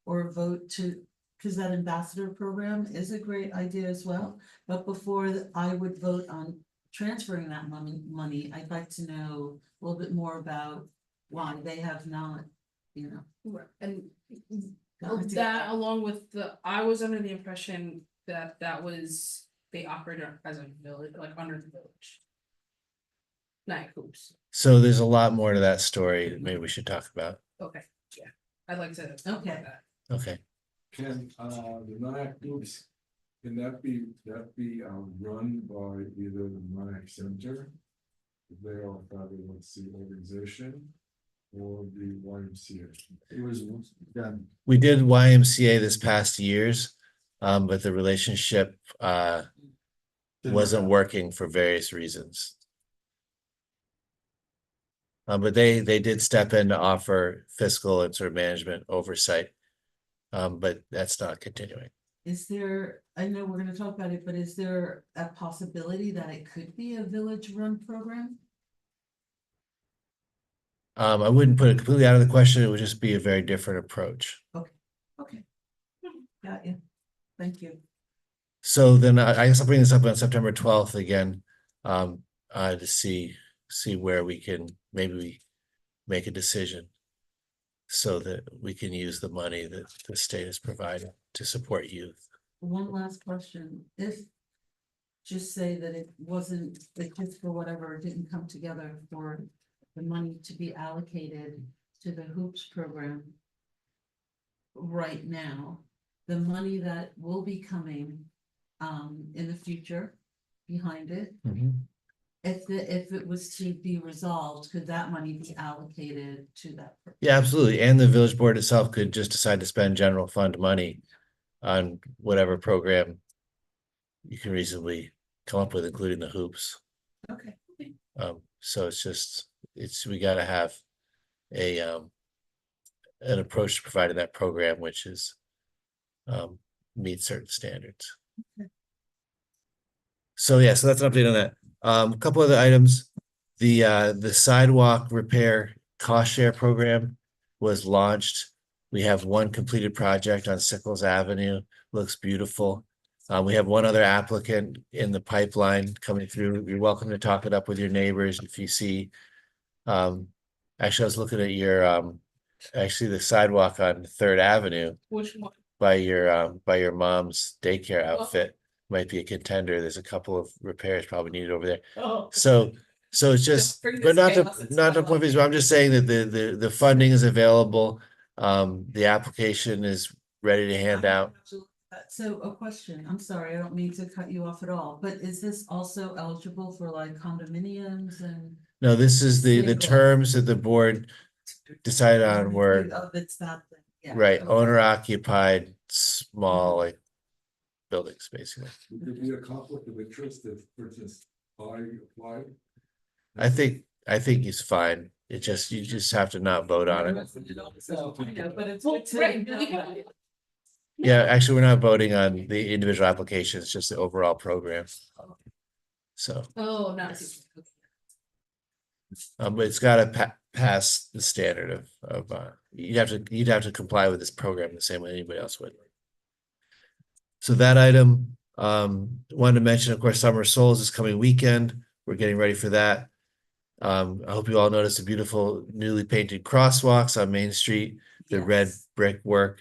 or vote to, because that ambassador program is a great idea as well. But before I would vote on transferring that money, I'd like to know a little bit more about why they have not, you know. and gone to- that along with I was under the impression that was, they operated as a village, like under the village. Night hoops. So there's a lot more to that story that maybe we should talk about. Okay, yeah, I'd like to. Okay. Okay. Can the NIAC groups, can that be run by either the NIAC Center? If they are a 501c organization or the YMCA? It was done. We did YMCA this past years, but the relationship wasn't working for various reasons. But they did step in to offer fiscal and sort of management oversight. But that's not continuing. Is there, I know we're gonna talk about it, but is there a possibility that it could be a village-run program? I wouldn't put it completely out of the question. It would just be a very different approach. Okay. Got you. Thank you. So then I guess I'll bring this up on September 12th again, to see where we can maybe make a decision so that we can use the money that the state has provided to support youth. One last question, if, just say that it wasn't, it just for whatever, it didn't come together for the money to be allocated to the hoops program right now, the money that will be coming in the future behind it, if it was to be resolved, could that money be allocated to that? Yeah, absolutely. And the village board itself could just decide to spend general fund money on whatever program you can reasonably come up with, including the hoops. Okay. So we gotta have an approach to providing that program, which is meet certain standards. Okay. So yeah, so that's an update on that. A couple other items. The sidewalk repair cost share program was launched. We have one completed project on Sickles Avenue, looks beautiful. We have one other applicant in the pipeline coming through. You're welcome to talk it up with your neighbors if you see. Actually, I was looking at your actually the sidewalk on Third Avenue Which one? by your mom's daycare outfit might be a contender. There's a couple of repairs probably needed over there. Oh. So it's just, bring but this chaos into not my to point fingers, but I'm just saying that the funding is available. The application is ready to hand out. So a question, I'm sorry, I don't mean to cut you off at all, but is this also eligible for like condominiums and? No, this is the Single. terms that the board decided on were, Oh, it's that thing, yeah. right, Okay. owner occupied, small, like buildings, basically. Would there be a conflict of interest if, for instance, I applied? I think it's fine. You just have to not vote on it. So, I know, but it's good to know. Yeah, actually, we're not voting on the individual applications, just the overall program. So, Oh, nice. but it's gotta pass the standard of you'd have to comply with this program the same way anybody else would. So that item, wanted to mention, of course, Summer Souls is coming weekend. We're getting ready for that. I hope you all noticed the beautiful newly painted crosswalks on Main Street. The red brick work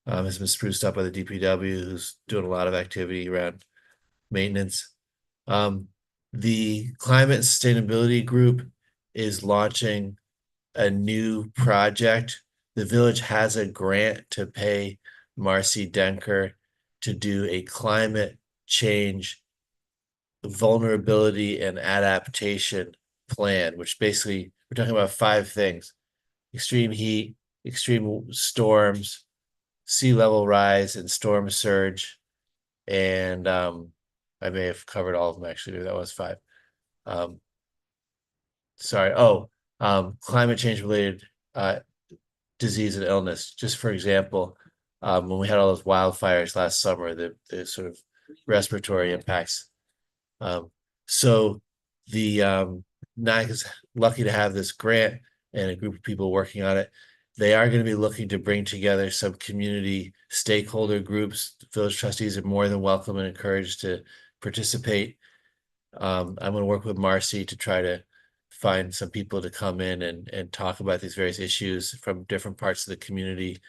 has been spruced up by the DPW, who's doing a lot of activity around maintenance. The Climate and Sustainability Group is launching a new project. The village has a grant to pay Marcy Denker to do a climate change vulnerability and adaptation plan, which basically we're talking about 5 things: extreme heat, extreme storms, sea level rise, and storm surge. And I may have covered all of them actually. Maybe that was 5. Sorry. Oh, climate change related disease and illness. Just for example, when we had all those wildfires last summer, the sort of respiratory impacts. So the NIC is lucky to have this grant and a group of people working on it. They are going to be looking to bring together some community stakeholder groups. Village trustees are more than welcome and encouraged to participate. I'm going to work with Marcy to try to find some people to come in and talk about these various issues from different parts of the community,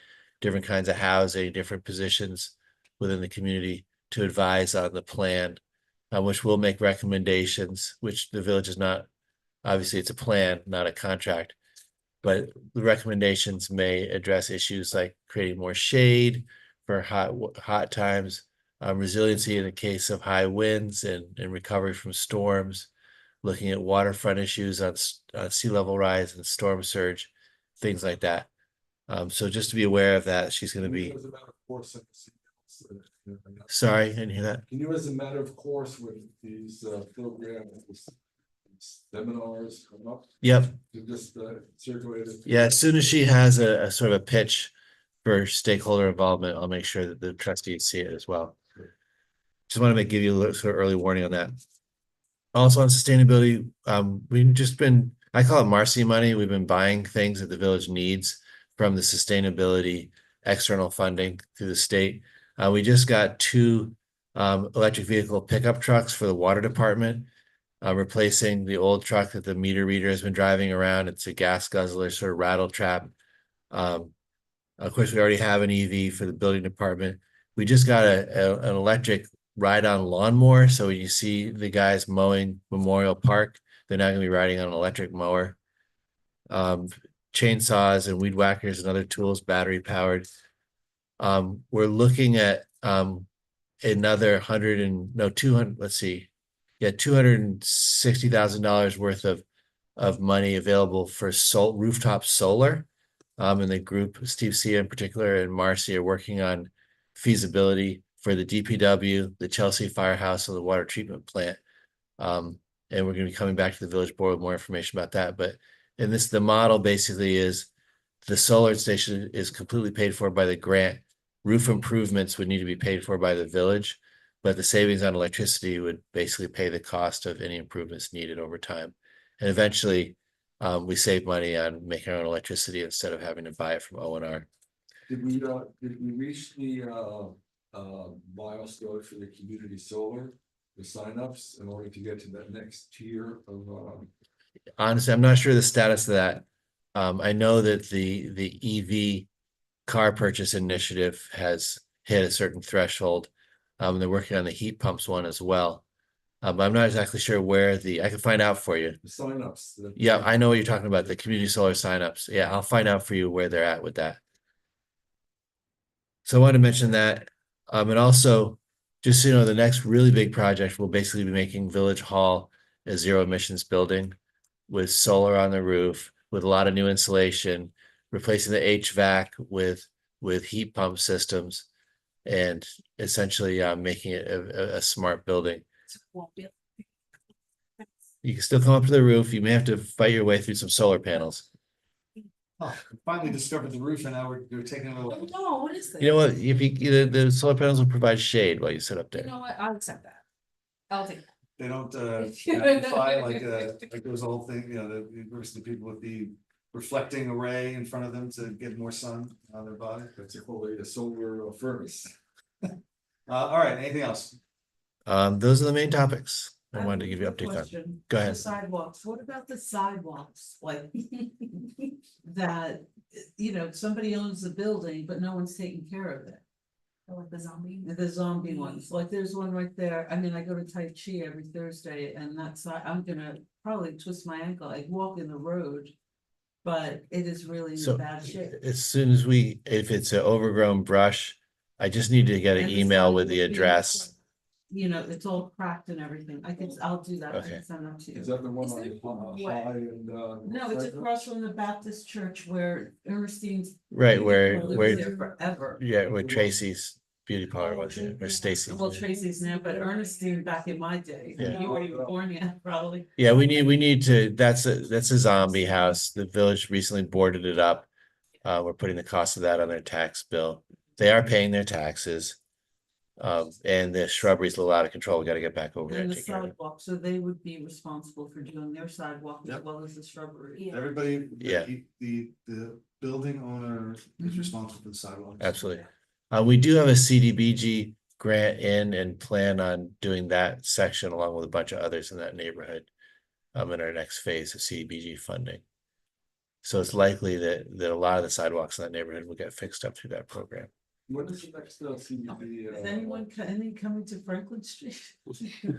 different kinds of housing, different positions within the community to advise on the plan, which will make recommendations, which the village is not, obviously it's a plan, not a contract. But the recommendations may address issues like creating more shade for hot times, resiliency in the case of high winds and recovery from storms, looking at waterfront issues on sea level rise and storm surge, things like that. So just to be aware of that, she's going to be. Sorry, I didn't hear that. Can you, as a matter of course, with these programs, seminars come up? Yep. To just circulate it? Yeah, as soon as she has a sort of a pitch for stakeholder involvement, I'll make sure that the trustees see it as well. Just want to give you a little sort of early warning on that. Also on sustainability, we've just been, I call it Marcy money. We've been buying things that the village needs from the sustainability external funding through the state. We just got 2 electric vehicle pickup trucks for the water department, replacing the old truck that the meter reader has been driving around. It's a gas guzzler, sort of rattle trap. Of course, we already have an EV for the building department. We just got an electric ride-on lawnmower. So when you see the guys mowing Memorial Park, they're not going to be riding on an electric mower. Chainsaws and weed whackers and other tools, battery powered. We're looking at another $260,000 worth of money available for rooftop solar. And the group, Steve Sia in particular and Marcy, are working on feasibility for the DPW, the Chelsea Firehouse, and the water treatment plant. And we're going to be coming back to the village board with more information about that. But in this, the model basically is the solar station is completely paid for by the grant. Roof improvements would need to be paid for by the village, but the savings on electricity would basically pay the cost of any improvements needed over time. And eventually, we save money on making our own electricity instead of having to buy it from O&R. Did we reach the milestone for the community solar, the signups, in order to get to that next tier of? Honestly, I'm not sure the status of that. I know that the EV car purchase initiative has hit a certain threshold. They're working on the heat pumps one as well. But I'm not exactly sure where I can find out for you. The signups. Yeah, I know what you're talking about, the community solar signups. Yeah, I'll find out for you where they're at with that. So I wanted to mention that. And also, just so you know, the next really big project will basically be making Village Hall a zero emissions building with solar on the roof, with a lot of new insulation, replacing the HVAC with heat pump systems, and essentially making it a smart building. You can still come up to the roof. You may have to fight your way through some solar panels. Oh, we finally discovered the roof and now we're taking it away. No, what is this? You know what? If the solar panels will provide shade while you sit up there. You know what? I'll accept that. I'll take that. They don't amplify like there was a whole thing, the university people would be reflecting array in front of them to get more sun on their body. That's a solar furnace. All right, anything else? Those are the main topics I have wanted to give you a updates on. question. Go The ahead. sidewalks, what about the sidewalks, like that, somebody owns the building, but no one's taking care of it? Like the zombie. The zombie ones, like there's one right there, I mean, I go to Tai Chi every Thursday and I'm gonna probably twist my ankle, I walk in the road. but it is really So in bad shape. as soon as if it's an overgrown brush, I just need to get an And the email with sidewalk the being- address. You know, it's all cracked and everything. I'll do that. I Okay. can send that to you. Is that the one Is there on a way- High and No, it's across from the Baptist church where Ernestine's. Right, where lived there forever. yeah, where Tracy's beauty parlor was, or Stacy's. Well, Tracy's now, but Ernestine back in my day, Yeah. you weren't even born yet, probably. Yeah, we need to, that's a zombie house. The village recently boarded it up. We're putting the cost of that on their tax bill. They are paying their taxes. And the shrubbery's a little out of control. We gotta get back over there And and the take care of it. sidewalk, so they would be responsible for doing their sidewalk as well as the shrubbery. Everybody, Yeah. the building owner is responsible for the sidewalks. Absolutely. We do have a CDBG grant in and plan on doing that section along with a bunch of others in that neighborhood. In our next phase of CDBG funding. So it's likely that a lot of the sidewalks in that neighborhood will get fixed up through that program. When is the next CBD? Is anyone, any coming to Franklin Street?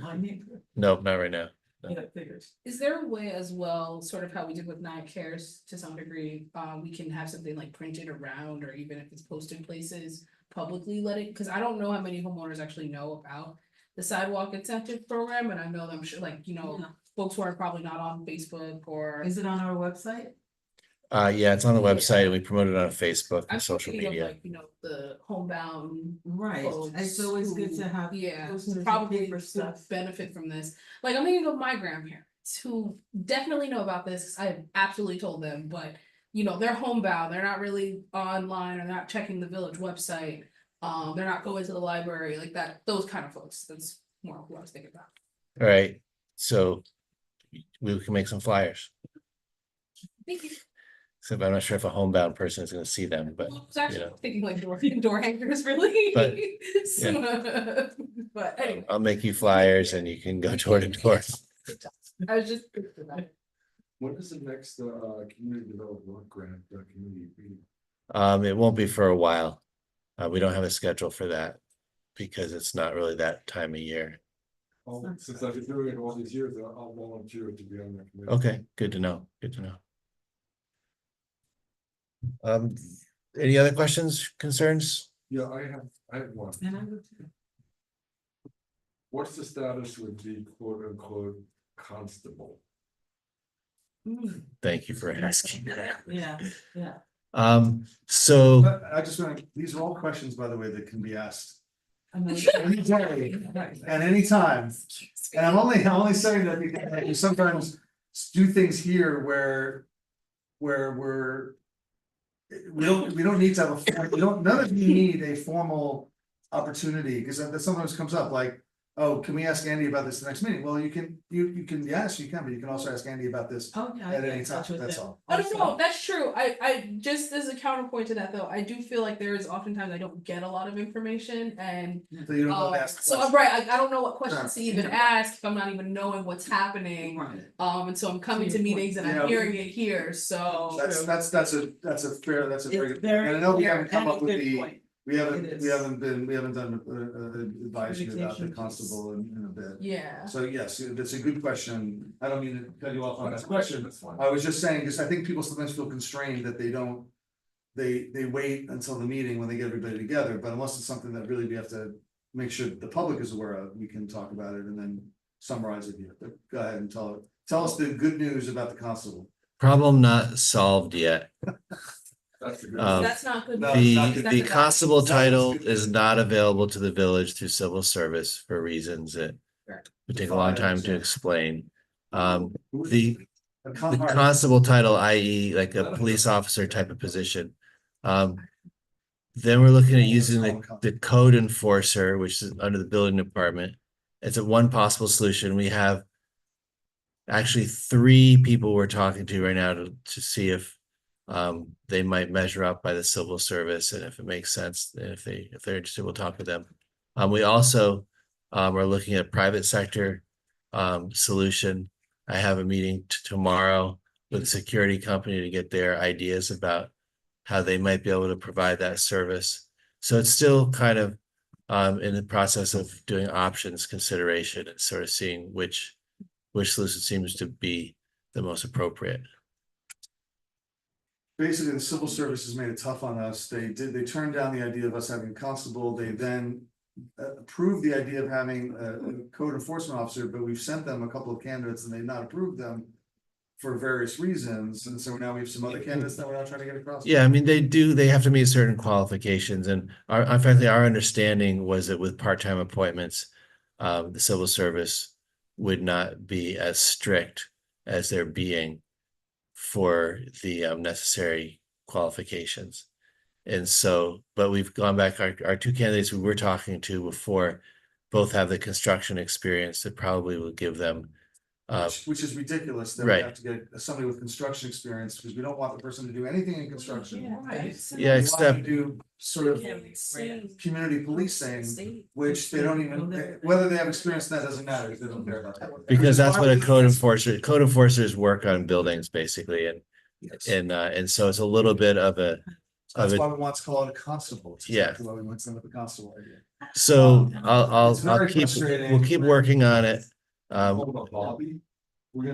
My neighborhood. Nope, not right now. No. Yeah, figures. Is there a way as well, sort of how we did with Nine Cares to some degree, we can have something like printed around, or even if it's posted places, publicly let it, because I don't know how many homeowners actually know about the sidewalk incentive program, and I know that I'm sure, like, you know, folks who are probably not on Facebook or. Is it on our website? Yeah, it's on the website and we promote it on Facebook I'm and social thinking of, media. like, you know, the homebound. Right, folks it's always good who- to have. Yeah, posters and probably paper would stuff. benefit from this. Like, I'm thinking of my grandparents who definitely know about this, 'cause I have absolutely told them, but. You know, they're homebound, they're not really online, or not checking the village website. They're not going to the library like that, those kind of folks, that's more who I was thinking about. All right, so we can make some flyers. Thank you. So I'm not sure if a homebound person is gonna see them, but I was you actually know, thinking like door hangers, really. But, So, but anyway, I'll make you flyers and you can go door to door. I was just. When is the next community development grant community meeting? It won't be for a while. We don't have a schedule for that because it's not really that time of year. Since I've been doing it all these years, I'll volunteer to be on that committee. Okay, good to know, good to know. Any other questions, concerns? Yeah, I have one. And I would. What's the status with the quote unquote constable? Thank you for asking. Yeah, yeah. So But I just want to, these are all questions, by the way, that can be asked any day at any time. And I'm only saying that because you sometimes do things here where we don't need to have none of you need a formal opportunity, because that sometimes comes up like, oh, can we ask Andy about this the next meeting? Well, you can, yes, you can, but you can also ask Andy about this Oh, yeah. I at get any in time, touch with that's them. all. I don't know, that's true. I just as a counterpoint to that though, I do feel like there is oftentimes I don't get a lot of information and. So you don't know what to ask. So I'm right, I don't know what questions Sure. to even ask if I'm not even knowing what's happening. Right. And so I'm coming to meetings and Yeah. I'm hearing it here, so. That's a very It's good, very and I know we fair haven't come and a up with good the, point. we It haven't is. done advisory about the Communication constable in a bit. Yeah. So yes, that's a good question. I don't mean to cut you off on that That's question. That's fine. I was just saying, because I think people sometimes feel constrained that they don't. They wait until the meeting when they get everybody together, but unless it's something that really we have to make sure the public is aware of, we can talk about it and then summarize it here. But go ahead and tell us the good news about the constable. problem not solved yet. That's a good. That's not good. No, it's not good. The constable That's title good. is not available to the village through civil service for reasons that would take a long time to explain. The constable title, i.e. like a police officer type of position. Then we're looking at using the code enforcer, which is under the building department. It's a one possible solution. We have actually 3 people we're talking to right now to see if they might measure up by the civil service, and if it makes sense, and if they're interested, we'll talk with them. We also are looking at private sector solution. I have a meeting tomorrow with a security company to get their ideas about how they might be able to provide that service. So it's still kind of in the process of doing options consideration and sort of seeing which solution seems to be the most appropriate. basically the civil service has made it tough on us. They turned down the idea of us having a constable. They then approved the idea of having a code enforcement officer, but we've sent them a couple of candidates and they've not approved them for various reasons. And so now we have some other candidates that we're not trying to get across. Yeah, I mean, they have to meet certain qualifications, and frankly, our understanding was that with part-time appointments, the civil service would not be as strict as they're being for the necessary qualifications. And so, but we've gone back, our two candidates we were talking to before both have the construction experience that probably will give them Which is ridiculous that we right. have to get somebody with construction experience, because we don't want the person to do anything in construction. Yeah, We want except them to do sort of community policing, which they don't even, whether they have experience, that doesn't matter, they don't care about that. because that's what a code enforcers work on buildings basically, and so it's a little bit of a That's why we want to call it a constable. It's Yeah. exactly why we want to send up a constable idea. So I'll It's very keep, frustrating. we'll keep working on it. Bobby, we're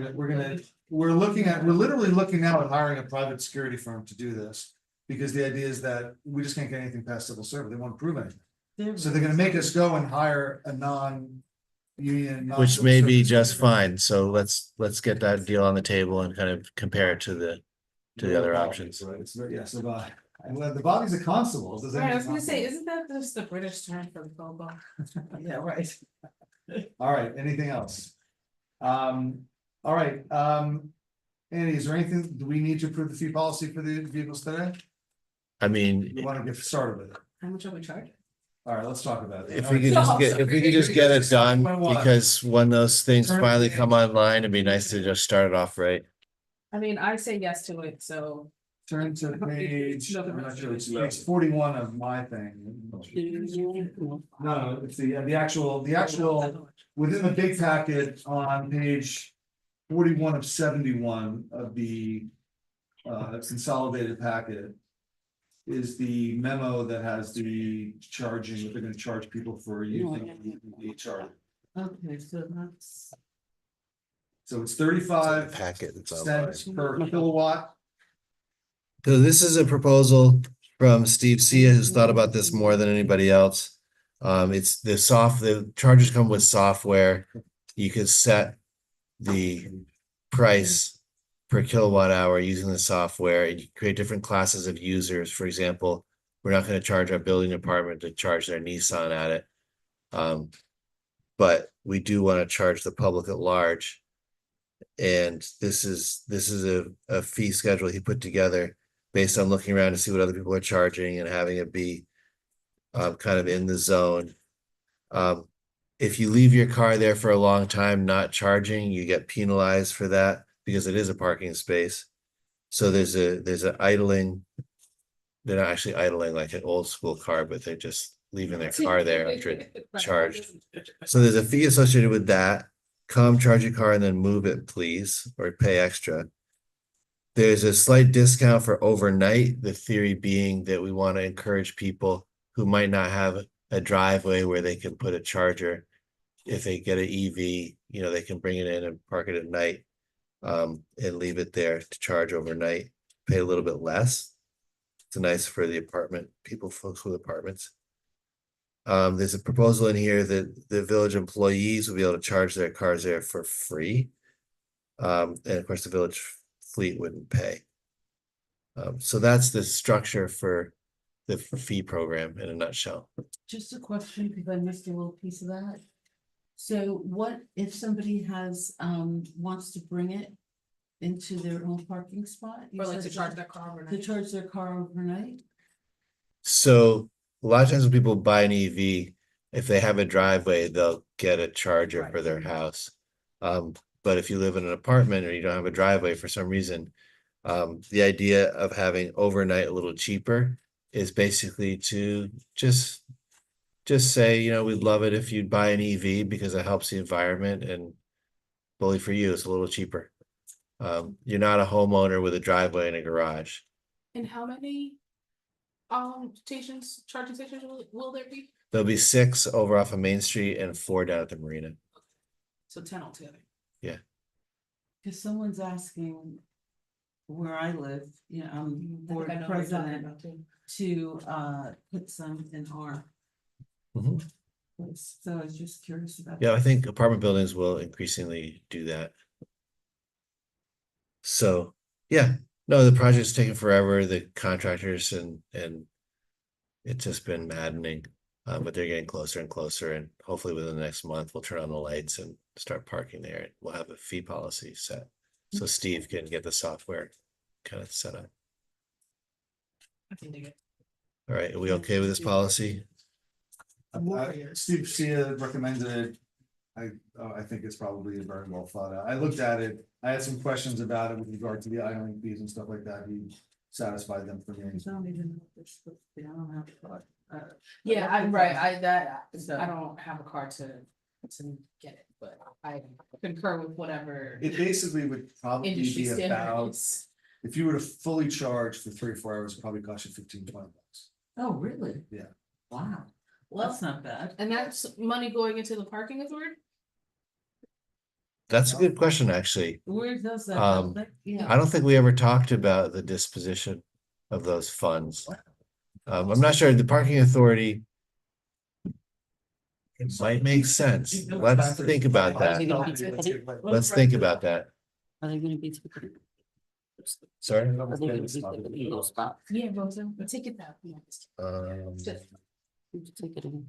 literally looking now at hiring a private security firm to do this. Because the idea is that we just can't get anything past civil service, they won't prove anything. So they're gonna make us go and hire a non-union. Which may be non-civil just service fine, so let's get that deal on the table and kind of compare it to the other Bobby, options. Right, it's very, yes, the Bobby. And the Bobby's a constable, does that? Right, I was gonna say, isn't that just the British term for Bobo? Yeah, right. All right, anything else? All right, Andy, is there anything, do we need to approve the fee policy for the vehicles today? I mean, We wanna get started with it. How much are we charging? All right, let's talk about it. if we could just get it done, because when those things Turn- finally come online, it'd be nice to just start it off right. I mean, I say yes to it, so. Turn to page, No, I'm not sure, it's page 41 of my thing. No, it's the actual, within the big packet on page 41 of 71 of the consolidated packet is the memo that has the charging, that they're gonna charge people for using the chart. Okay, so that's. So it's 35 Packet, it's cents per kilowatt. So this is a proposal from Steve Sia, who's thought about this more than anybody else. It's the chargers come with software. You could set the price per kilowatt hour using the software, and you create different classes of users. For example, we're not going to charge our building department to charge their Nissan at it. But we do want to charge the public at large. And this is a fee schedule he put together based on looking around to see what other people are charging and having it be kind of in the zone. If you leave your car there for a long time not charging, you get penalized for that because it is a parking space. So there's a idling. They're not actually idling like an old school car, but they're just leaving their car there after it's charged. So there's a fee associated with that. Come charge your car and then move it, please, or pay extra. There's a slight discount for overnight, the theory being that we want to encourage people who might not have a driveway where they can put a charger. If they get an EV, they can bring it in and park it at night and leave it there to charge overnight, pay a little bit less. It's nice for the folks with apartments. There's a proposal in here that the village employees will be able to charge their cars there for free. And of course, the village fleet wouldn't pay. So that's the structure for the fee program in a nutshell. Just a question, because I missed a little piece of that. So what if somebody wants to bring it into their own parking spot? You Or like said to charge their car overnight? To charge their car overnight? So a lot of times when people buy an EV, if they have a driveway, they'll get a charger for their house. But if you live in an apartment or you don't have a driveway for some reason, the idea of having overnight a little cheaper is basically to just say, we'd love it if you'd buy an EV because it helps the environment, and bully for you, it's a little cheaper. You're not a homeowner with a driveway and a garage. And how many charging stations will there be? There'll be 6 over off of Main Street and 4 down at the marina. So 10 altogether. Yeah. Because someone's asking, where I live, you know, I'm board I know what you're talking president, about too. to put some in our Mhm. place. So I was just curious about. Yeah, I think apartment buildings will increasingly do that. So, yeah, no, the project's taking forever, the contractors and it's just been maddening. But they're getting closer and closer, and hopefully within the next month, we'll turn on the lights and start parking there. We'll have a fee policy set. So Steve can get the software kind of set up. I can dig it. All right, are we okay with this policy? Steve Sia recommended it. I think it's probably very well thought out. I looked at it. I had some questions about it with regard to the idling fees and stuff like that. He satisfied them for me. I don't even know if they're supposed to be, I don't have a car. Yeah, I'm right, I don't have a car to get it, but I concur with whatever. It basically would probably Industry be about, standards. if you were to fully charge for 3 or 4 hours, it'd probably cost you $15-20. Oh, really? Yeah. Wow, Well, that's not bad. And that's money going into the parking authority? That's a good question, actually. Where does that? I don't think we ever talked about the disposition of those funds. I'm not sure, the parking authority. It might make sense. Let's think about Are they that. gonna be ticketed? Let's think about that. Are they gonna be ticketed? Sorry? Are they gonna be ticketed in those spots? Yeah, Rosa, but take it back. Just ticketing.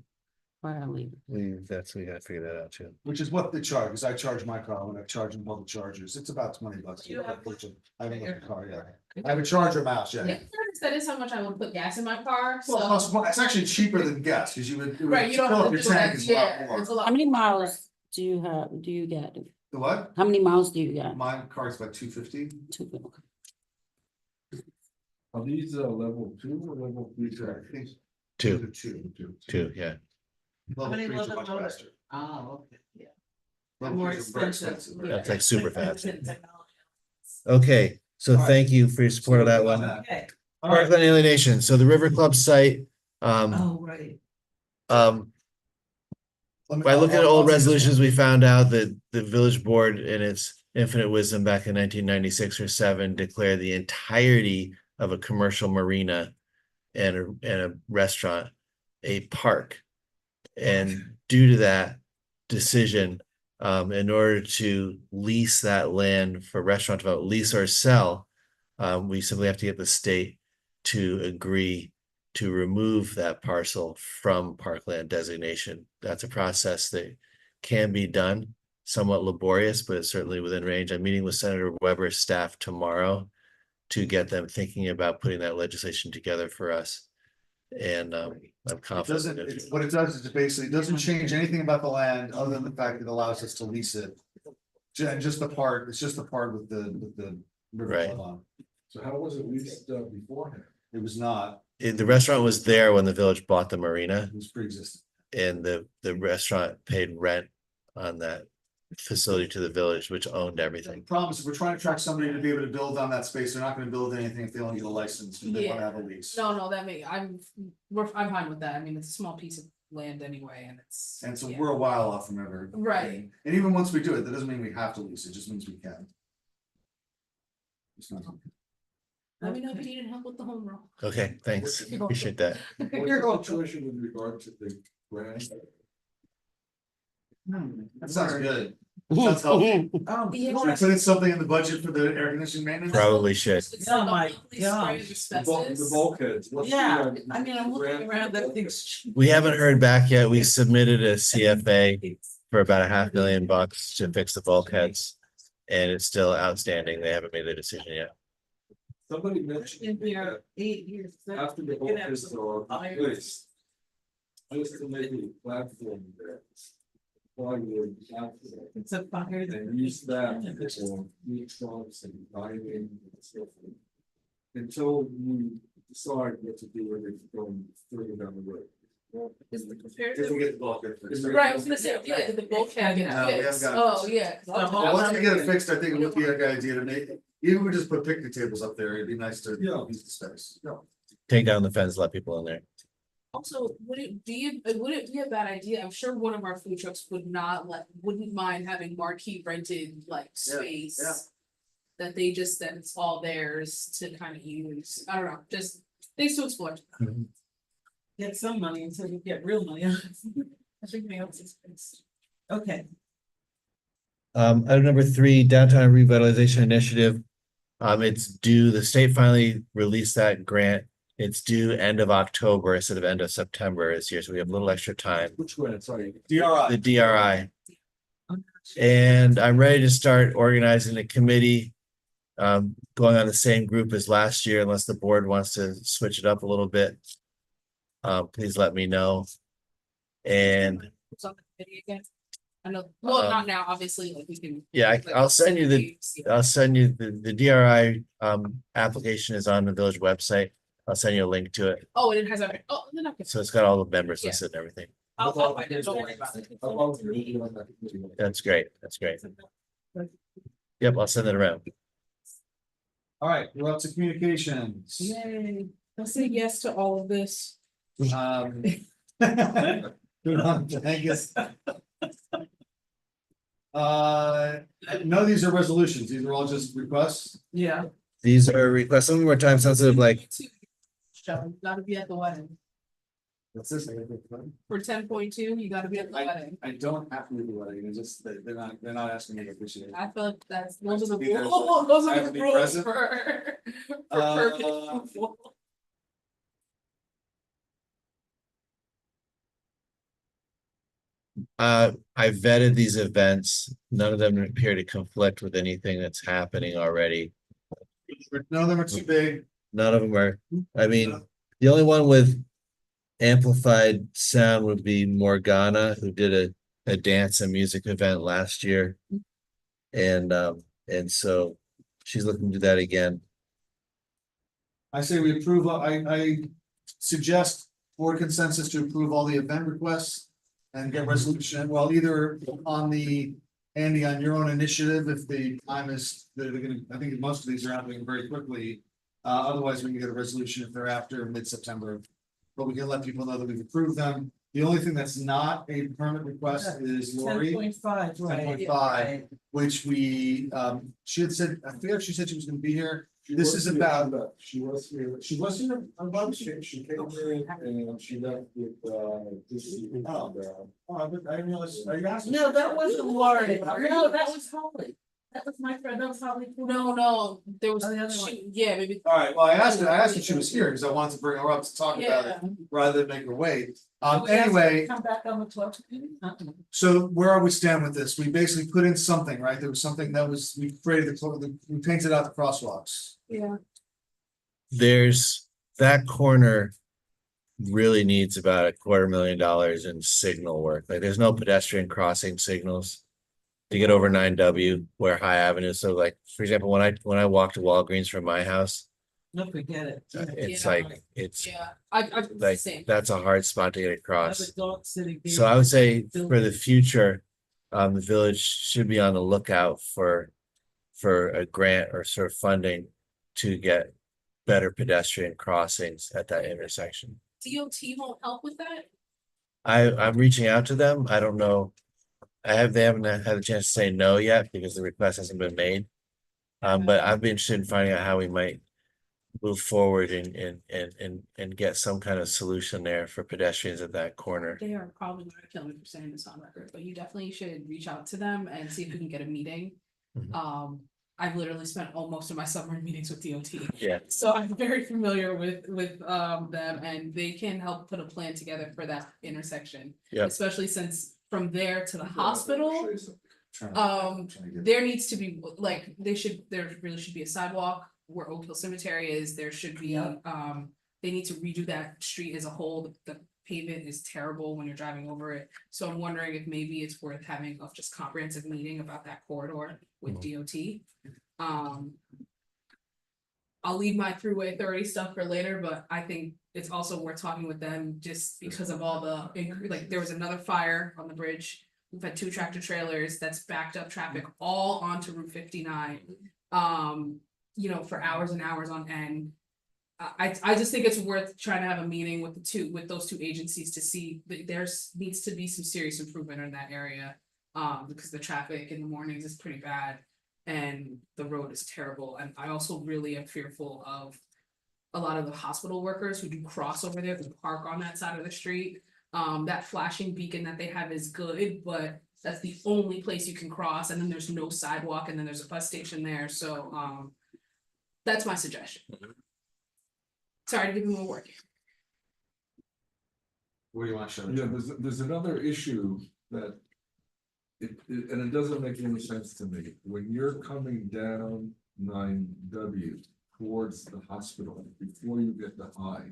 Where I leave. we gotta figure that out too. Which is what they charge, because I charge my car when I charge in public chargers. It's about $20. You have- I haven't looked at the car yet. I have a charger mouse, yeah. That is how much I would put gas in my car, so. Well, it's actually cheaper than gas, because you would. it would Right, you don't fill have up to your do tank that, is a lot yeah, more. it's a lot. How many miles do you get? The what? How many miles do you get? My car's about 250. Are these level 2 or level 3? Two, Two. yeah. Level many 3 is level much motors? faster. Oh, okay, yeah. Level More 3s are very expensive. expensive. That's like super fast. Technology. Okay, so All right. thank you for your support of that one. Okay, Parkland alienation, so the River Club site, oh, right. by looking at old resolutions, we found out that the village board in its infinite wisdom back in 1996 or 7 declared the entirety of a commercial marina and a restaurant a park. And due to that decision, in order to lease that land for restaurant development, lease or sell, we simply have to get the state to agree to remove that parcel from parkland designation. That's a process that can be done, somewhat laborious, but it's certainly within range. I'm meeting with Senator Weber's staff tomorrow to get them thinking about putting that legislation together for us. And I'm It confident. doesn't, what it does is it basically doesn't change anything about the land, other than the fact that it allows us to lease it. Just the part, it's just the part with the. river Right. club on. So how was it leased beforehand? It was not, The restaurant was there when the village bought the marina, it was pre-existing. and the restaurant paid rent on that facility to the village, which owned The everything. problem is, if we're trying to attract somebody to be able to build on that space, they're not gonna build anything if they don't get a license, if they wanna have a lease. No, I'm fine with that, I mean, it's a small piece of land anyway, and it's. And so yeah. we're a while off from ever. Right. And even once we do it, that doesn't mean we have to lease, it just means we can. It's not- Let me know if you need help with the home rule. Okay, thanks. Appreciate that. What's You're the welcome. situation with regard to the grant? That sounds good. Sounds healthy. Should I put in something in the budget for the air conditioning maintenance? Probably should. Oh, my gosh. The bulkheads. what's the, Yeah, I mean, I'm looking grant? around that thing's. We haven't heard back yet. We submitted a CFA for about $500,000 to fix the bulkheads. And it's still outstanding. They haven't made the decision yet. Somebody mentioned Been here that 8 years. after the Gonna have bulkheads some are iron. replaced. Just to make a platform there. Plywood platform. It's a fire. And use that for heat trucks and diving and so forth. Until you decide what to do with it going further down the road. Is the If we comparative. get the bulkhead fixed. Right, I was gonna say, yeah, did the bulkhead get No, we haven't fixed? got it Oh, fixed. yeah. 'cause I was- Well, once we get it fixed, I think it would be a good idea to make, even if we just put picnic tables up there, it'd be nice to use the space. Take down the fence, let people in there. Also, would it be a bad idea? I'm sure one of our food trucks wouldn't mind having marquee rented like Yeah, space. yeah. that it's all theirs to kind of use. I don't know, just things to explore. Get some money until you get real money. I think it's, okay. Item number 3, downtown revitalization initiative. It's due, the state finally released that grant. It's due end of October instead of end of September this year, so we have a little extra time. Which one, sorry? The DRI. And I'm ready to start organizing a committee. Going on the same group as last year, unless the board wants to switch it up a little bit. Please let me know. And It's on the video again. I know, well, not now, obviously, like we can. yeah, I'll send you the DRI application is on the village website. I'll send you a link to it. Oh, and it has every, oh, then I can. So it's got all the members Yeah. listed and everything. I'll find it, don't worry about it. That's great. That's great. Yep, I'll send it around. All right, we're up to communications. Yay, I'll say yes to all of this. Good on, Angus. None of these are resolutions. These are all just requests. Yeah. These are requests, some of them are time sensitive, like Shall gotta be at the wedding. What's this? For 10.2, you gotta be at the wedding. I don't have to do the wedding, it's just that they're not asking me to appreciate it. I feel like those are the Be there, rules, those I have are to the be rules present? for perfect approval. I vetted these events. None of them appear to conflict with anything that's happening already. None of them are too big. None of them are, I mean, the only one with amplified sound would be Morgana, who did a dance and music event last year. And so she's looking to do that again. I say we approve, I suggest board consensus to approve all the event requests. And get resolution, well, either on the, Andy, on your own initiative, if the time is, they're gonna, I think most of these are happening very quickly. Otherwise, we can get a resolution if they're after mid-September. But we can let people know that we've approved them. The only thing that's not a permit request is Lori. 10.5, right. 10.5, which we, she had said, I feel like she said she was gonna be here. This is about. She was here, she was here, she came here and she left with, this. I didn't realize, are you asking? No, that wasn't Lori. No, that was Holly. That was my friend, that was Holly. No, there was, Oh, the other one. yeah, maybe. All right, well, I asked her if she was here because I wanted to bring her up to talk about it Yeah. rather than make her wait. We asked her to Anyway, Come back on the 12th. so where are we stand with this? We basically put in something, right? There was something that was, we created we painted out the crosswalks. Yeah. There's that corner really needs about $250,000 in signal work. Like there's no pedestrian crossing signals to get over 9W where High Avenue. So like, for example, when I walk to Walgreens from my house, No, forget it. it's Yeah. like, it's Yeah, I like, same. that's a hard spot to get I have across. a dog sitting there. So I would say for the future, the village should be on the lookout for a grant or sort of funding to get better pedestrian crossings at that intersection. DOT won't help with that? I'm reaching out to them. I don't know. They haven't had a chance to say no yet because the request hasn't been made. But I'd be interested in finding out how we might move forward and get some kind of solution there for pedestrians at that corner. They are probably gonna kill me for saying this on record, but you definitely should reach out to them and see if we can get a meeting. Mhm. I've literally spent all most of my summer in meetings with DOT. Yeah. So I'm very familiar with them and they can help put a plan together for that intersection. Yep. Especially since from there to the hospital, there needs to be like, there really should be a sidewalk where Oak Hill Cemetery is, there should be, they need to redo that street as a whole. The pavement is terrible when you're driving over it. So I'm wondering if maybe it's worth having a just comprehensive meeting about that corridor with DOT. I'll leave my Thruway Authority stuff for later, but I think it's also worth talking with them just because of all like, there was another fire on the bridge. We've had 2 tractor trailers that's backed up traffic all onto Route 59. You know, for hours and hours on end. I just think it's worth trying to have a meeting with those two agencies to see that needs to be some serious improvement in that area. Because the traffic in the mornings is pretty bad. and the road is terrible. And I also really am fearful of a lot of the hospital workers who do cross over there, who park on that side of the street. That flashing beacon that they have is good, but that's the only place you can cross, and then there's no sidewalk, and then there's a bus station there, so, that's my suggestion. Sorry to give you more work. What do you want to show? Yeah, there's another issue that. And it doesn't make any sense to me, when you're coming down 9W towards the hospital, before you get to High.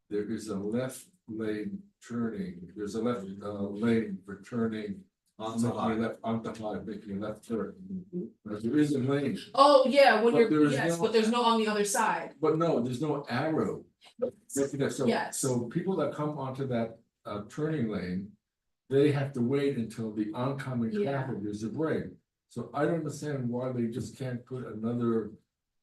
There is a left lane turning, there's a left lane for turning. Onto High. Onto High, making a left turn. But there is a lane, Oh, yeah, when But you're, there's yes, no- but there's no on the other side. but no, there's no arrow. Making that, so, Yes. so people that come onto that turning lane. They have to wait until the oncoming Yeah. traffic is a break. So I don't understand why they just can't put another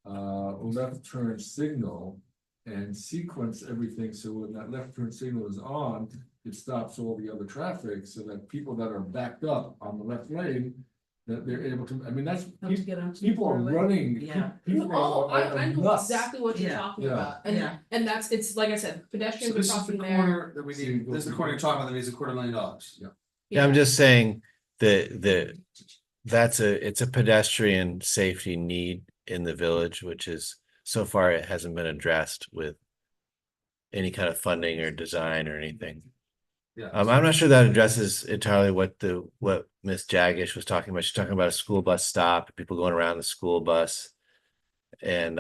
left turn signal. And sequence everything, so when that left turn signal is on, it stops all the other traffic, so that people that are backed up on the left lane. That they're able to, I mean, that's, How to get onto the people are freeway. running. Yeah. People Oh, are I know nuts. exactly what you're Yeah. talking Yeah. about, Yeah. and that's, it's like I said, So pedestrians are this is the crossing there. corner that we need, this is the corner you're talking about that needs $250,000. Yeah. Yeah, I'm just saying it's a pedestrian safety need in the village, which is, so far it hasn't been addressed with any kind of funding or design or anything. Yeah. I'm not sure that addresses entirely what Miss Jagish was talking about. She's talking about a school bus stop, people going around the school bus. And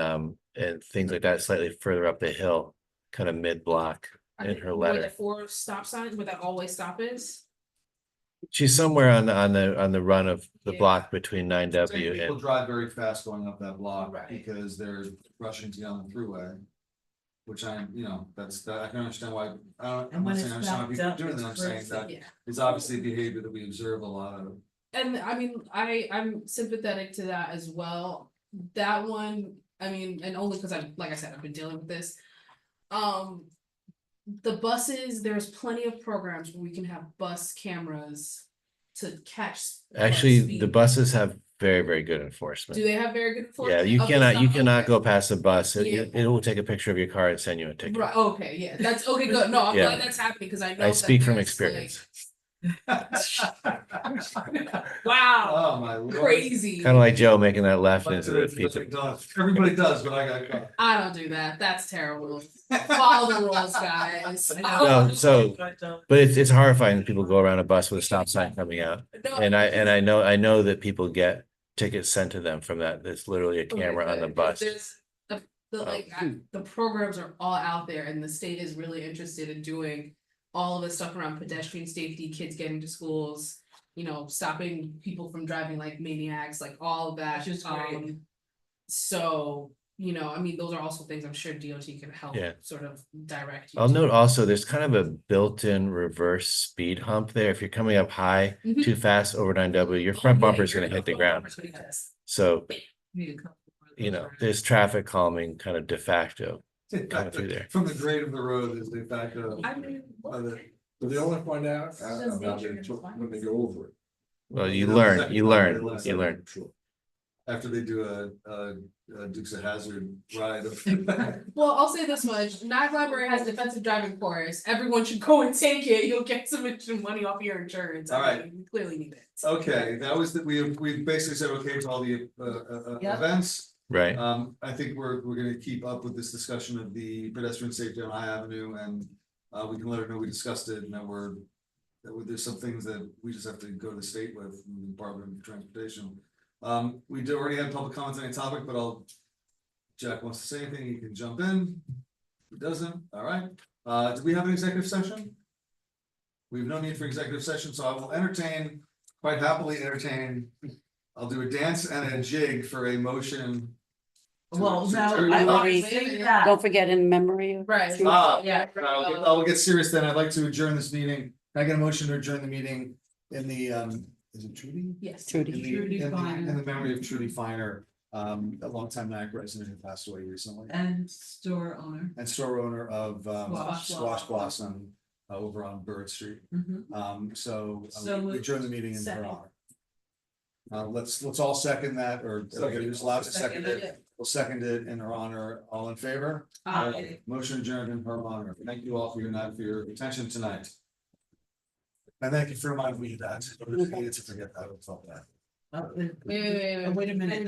things like that, slightly further up the hill, kind of mid-block in her Where the letter. 4 stop signs, where that always stop is. She's somewhere on the run of the Yeah. block between 9W People and, drive very fast going up that block Right. because they're rushing to get on the throughway. Which I can understand why, I'm And when not it's saying I understand why backed people are up, doing it's that, I'm saying crazy. that Yeah. it's obviously behavior that we observe a lot of. And I mean, I'm sympathetic to that as well. That one, I mean, and only because like I said, I've been dealing with this. The buses, there's plenty of programs where we can have bus cameras to catch. actually, speed. the buses have very, very good enforcement. Do they have very good Yeah, enforcement? you Okay, cannot, you stop, cannot okay. go past a bus. Yeah. It will take a picture of your car and send you a ticket. Right, okay, yeah, that's okay, good. No, I'm Yeah. glad that's happening because I know. I that speak from there's, experience. Wow, Oh, my lord. crazy. Kind of like Joe making that left Like into the to- pizza. Everybody does, but I got caught. I don't do that. That's terrible. Follow the rules, guys. No, so, but it's horrifying that people go around a bus with a stop sign coming out. No. And I know that people get tickets sent to them from that. There's literally a Okay, camera on the good. bus. There's the programs are all out there and the state is really interested in doing all of the stuff around pedestrian safety, kids getting to schools, stopping people from driving like maniacs, like all of that. Which is great. So, I mean, those are also things I'm sure DOT can help Yeah. sort of direct you I'll to. note also, there's kind of a built-in reverse speed hump there. If you're coming up high Mhm. too fast over 9W, your front bumper is gonna hit the ground. So, there's traffic calming kind of de facto coming through there. From the grade of the road is de facto. I mean, But they only find out Does about nature it define when they go over it. Well, you Yeah, learn, second you time, learn, they learn. you learn. After they do a Dukes of Hazzard ride of. well, I'll say this much, Knife Library has defensive driving course, everyone should go and take it, you'll get some money off your insurance. All right. You clearly need it. Okay, that was we basically said okay to all the Yep. events. Right. I think we're gonna keep up with this discussion of the pedestrian safety on High Avenue and we can let her know we discussed it and that there's some things that we just have to go to the state with from the Department of Transportation. We already had public comments on any topic, but Jack wants to say anything, he can jump in. He doesn't, all right. Do we have an executive session? We have no need for executive session, so I will quite happily entertain. I'll do a dance and a jig for a motion. Well, to- no, to- I want Memory. to say that. Don't forget in memory of. Right. Yeah. I will get serious then. I'd like to adjourn this meeting. Can I get a motion to adjourn the meeting in the, is it Trudy? Yes. Trudy. In the memory of Trudy Finer, a longtime Nyack resident who passed away recently. And store owner. And store owner of Squash Squash Blossom over on Bird Street. Mhm. So So we moved. adjourn the meeting in her Second. honor. Let's all second that, or everybody who's allowed to second it. We'll second it in her honor. All in favor? Aye. Motion adjourned in her honor. Thank you all for your attention tonight. And thank you for reminding me of that. I needed to forget that. I felt that. Wait a minute.